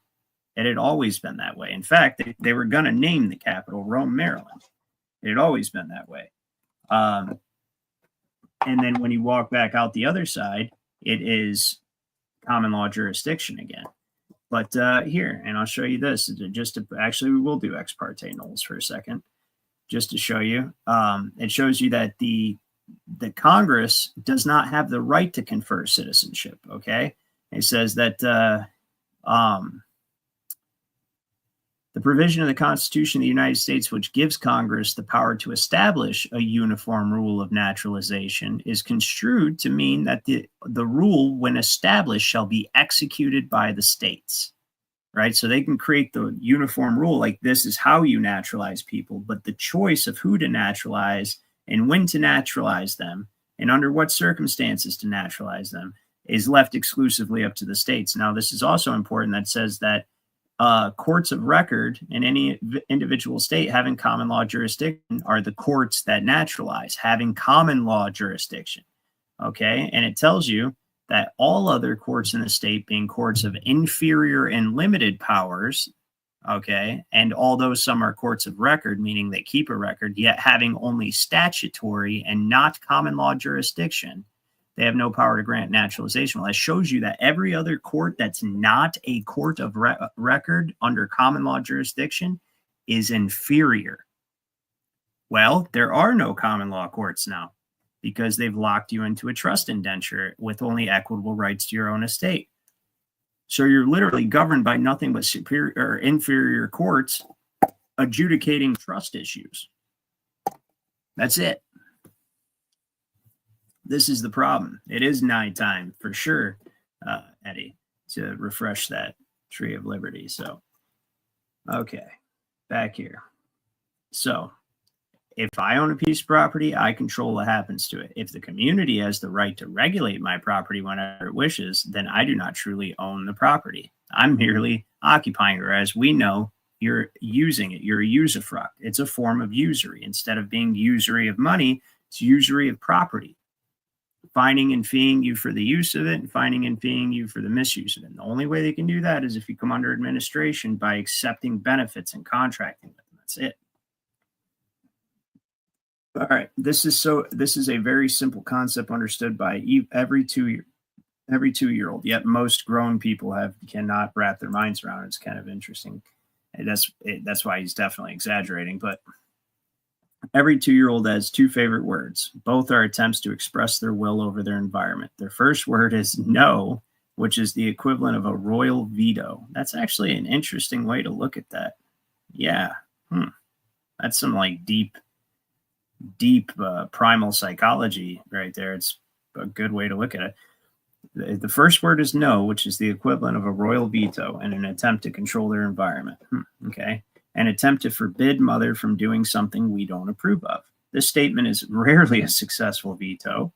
It had always been that way. In fact, they were going to name the capital Rome, Maryland. It had always been that way. And then when you walk back out the other side, it is common law jurisdiction again. But here, and I'll show you this, actually, we will do ex parte nulls for a second, just to show you. It shows you that the Congress does not have the right to confer citizenship, okay? It says that the provision of the Constitution of the United States, which gives Congress the power to establish a uniform rule of naturalization, is construed to mean that the rule, when established, shall be executed by the states, right? So they can create the uniform rule, like this is how you naturalize people, but the choice of who to naturalize and when to naturalize them and under what circumstances to naturalize them is left exclusively up to the states. Now, this is also important that says that Courts of record in any individual state having common law jurisdiction are the courts that naturalize, having common law jurisdiction. Okay. And it tells you that all other courts in the state, being courts of inferior and limited powers, okay, and although some are courts of record, meaning they keep a record, yet having only statutory and not common law jurisdiction, they have no power to grant naturalization. Well, that shows you that every other court that's not a court of record under common law jurisdiction is inferior. Well, there are no common law courts now because they've locked you into a trust indenture with only equitable rights to your own estate. So you're literally governed by nothing but superior or inferior courts adjudicating trust issues. That's it. This is the problem. It is nighttime for sure, Eddie, to refresh that tree of liberty. So, okay, back here. So if I own a piece of property, I control what happens to it. If the community has the right to regulate my property whenever it wishes, then I do not truly own the property. I'm merely occupying it. As we know, you're using it. You're a usufruct. It's a form of usury. Instead of being usury of money, it's usury of property. Fining and feeing you for the use of it and fining and feeing you for the misuse of it. And the only way they can do that is if you come under administration by accepting benefits and contracting with them. That's it. All right. This is a very simple concept understood by every two-year-old, yet most grown people cannot wrap their minds around it. It's kind of interesting. And that's why he's definitely exaggerating, but every 2-year-old has two favorite words. Both are attempts to express their will over their environment. Their first word is no, which is the equivalent of a royal veto. That's actually an interesting way to look at that. Yeah. That's some like deep primal psychology right there. It's a good way to look at it. The first word is no, which is the equivalent of a royal veto in an attempt to control their environment. Okay. An attempt to forbid mother from doing something we don't approve of. This statement is rarely a successful veto,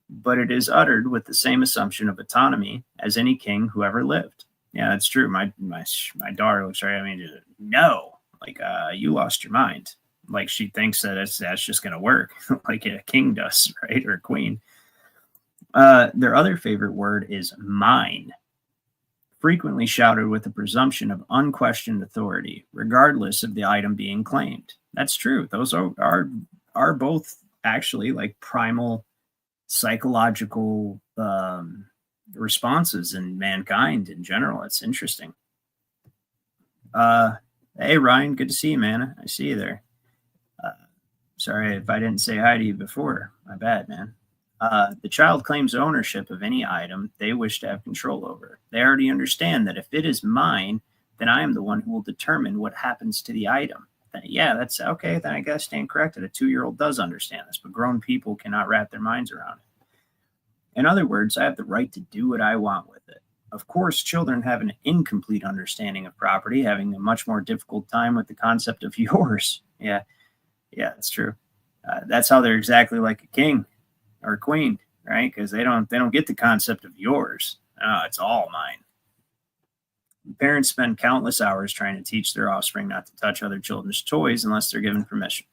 but it is uttered with the same assumption of autonomy as any king who ever lived. Yeah, that's true. My daughter looks right at me and just, no, like, you lost your mind. Like she thinks that that's just going to work like a king does, right? Or a queen. Their other favorite word is mine. Frequently shouted with the presumption of unquestioned authority, regardless of the item being claimed. That's true. Those are both actually like primal psychological responses in mankind in general. It's interesting. Hey, Ryan, good to see you, man. I see you there. Sorry if I didn't say hi to you before. My bad, man. The child claims ownership of any item they wish to have control over. They already understand that if it is mine, then I am the one who will determine what happens to the item. Yeah, that's okay. Then I got to stand corrected. A 2-year-old does understand this, but grown people cannot wrap their minds around it. In other words, I have the right to do what I want with it. Of course, children have an incomplete understanding of property, having a much more difficult time with the concept of yours. Yeah, that's true. That's how they're exactly like a king or queen, right? Because they don't get the concept of yours. It's all mine. Parents spend countless hours trying to teach their offspring not to touch other children's toys unless they're given permission.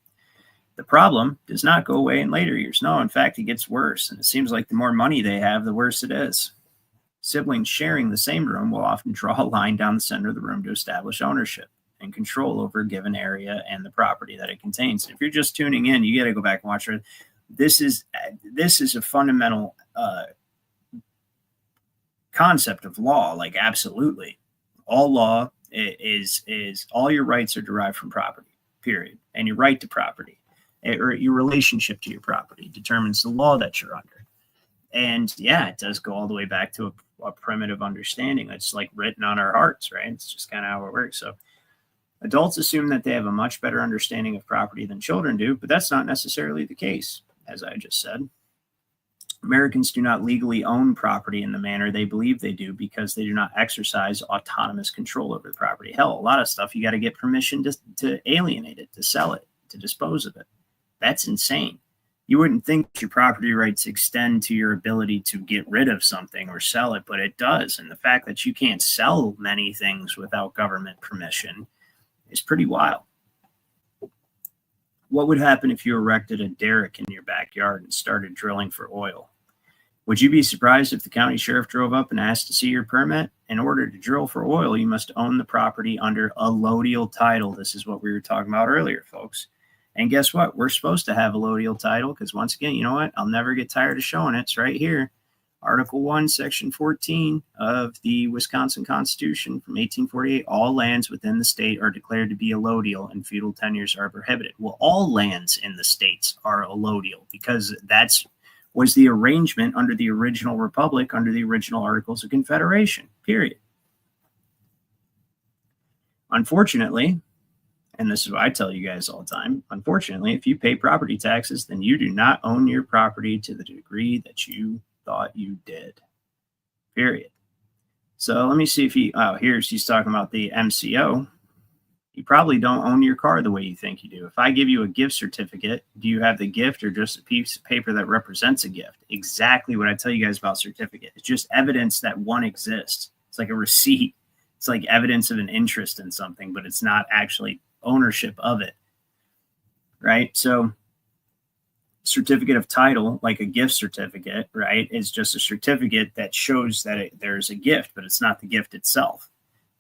The problem does not go away in later years. No, in fact, it gets worse. And it seems like the more money they have, the worse it is. Siblings sharing the same room will often draw a line down the center of the room to establish ownership and control over a given area and the property that it contains. If you're just tuning in, you got to go back and watch it. This is a fundamental concept of law. Like, absolutely, all law is all your rights are derived from property. Period. And your right to property, or your relationship to your property, determines the law that you're under. And yeah, it does go all the way back to a primitive understanding. It's like written on our hearts, right? It's just kind of how it works. So adults assume that they have a much better understanding of property than children do, but that's not necessarily the case. As I just said, Americans do not legally own property in the manner they believe they do because they do not exercise autonomous control over the property. Hell, a lot of stuff you got to get permission to alienate it, to sell it, to dispose of it. That's insane. You wouldn't think your property rights extend to your ability to get rid of something or sell it, but it does. And the fact that you can't sell many things without government permission is pretty wild. What would happen if you erected a derrick in your backyard and started drilling for oil? Would you be surprised if the county sheriff drove up and asked to see your permit? In order to drill for oil, you must own the property under allodial title. This is what we were talking about earlier, folks. And guess what? We're supposed to have allodial title because, once again, you know what? I'll never get tired of showing it. It's right here. Article 1, Section 14 of the Wisconsin Constitution from 1848, all lands within the state are declared to be allodial and feudal tenures are prohibited. Well, all lands in the states are allodial because that's was the arrangement under the original republic, under the original Articles of Confederation, period. Unfortunately, and this is what I tell you guys all the time, unfortunately, if you pay property taxes, then you do not own your property to the degree that you thought you did, period. So let me see if he's talking about the MCO. You probably don't own your car the way you think you do. If I give you a gift certificate, do you have the gift or just a piece of paper that represents a gift? Exactly what I tell you guys about certificate. It's just evidence that one exists. It's like a receipt. It's like evidence of an interest in something, but it's not actually ownership of it, right? So certificate of title, like a gift certificate, right, is just a certificate that shows that there's a gift, but it's not the gift itself.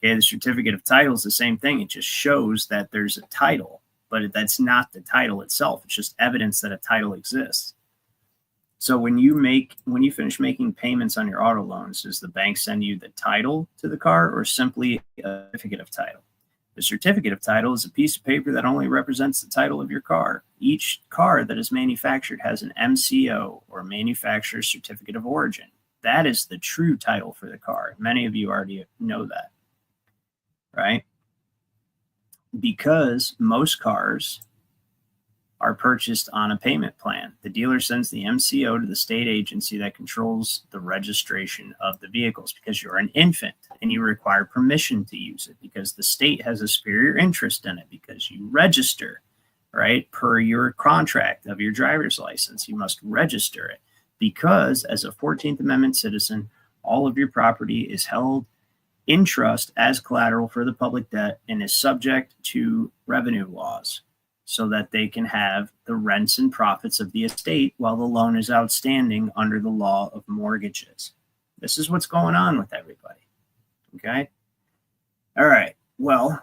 Okay, the certificate of title is the same thing. It just shows that there's a title, but that's not the title itself. It's just evidence that a title exists. So when you finish making payments on your auto loans, does the bank send you the title to the car or simply a certificate of title? The certificate of title is a piece of paper that only represents the title of your car. Each car that is manufactured has an MCO, or manufacturer's certificate of origin. That is the true title for the car. Many of you already know that, right? Because most cars are purchased on a payment plan. The dealer sends the MCO to the state agency that controls the registration of the vehicles because you're an infant and you require permission to use it because the state has a superior interest in it because you register, right? Per your contract of your driver's license, you must register it because as a 14th Amendment citizen, all of your property is held in trust as collateral for the public debt and is subject to revenue laws, so that they can have the rents and profits of the estate while the loan is outstanding under the law of mortgages. This is what's going on with everybody. Okay. All right. Well,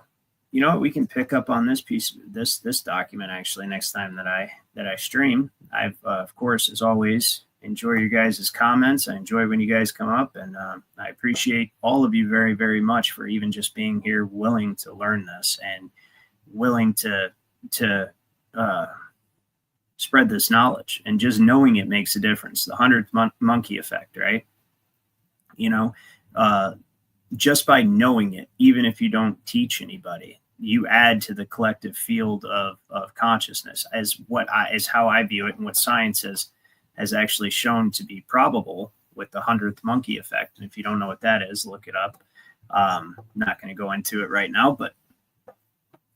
you know what? We can pick up on this piece, this document actually next time that I stream. I've of course, as always, enjoy your guys' comments. I enjoy when you guys come up, and I appreciate all of you very, very much for even just being here, willing to learn this and willing to spread this knowledge, and just knowing it makes a difference. The 100th monkey effect, right? You know, just by knowing it, even if you don't teach anybody, you add to the collective field of consciousness as how I view it, and what science has actually shown to be probable with the 100th monkey effect. And if you don't know what that is, look it up. I'm not going to go into it right now, but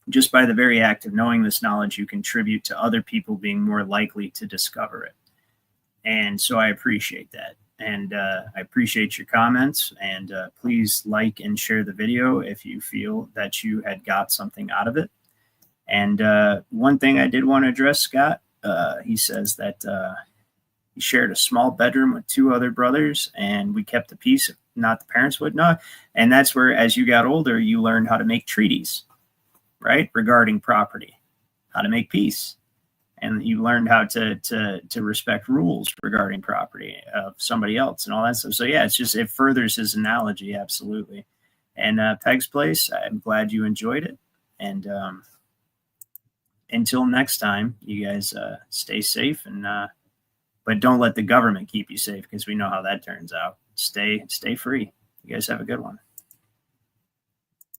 just by the very act of knowing this knowledge, you contribute to other people being more likely to discover it. And so I appreciate that. And I appreciate your comments. And please like and share the video if you feel that you had got something out of it. And one thing I did want to address, Scott, he says that he shared a small bedroom with two other brothers, and we kept the peace, not the parents would not. And that's where, as you got older, you learned how to make treaties, right, regarding property, how to make peace, and you learned how to respect rules regarding property of somebody else and all that stuff. So yeah, it furthers his analogy, absolutely. And Peg's Place, I'm glad you enjoyed it, and until next time, you guys stay safe, and but don't let the government keep you safe, because we know how that turns out. Stay free. You guys have a good one.